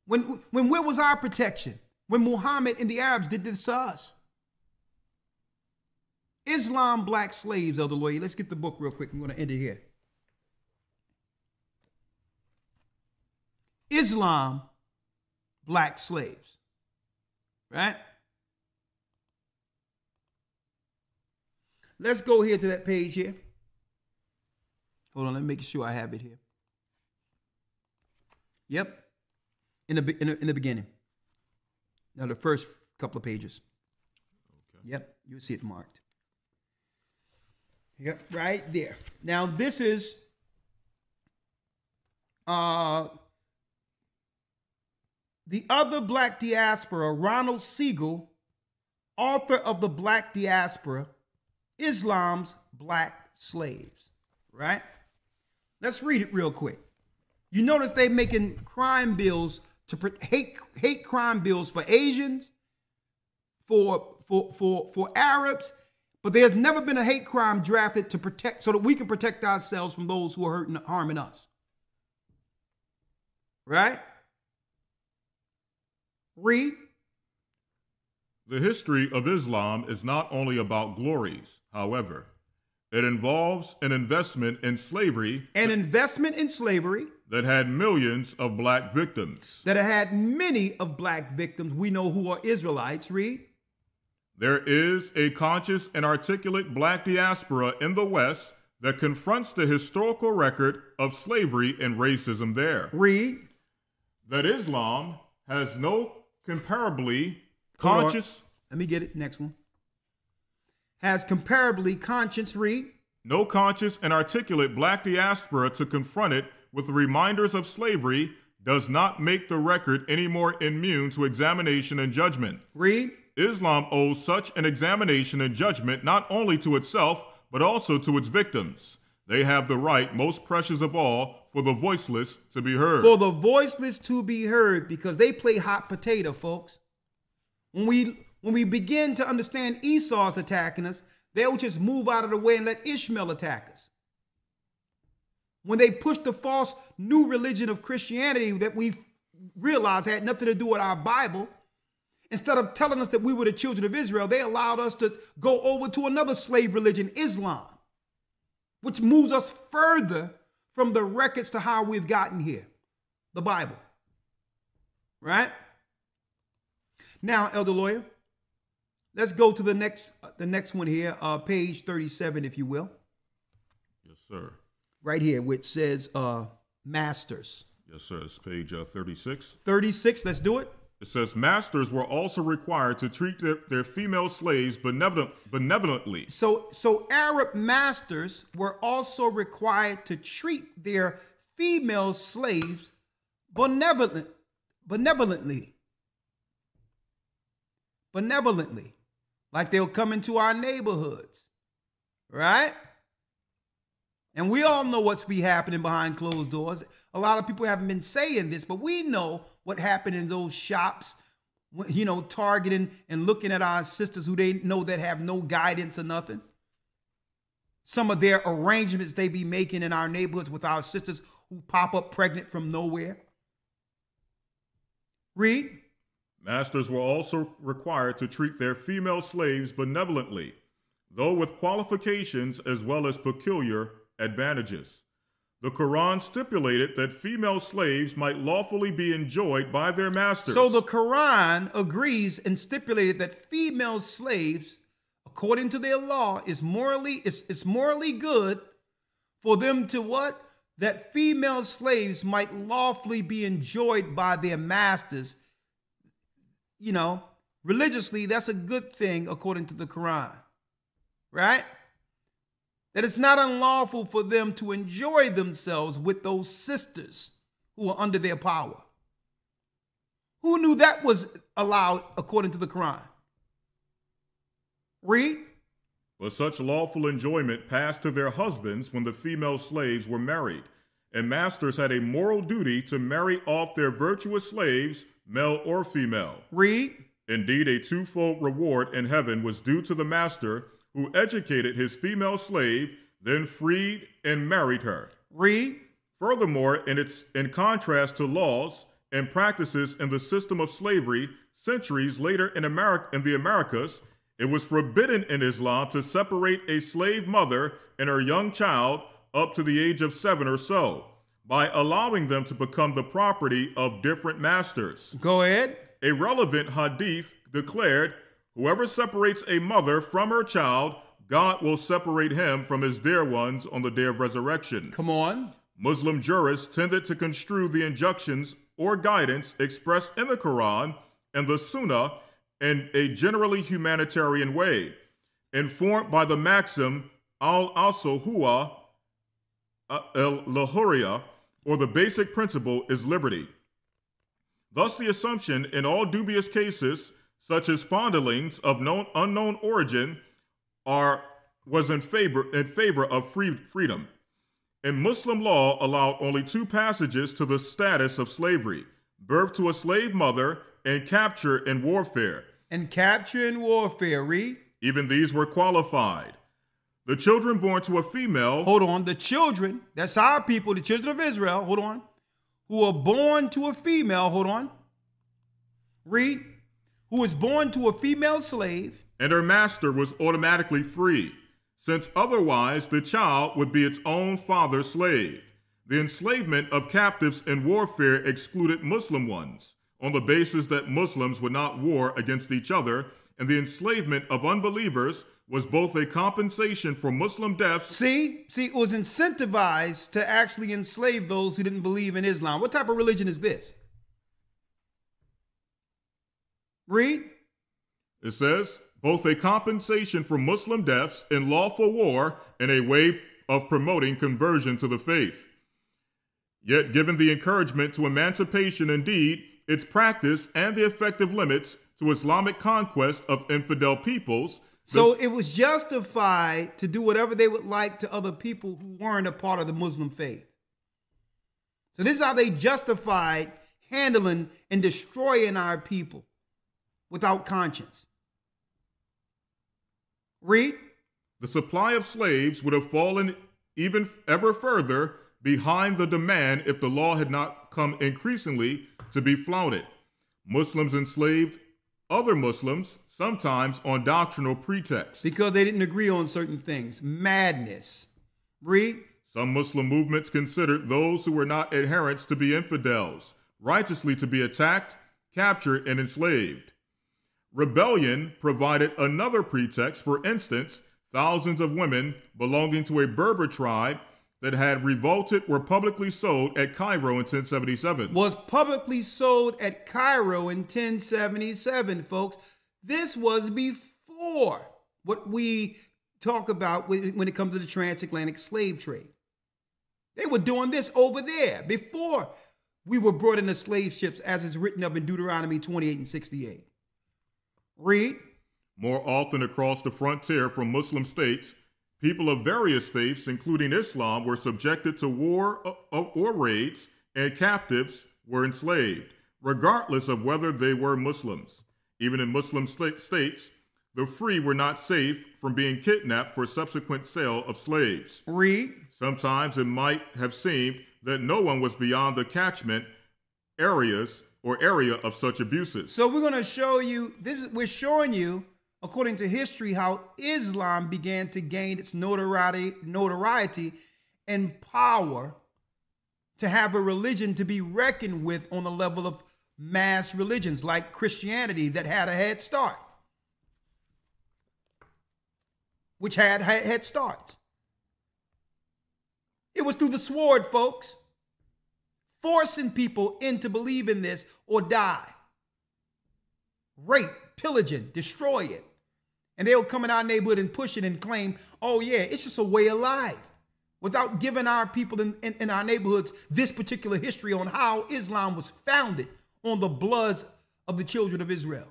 When where was our protection? When Muhammad and the Arabs did this to us. Islam, black slaves, Elder Lawyer. Let's get the book real quick. I'm going to end it here. Islam, black slaves. Right? Let's go here to that page here. Hold on, let me make sure I have it here. Yep. In the beginning. Now the first couple of pages. Okay. Yep, you'll see it marked. Yep, right there. Now this is the other black diaspora, Ronald Siegel, author of The Black Diaspora, Islam's black slaves, right? Let's read it real quick. You notice they making crime bills to hate crime bills for Asians, for Arabs, but there's never been a hate crime drafted to protect so that we can protect ourselves from those who are hurting, harming us. Right? Read. The history of Islam is not only about glories, however. It involves an investment in slavery. An investment in slavery. That had millions of black victims. That had many of black victims. We know who are Israelites. Read. There is a conscious and articulate black diaspora in the West that confronts the historical record of slavery and racism there. Read. That Islam has no comparably conscious. Let me get it. Next one. Has comparably conscious. Read. No conscious and articulate black diaspora to confront it with the reminders of slavery does not make the record any more immune to examination and judgment. Read. Islam owes such an examination and judgment not only to itself, but also to its victims. They have the right, most precious of all, for the voiceless to be heard. For the voiceless to be heard, because they play hot potato, folks. When we begin to understand Esau's attacking us, they'll just move out of the way and let Ishmael attack us. When they push the false new religion of Christianity that we realized had nothing to do with our Bible, instead of telling us that we were the children of Israel, they allowed us to go over to another slave religion, Islam, which moves us further from the records to how we've gotten here, the Bible. Right? Now, Elder Lawyer, let's go to the next one here, page 37, if you will. Yes, sir. Right here, which says masters. Yes, sir. It's page 36. 36, let's do it. It says, masters were also required to treat their female slaves benevolently. So Arab masters were also required to treat their female slaves benevolently. Like they'll come into our neighborhoods, right? And we all know what's be happening behind closed doors. A lot of people haven't been saying this, but we know what happened in those shops, you know, targeting and looking at our sisters who they know that have no guidance or nothing. Some of their arrangements they be making in our neighborhoods with our sisters who pop up pregnant from nowhere. Read. Masters were also required to treat their female slaves benevolently, though with qualifications as well as peculiar advantages. The Quran stipulated that female slaves might lawfully be enjoyed by their masters. So the Quran agrees and stipulated that female slaves, according to their law, it's morally good for them to what? That female slaves might lawfully be enjoyed by their masters. You know, religiously, that's a good thing according to the Quran, right? That it's not unlawful for them to enjoy themselves with those sisters who are under their power. Who knew that was allowed according to the Quran? Read. But such lawful enjoyment passed to their husbands when the female slaves were married, and masters had a moral duty to marry off their virtuous slaves, male or female. Read. Indeed, a twofold reward in heaven was due to the master who educated his female slave, then freed and married her. Read. Furthermore, in contrast to laws and practices in the system of slavery centuries later in the Americas, it was forbidden in Islam to separate a slave mother and her young child up to the age of 7 or so, by allowing them to become the property of different masters. Go ahead. A relevant hadith declared, whoever separates a mother from her child, God will separate him from his dear ones on the day of resurrection. Come on. Muslim jurists tended to construe the injunctions or guidance expressed in the Quran and the Sunnah in a generally humanitarian way, informed by the maxim al-asl huwa al-lahuriya, or the basic principle is liberty. Thus, the assumption in all dubious cases, such as fondlings of unknown origin, are was in favor of freedom. And Muslim law allowed only two passages to the status of slavery: birth to a slave mother and capture in warfare. And capture in warfare, read. Even these were qualified. The children born to a female. Hold on. The children, that's our people, the children of Israel, hold on, who are born to a female, hold on. Read. Who is born to a female slave. And her master was automatically free, since otherwise the child would be its own father's slave. The enslavement of captives in warfare excluded Muslim ones, on the basis that Muslims would not war against each other, and the enslavement of unbelievers was both a compensation for Muslim deaths. See, it was incentivized to actually enslave those who didn't believe in Islam. What type of religion is this? Read. It says, both a compensation for Muslim deaths in lawful war and a way of promoting conversion to the faith. Yet, given the encouragement to emancipation, indeed, its practice and the effective limits to Islamic conquest of infidel peoples. So it was justified to do whatever they would like to other people who weren't a part of the Muslim faith. So this is how they justified handling and destroying our people without conscience. Read. The supply of slaves would have fallen even ever further behind the demand if the law had not come increasingly to be flouted. Muslims enslaved other Muslims, sometimes on doctrinal pretexts. Because they didn't agree on certain things. Madness. Read. Some Muslim movements considered those who were not adherents to be infidels, righteously to be attacked, captured, and enslaved. Rebellion provided another pretext. For instance, thousands of women belonging to a Berber tribe that had revolted were publicly sold at Cairo in 1077. Was publicly sold at Cairo in 1077, folks. This was before what we talk about when it comes to the transatlantic slave trade. They were doing this over there before we were brought into slave ships, as is written of in Deuteronomy 28 and 68. Read. More often across the frontier from Muslim states, people of various faiths, including Islam, were subjected to war or raids, and captives were enslaved, regardless of whether they were Muslims. Even in Muslim states, the free were not safe from being kidnapped for subsequent sale of slaves. Read. Sometimes it might have seemed that no one was beyond the catchment areas or area of such abuses. So we're going to show you, we're showing you, according to history, how Islam began to gain its notoriety and power to have a religion to be reckoned with on the level of mass religions like Christianity that had a head start, which had head starts. It was through the sword, folks, forcing people into believing this or die. Rape, pillaging, destroy it. And they'll come in our neighborhood and push it and claim, oh yeah, it's just a way of life, without giving our people in our neighborhoods this particular history on how Islam was founded on the bloods of the children of Israel.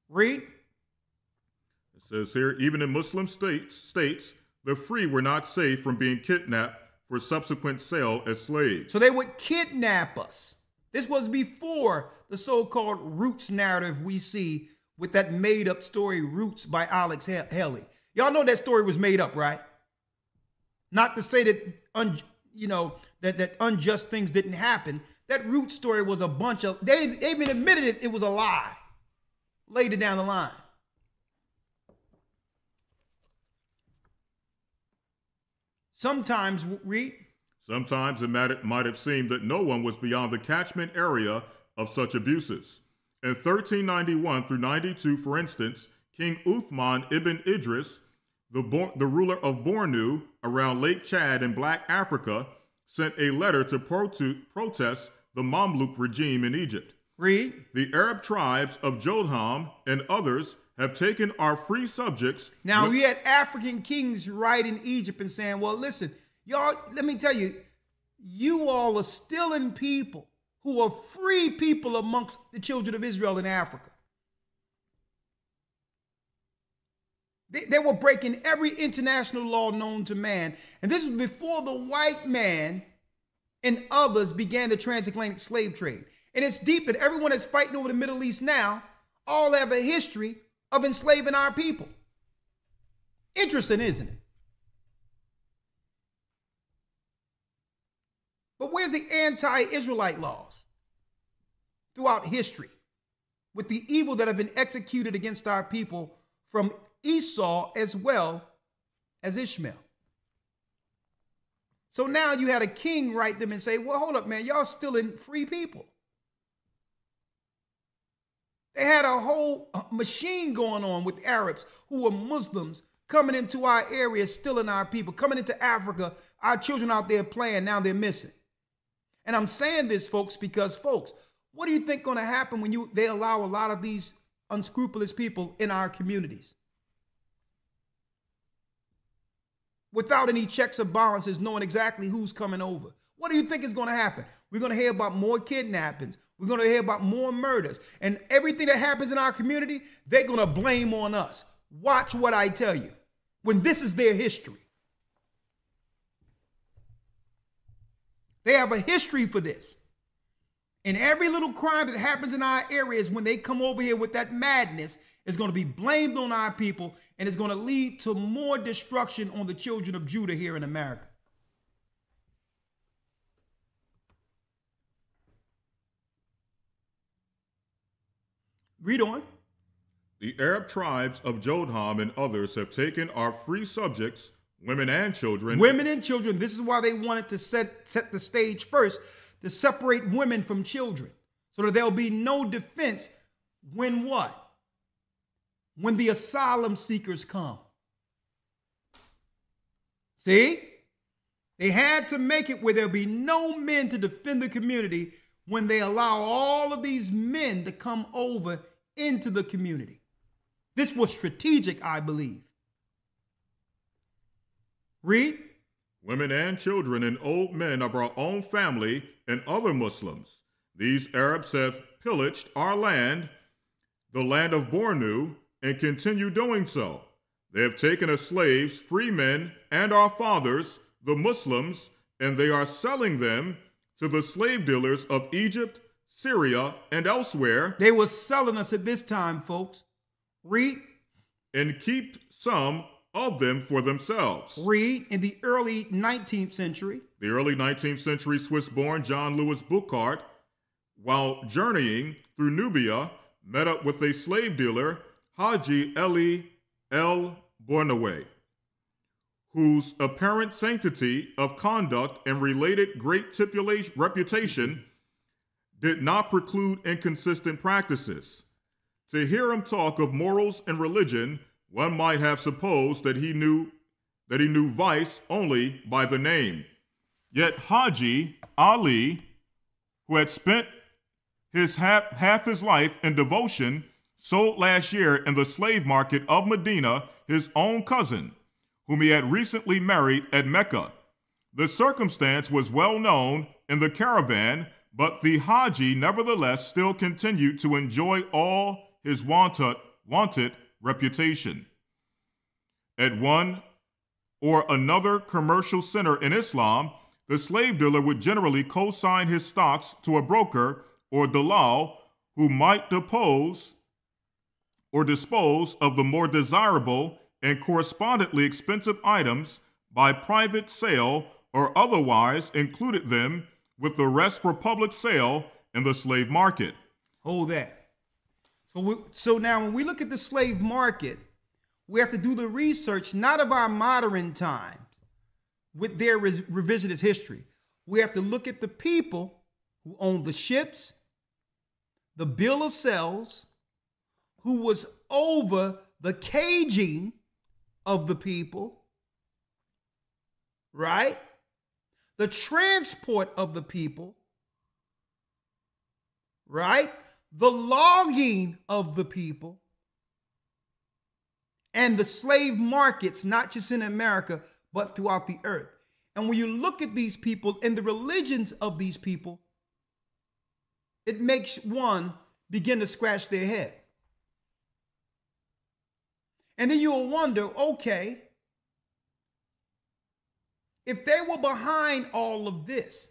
Read. It says here, even in Muslim states, the free were not safe from being kidnapped for subsequent sale as slaves. So they would kidnap us. This was before the so-called Roots narrative we see with that made-up story, Roots by Alex Haley. Y'all know that story was made up, right? Not to say that, that unjust things didn't happen. That Roots story was a bunch of, they even admitted it was a lie later down the line. Sometimes it might have seemed that no one was beyond the catchment area of such abuses. In 1391 through 92, for instance, King Uthman ibn Idris, the ruler of Bornu around Lake Chad in Black Africa, sent a letter to protest the Mamluk regime in Egypt. Read. The Arab tribes of Jodham and others have taken our free subjects. Now, we had African kings writing Egypt and saying, well, listen, y'all, let me tell you, you all are stealing people who are free people amongst the children of Israel in Africa. They were breaking every international law known to man. And this was before the white man and others began the transatlantic slave trade. And it's deep that everyone that's fighting over the Middle East now all have a history of enslaving our people. Interesting, isn't it? But where's the anti-Israelite laws throughout history with the evil that have been executed against our people from Esau as well as Ishmael? So now you had a king write them and say, well, hold up, man, y'all still in free people. They had a whole machine going on with Arabs who were Muslims coming into our area, stealing our people, coming into Africa, our children out there playing, now they're missing. And I'm saying this, folks, because, folks, what do you think going to happen when they allow a lot of these unscrupulous people in our communities? Without any checks or balances, knowing exactly who's coming over. What do you think is going to happen? We're going to hear about more kidnappings. We're going to hear about more murders. And everything that happens in our community, they're going to blame on us. Watch what I tell you. When this is their history. They have a history for this. And every little crime that happens in our areas, when they come over here with that madness, is going to be blamed on our people, and it's going to lead to more destruction on the children of Judah here in America. Read on. The Arab tribes of Jodham and others have taken our free subjects, women and children. Women and children. This is why they wanted to set the stage first, to separate women from children, so that there'll be no defense when what? When the asylum seekers come. See? They had to make it where there'll be no men to defend the community when they allow all of these men to come over into the community. This was strategic, I believe. Read. Women and children and old men of our own family and other Muslims. These Arabs have pillaged our land, the land of Bornu, and continue doing so. They have taken as slaves free men and our fathers, the Muslims, and they are selling them to the slave dealers of Egypt, Syria, and elsewhere. They were selling us at this time, folks. Read. And keep some of them for themselves. Read. In the early 19th century. The early 19th century Swiss-born John Louis Boucard, while journeying through Nubia, met up with a slave dealer, Haji Eli El Bornawe, whose apparent sanctity of conduct and related great reputation did not preclude inconsistent practices. To hear him talk of morals and religion, one might have supposed that he knew vice only by the name. Yet Haji Ali, who had spent half his life in devotion, sold last year in the slave market of Medina his own cousin, whom he had recently married at Mecca. The circumstance was well known in the caravan, but the Haji nevertheless still continued to enjoy all his wanted reputation. At one or another commercial center in Islam, the slave dealer would generally co-sign his stocks to a broker or dalal who might dispose of the more desirable and correspondingly expensive items by private sale or otherwise included them with the rest for public sale in the slave market. Hold that. So now when we look at the slave market, we have to do the research, not of our modern times with their revisionist history. We have to look at the people who owned the ships, the bill of sales, who was over the caging of the people, right? The transport of the people, right? The logging of the people, and the slave markets, not just in America, but throughout the earth. And when you look at these people and the religions of these people, it makes one begin to scratch their head. And then you'll wonder, okay, if they were behind all of this,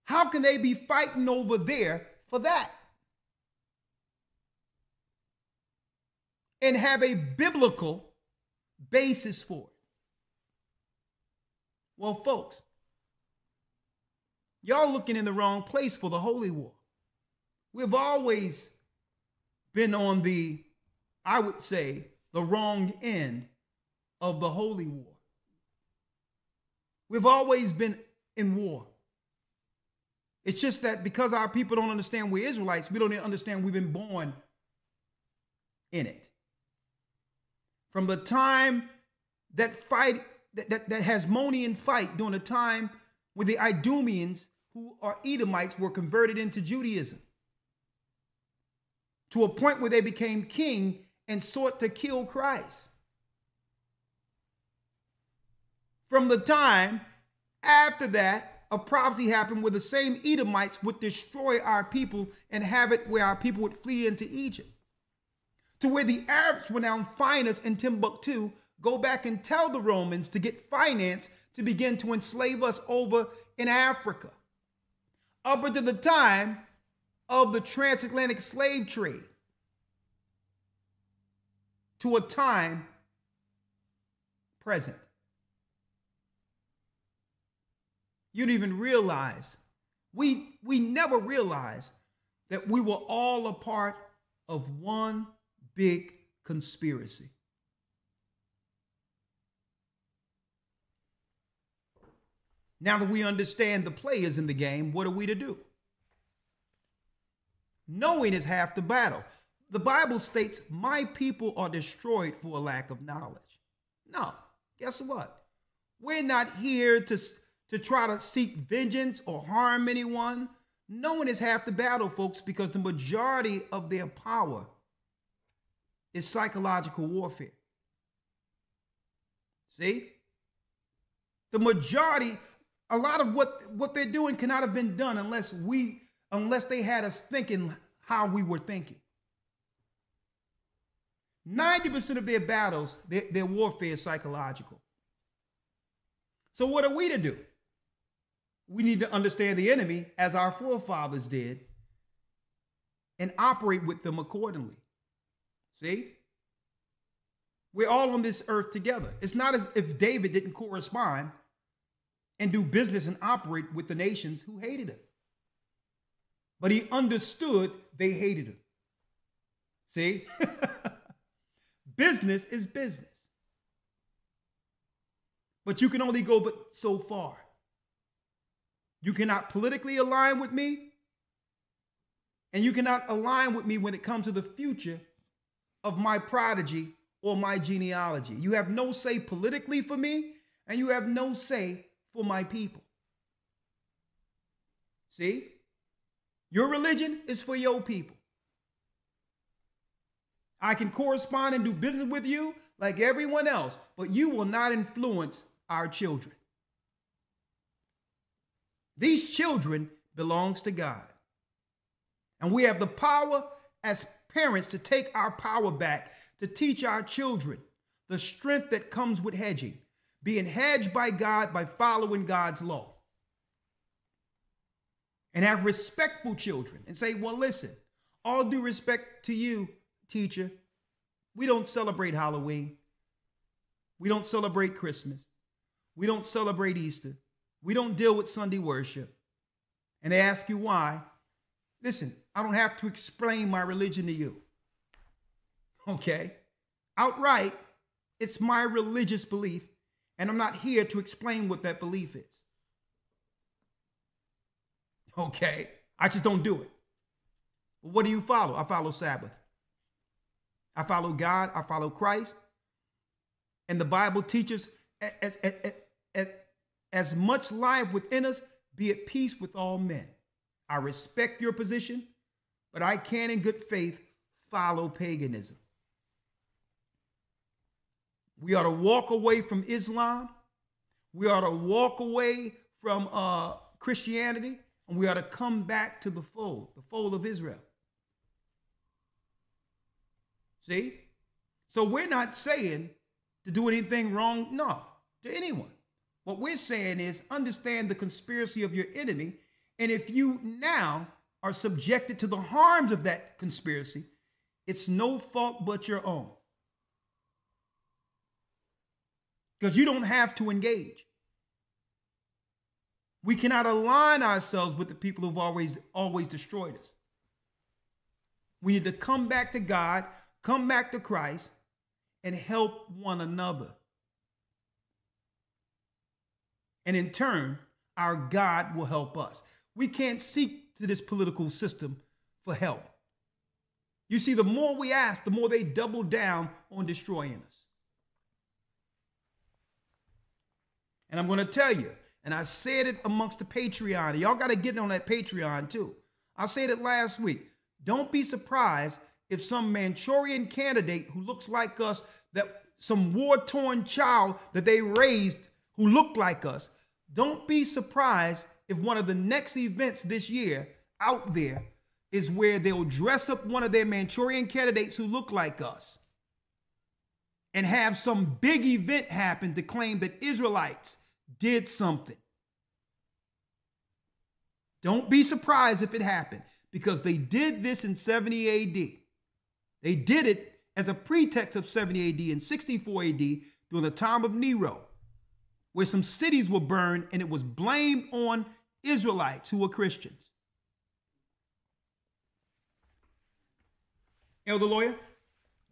how can they be fighting over there for that? And have a biblical basis for it. Well, folks, y'all looking in the wrong place for the Holy War. We've always been on the, I would say, the wrong end of the Holy War. We've always been in war. It's just that because our people don't understand we're Israelites, we don't even understand we've been born in it. From the time that Hasmonean fight during the time when the Idumeans, who are Edomites, were converted into Judaism, to a point where they became king and sought to kill Christ. From the time after that, a prophecy happened where the same Edomites would destroy our people and have it where our people would flee into Egypt. To where the Arabs would now find us in Timbuktu, go back and tell the Romans to get finance to begin to enslave us over in Africa. Up until the time of the transatlantic slave trade. To a time present. You don't even realize, we never realized that we were all a part of one big conspiracy. Now that we understand the players in the game, what are we to do? Knowing is half the battle. The Bible states, my people are destroyed for a lack of knowledge. No, guess what? We're not here to try to seek vengeance or harm anyone. Knowing is half the battle, folks, because the majority of their power is psychological warfare. See? The majority, a lot of what they're doing cannot have been done unless they had us thinking how we were thinking. 90% of their battles, their warfare is psychological. So what are we to do? We need to understand the enemy as our forefathers did and operate with them accordingly. See? We're all on this earth together. It's not as if David didn't correspond and do business and operate with the nations who hated him. But he understood they hated him. See? Business is business. But you can only go but so far. You cannot politically align with me, and you cannot align with me when it comes to the future of my prodigy or my genealogy. You have no say politically for me, and you have no say for my people. See? Your religion is for your people. I can correspond and do business with you like everyone else, but you will not influence our children. These children belongs to God. And we have the power as parents to take our power back, to teach our children the strength that comes with hedging, being hedged by God by following God's law. And have respectful children and say, well, listen, all due respect to you, teacher, we don't celebrate Halloween. We don't celebrate Christmas. We don't celebrate Easter. We don't deal with Sunday worship. And they ask you why. Listen, I don't have to explain my religion to you. Okay? Outright, it's my religious belief, and I'm not here to explain what that belief is. Okay? I just don't do it. Well, what do you follow? I follow Sabbath. I follow God. I follow Christ. And the Bible teaches as much life within us, be at peace with all men. I respect your position, but I can in good faith follow paganism. We ought to walk away from Islam. We ought to walk away from Christianity, and we ought to come back to the fold of Israel. See? So we're not saying to do anything wrong, no, to anyone. What we're saying is understand the conspiracy of your enemy. And if you now are subjected to the harms of that conspiracy, it's no fault but your own. Because you don't have to engage. We cannot align ourselves with the people who've always destroyed us. We need to come back to God, come back to Christ, and help one another. And in turn, our God will help us. We can't seek to this political system for help. You see, the more we ask, the more they double down on destroying us. And I'm going to tell you, and I said it amongst the Patreon. Y'all got to get on that Patreon too. I said it last week. Don't be surprised if some Manchurian candidate who looks like us, that some war-torn child that they raised who looked like us, don't be surprised if one of the next events this year out there is where they'll dress up one of their Manchurian candidates who look like us and have some big event happen to claim that Israelites did something. Don't be surprised if it happened, because they did this in 70 AD. They did it as a pretext of 70 AD and 64 AD during the time of Nero, where some cities were burned and it was blamed on Israelites who were Christians. Elder Lawyer?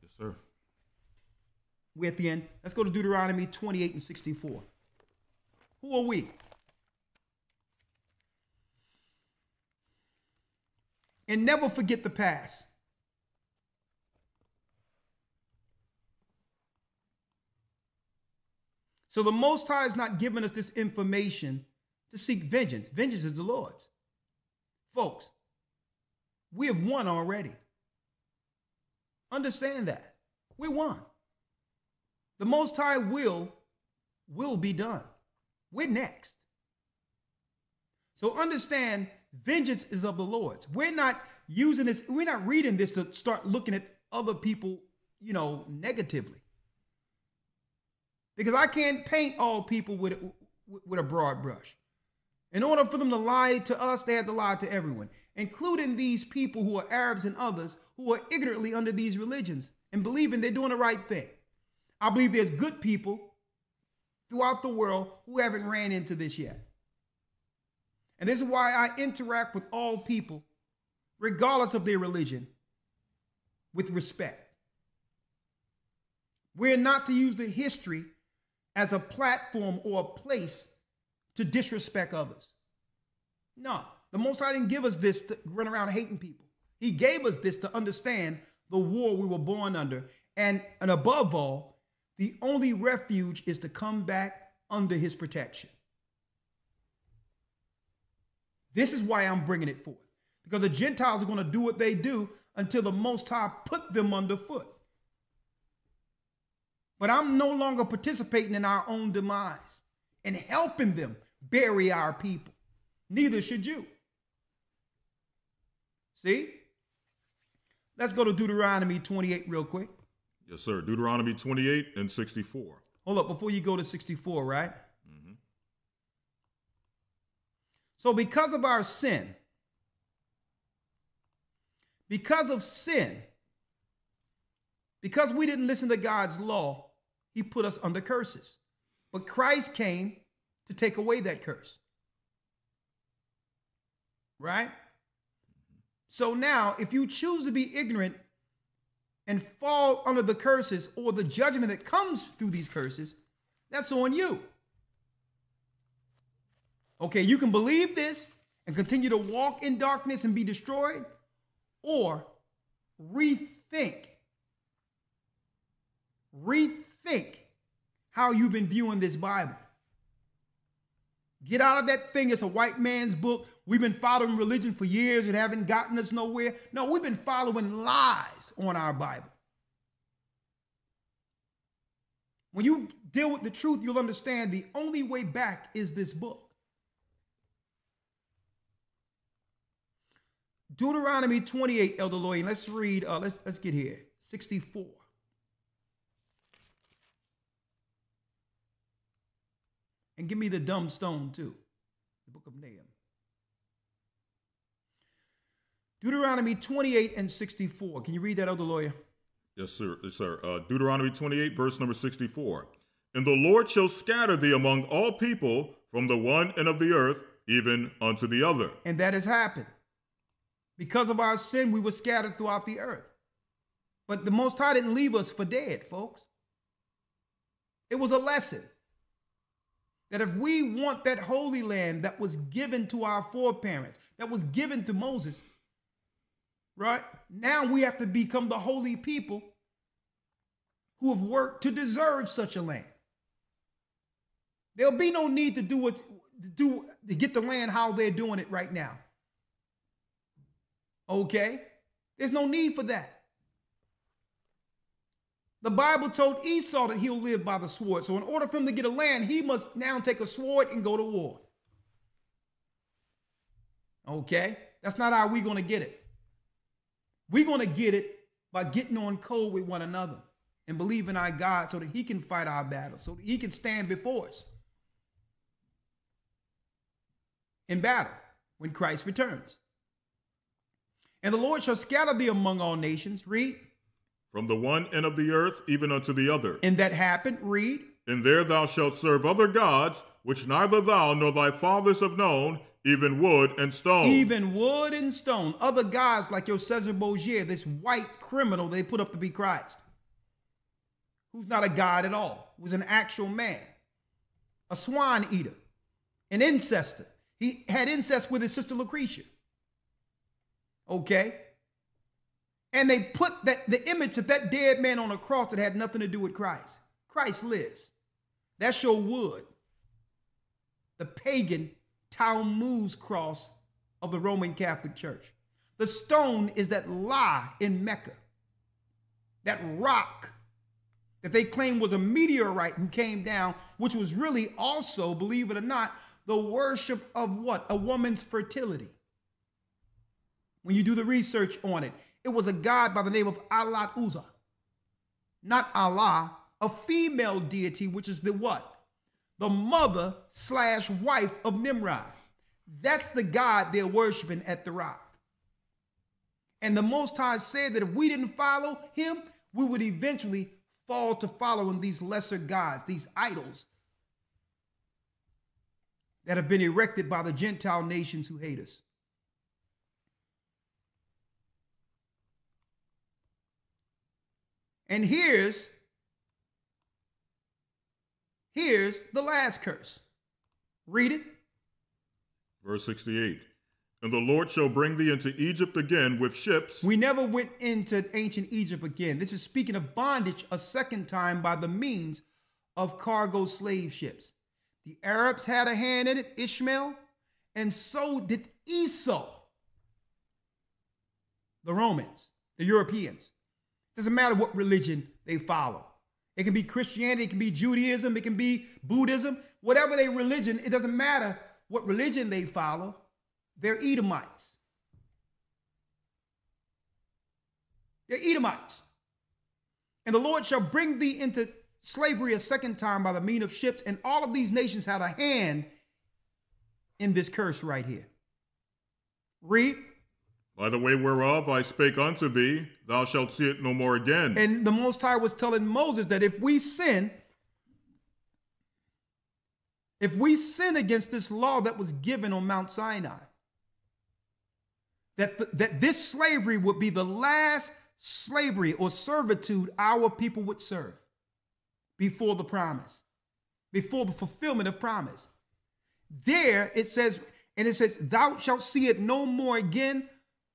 Yes, sir. We're at the end. Let's go to Deuteronomy 28 and 64. Who are we? And never forget the past. So the Most High has not given us this information to seek vengeance. Vengeance is the Lord's. Folks, we have won already. Understand that. We won. The Most High will be done. We're next. So understand, vengeance is of the Lord's. We're not using this, we're not reading this to start looking at other people, negatively. Because I can't paint all people with a broad brush. In order for them to lie to us, they had to lie to everyone, including these people who are Arabs and others who are ignorantly under these religions and believing they're doing the right thing. I believe there's good people throughout the world who haven't ran into this yet. And this is why I interact with all people, regardless of their religion, with respect. We're not to use the history as a platform or a place to disrespect others. No, the Most High didn't give us this to run around hating people. He gave us this to understand the war we were born under. And above all, the only refuge is to come back under his protection. This is why I'm bringing it forth. Because the Gentiles are going to do what they do until the Most High put them underfoot. But I'm no longer participating in our own demise and helping them bury our people. Neither should you. See? Let's go to Deuteronomy 28 real quick. Yes, sir. Deuteronomy 28 and 64. Hold up, before you go to 64, right? Mm-hmm. So because of our sin, because of sin, because we didn't listen to God's law, he put us under curses. But Christ came to take away that curse. Right? So now, if you choose to be ignorant and fall under the curses or the judgment that comes through these curses, that's on you. Okay, you can believe this and continue to walk in darkness and be destroyed, or rethink how you've been viewing this Bible. Get out of that thing. It's a white man's book. We've been following religion for years and haven't gotten us nowhere. No, we've been following lies on our Bible. When you deal with the truth, you'll understand the only way back is this book. Deuteronomy 28, Elder Lloyd. Let's read, let's get here. 64. And give me the dumb stone too. The book of Nahum. Deuteronomy 28 and 64. Can you read that, Elder Lawyer? Yes, sir. Yes, sir. Deuteronomy 28, verse number 64. And the Lord shall scatter thee among all people from the one end of the earth, even unto the other. And that has happened. Because of our sin, we were scattered throughout the earth. But the Most High didn't leave us for dead, folks. It was a lesson that if we want that holy land that was given to our foreparents, that was given to Moses, right? Now we have to become the holy people who have worked to deserve such a land. There'll be no need to to get the land how they're doing it right now. Okay? There's no need for that. The Bible told Esau that he'll live by the sword. So in order for him to get a land, he must now take a sword and go to war. Okay? That's not how we're going to get it. We're going to get it by getting on code with one another and believing our God so that he can fight our battles, so that he can stand before us in battle when Christ returns. And the Lord shall scatter thee among all nations. Read. From the one end of the earth even unto the other. And that happened. Read. And there thou shalt serve other gods, which neither thou nor thy fathers have known, even wood and stone. Even wood and stone. Other gods like your Caesar Borgia, this white criminal they put up to be Christ, who's not a god at all, was an actual man, a swine eater, an incester. He had incest with his sister Lucretia. Okay? And they put the image of that dead man on a cross that had nothing to do with Christ. Christ lives. That's your wood. The pagan Tammuz cross of the Roman Catholic Church. The stone is that lie in Mecca. That rock that they claim was a meteorite who came down, which was really also, believe it or not, the worship of what? A woman's fertility. When you do the research on it, it was a god by the name of Alat Uzza. Not Allah, a female deity, which is the what? The mother/wife of Nimrod. That's the God they're worshiping at the rock. And the Most High said that if we didn't follow him, we would eventually fall to following these lesser gods, these idols that have been erected by the Gentile nations who hate us. And here's the last curse. Read it. Verse 68. And the Lord shall bring thee into Egypt again with ships. We never went into ancient Egypt again. This is speaking of bondage a second time by the means of cargo slave ships. The Arabs had a hand in it, Ishmael, and so did Esau. The Romans, the Europeans. Doesn't matter what religion they follow. It can be Christianity, it can be Judaism, it can be Buddhism, whatever their religion, it doesn't matter what religion they follow. They're Edomites. They're Edomites. And the Lord shall bring thee into slavery a second time by the means of ships, and all of these nations had a hand in this curse right here. Read. By the way whereof I spake unto thee, thou shalt see it no more again. And the Most High was telling Moses that if we sin against this law that was given on Mount Sinai, that this slavery would be the last slavery or servitude our people would serve before the promise, before the fulfillment of promise. There it says, thou shalt see it no more again.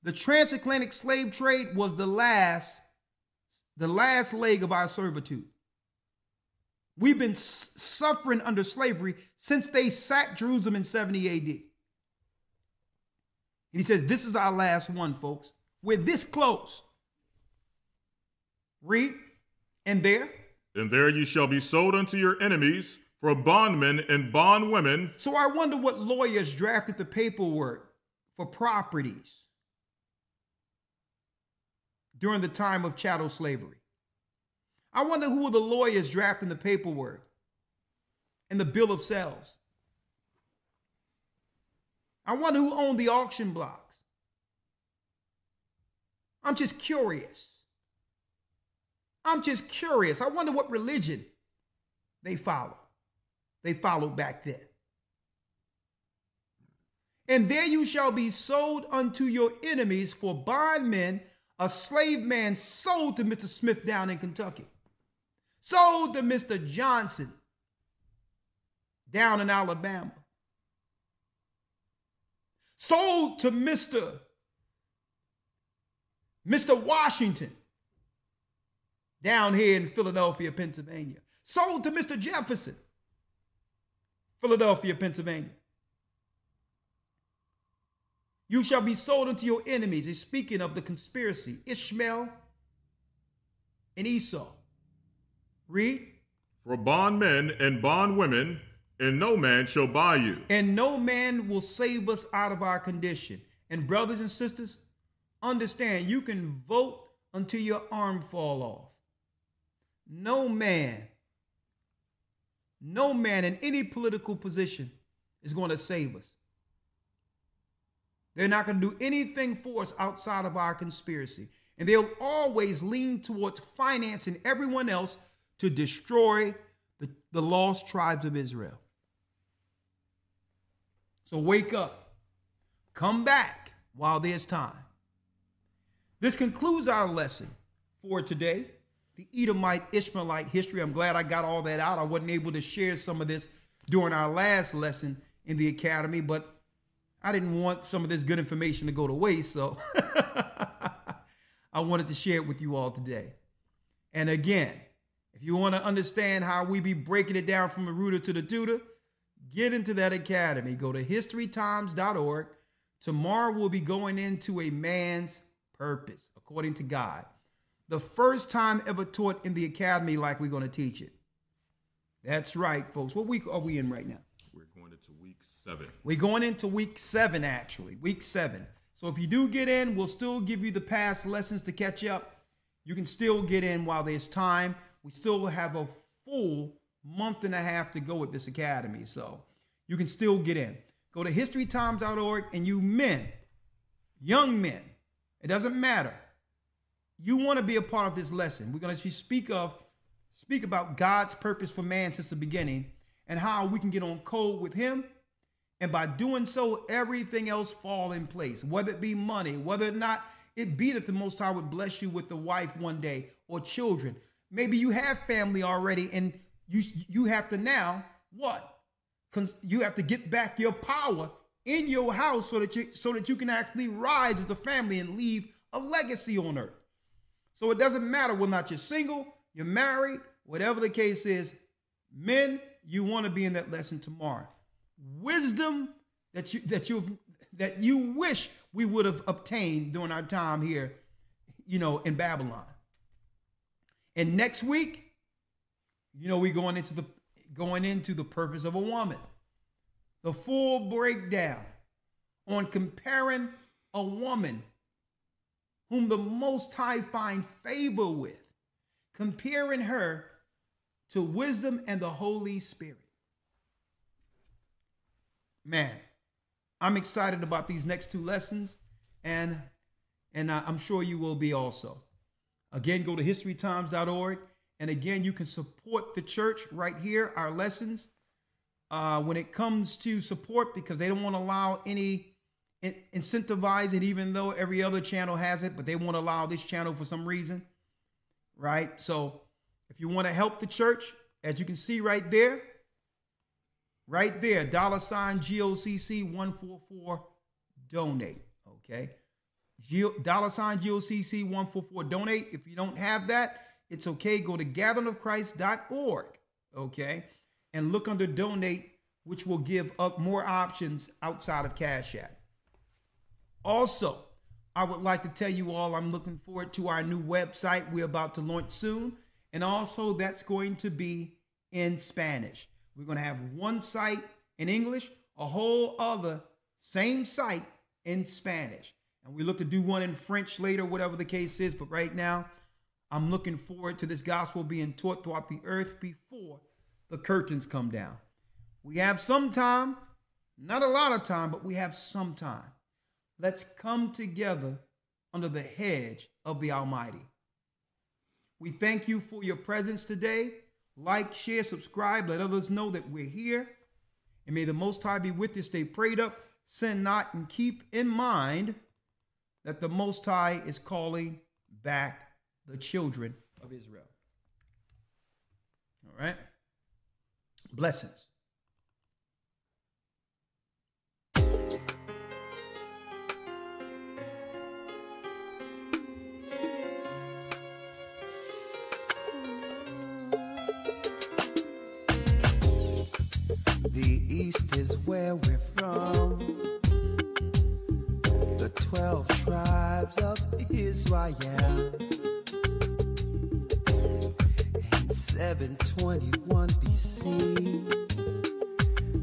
The transatlantic slave trade was the last leg of our servitude. We've been suffering under slavery since they sacked Jerusalem in 70 AD. And he says, this is our last one, folks. We're this close. Read. And there ye shall be sold unto your enemies for bondmen and bondwomen. So I wonder what lawyers drafted the paperwork for properties during the time of chattel slavery. I wonder who were the lawyers drafting the paperwork and the bill of sales. I wonder who owned the auction blocks. I'm just curious. I'm just curious. I wonder what religion they follow. They followed back then. And there you shall be sold unto your enemies for bondmen, a slave man sold to Mr. Smith down in Kentucky, sold to Mr. Johnson down in Alabama, sold to Mr. Washington down here in Philadelphia, Pennsylvania, sold to Mr. Jefferson, Philadelphia, Pennsylvania. You shall be sold unto your enemies. It's speaking of the conspiracy, Ishmael and Esau. Read. For bondmen and bondwomen, and no man shall buy you. And no man will save us out of our condition. And brothers and sisters, understand, you can vote until your arm fall off. No man in any political position is going to save us. They're not going to do anything for us outside of our conspiracy. And they'll always lean towards financing everyone else to destroy the lost tribes of Israel. So wake up. Come back while there's time. This concludes our lesson for today, the Edomite Ishmaelite history. I'm glad I got all that out. I wasn't able to share some of this during our last lesson in the academy, but I didn't want some of this good information to go to waste, so I wanted to share it with you all today. And again, if you want to understand how we be breaking it down from the rooter to the tutor, get into that academy. Go to historytimes.org. Tomorrow we'll be going into a man's purpose, according to God. The first time ever taught in the academy like we're going to teach it. That's right, folks. What week are we in right now? We're going into week 7. We're going into week 7, actually. Week 7. So if you do get in, we'll still give you the past lessons to catch up. You can still get in while there's time. We still have a full month and a half to go with this academy. So you can still get in. Go to historytimes.org, and you men, young men, it doesn't matter. You want to be a part of this lesson. We're going to speak about God's purpose for man since the beginning and how we can get on code with him. And by doing so, everything else fall in place, whether it be money, whether or not it be that the Most High would bless you with a wife one day or children. Maybe you have family already and you have to now what? You have to get back your power in your house so that you can actually rise as a family and leave a legacy on earth. So it doesn't matter whether or not you're single, you're married, whatever the case is. Men, you want to be in that lesson tomorrow. Wisdom that you wish we would have obtained during our time here, in Babylon. And next week, we're going into the purpose of a woman. The full breakdown on comparing a woman whom the Most High find favor with, comparing her to wisdom and the Holy Spirit. Man, I'm excited about these next 2 lessons, and I'm sure you will be also. Again, go to historytimes.org, and again, you can support the church right here, our lessons. When it comes to support, because they don't want to allow any incentivize it, even though every other channel has it, but they won't allow this channel for some reason, right? So if you want to help the church, as you can see right there, $, GOCC 144 donate, okay? $GOCC 144 donate. If you don't have that, it's okay. Go to gatheringofchrist.org, okay? And look under donate, which will give up more options outside of Cash App. Also, I would like to tell you all I'm looking forward to our new website we're about to launch soon. And also that's going to be in Spanish. We're going to have one site in English, a whole other same site in Spanish. And we look to do one in French later, whatever the case is. But right now, I'm looking forward to this gospel being taught throughout the earth before the curtains come down. We have some time, not a lot of time, but we have some time. Let's come together under the hedge of the Almighty. We thank you for your presence today. Like, share, subscribe. Let others know that we're here. And may the Most High be with you. Stay prayed up, sin not, and keep in mind that the Most High is calling back the children of Israel. All right? Blessings. The East is where we're from. The 12 tribes of Israel. In 721 BC,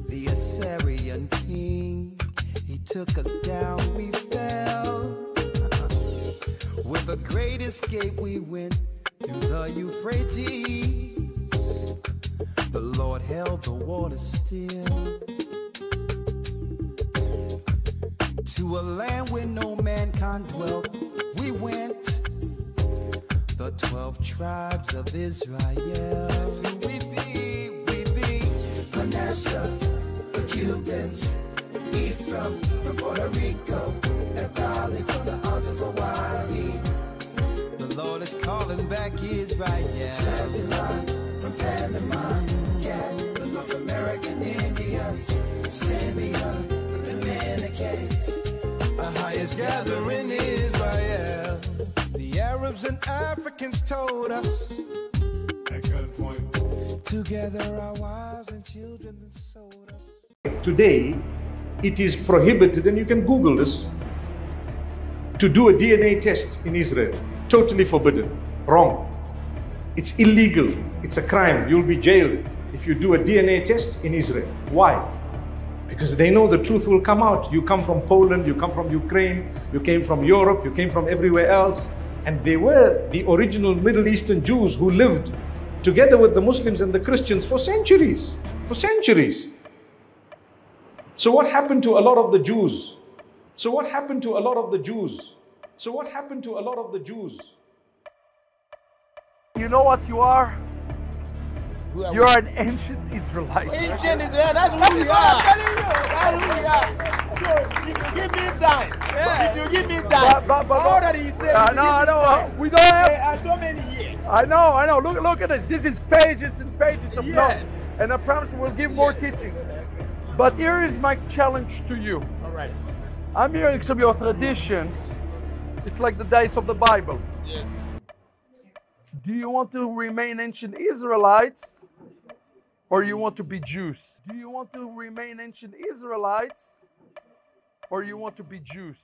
the Assyrian king, he took us down, we fell. With a great escape we went through the Euphrates. The Lord held the water still. To a land where no mankind dwelt, we went. The 12 tribes of Israel. That's who we be, Manasseh, the Cubans, Ephraim from Puerto Rico, and Valley from the Isles of Hawaii. The Lord is calling back Israel. Zebulon from Panama, Gad, the North American Indians, Simeon, the Dominicans, the highest gathering in Israel. The Arabs and Africans told us, at gunpoint, together our wives and children and sold us. Today, it is prohibited, and you can Google this, to do a DNA test in Israel. Totally forbidden. Wrong. It's illegal. It's a crime. You'll be jailed if you do a DNA test in Israel. Why? Because they know the truth will come out. You come from Poland, you come from Ukraine, you came from Europe, you came from everywhere else. And they were the original Middle Eastern Jews who lived together with the Muslims and the Christians for centuries. For centuries. So what happened to a lot of the Jews? So what happened to a lot of the Jews? So what happened to a lot of the Jews? You know what you are? You're we? an ancient Israelite. Ancient Israel, that's who we are. That's who we are. So, if you give me time, if you give me time, how old are you saying? I know. We don't have so many years. I know. Look at this. This is pages and pages of notes. And I promise we'll give more teaching. But here is my challenge to you. All right. I'm hearing some of your traditions. It's like the days of the Bible. Yes. Do you want to remain ancient Israelites or you want to be Jews? Do you want to remain ancient Israelites or you want to be Jews?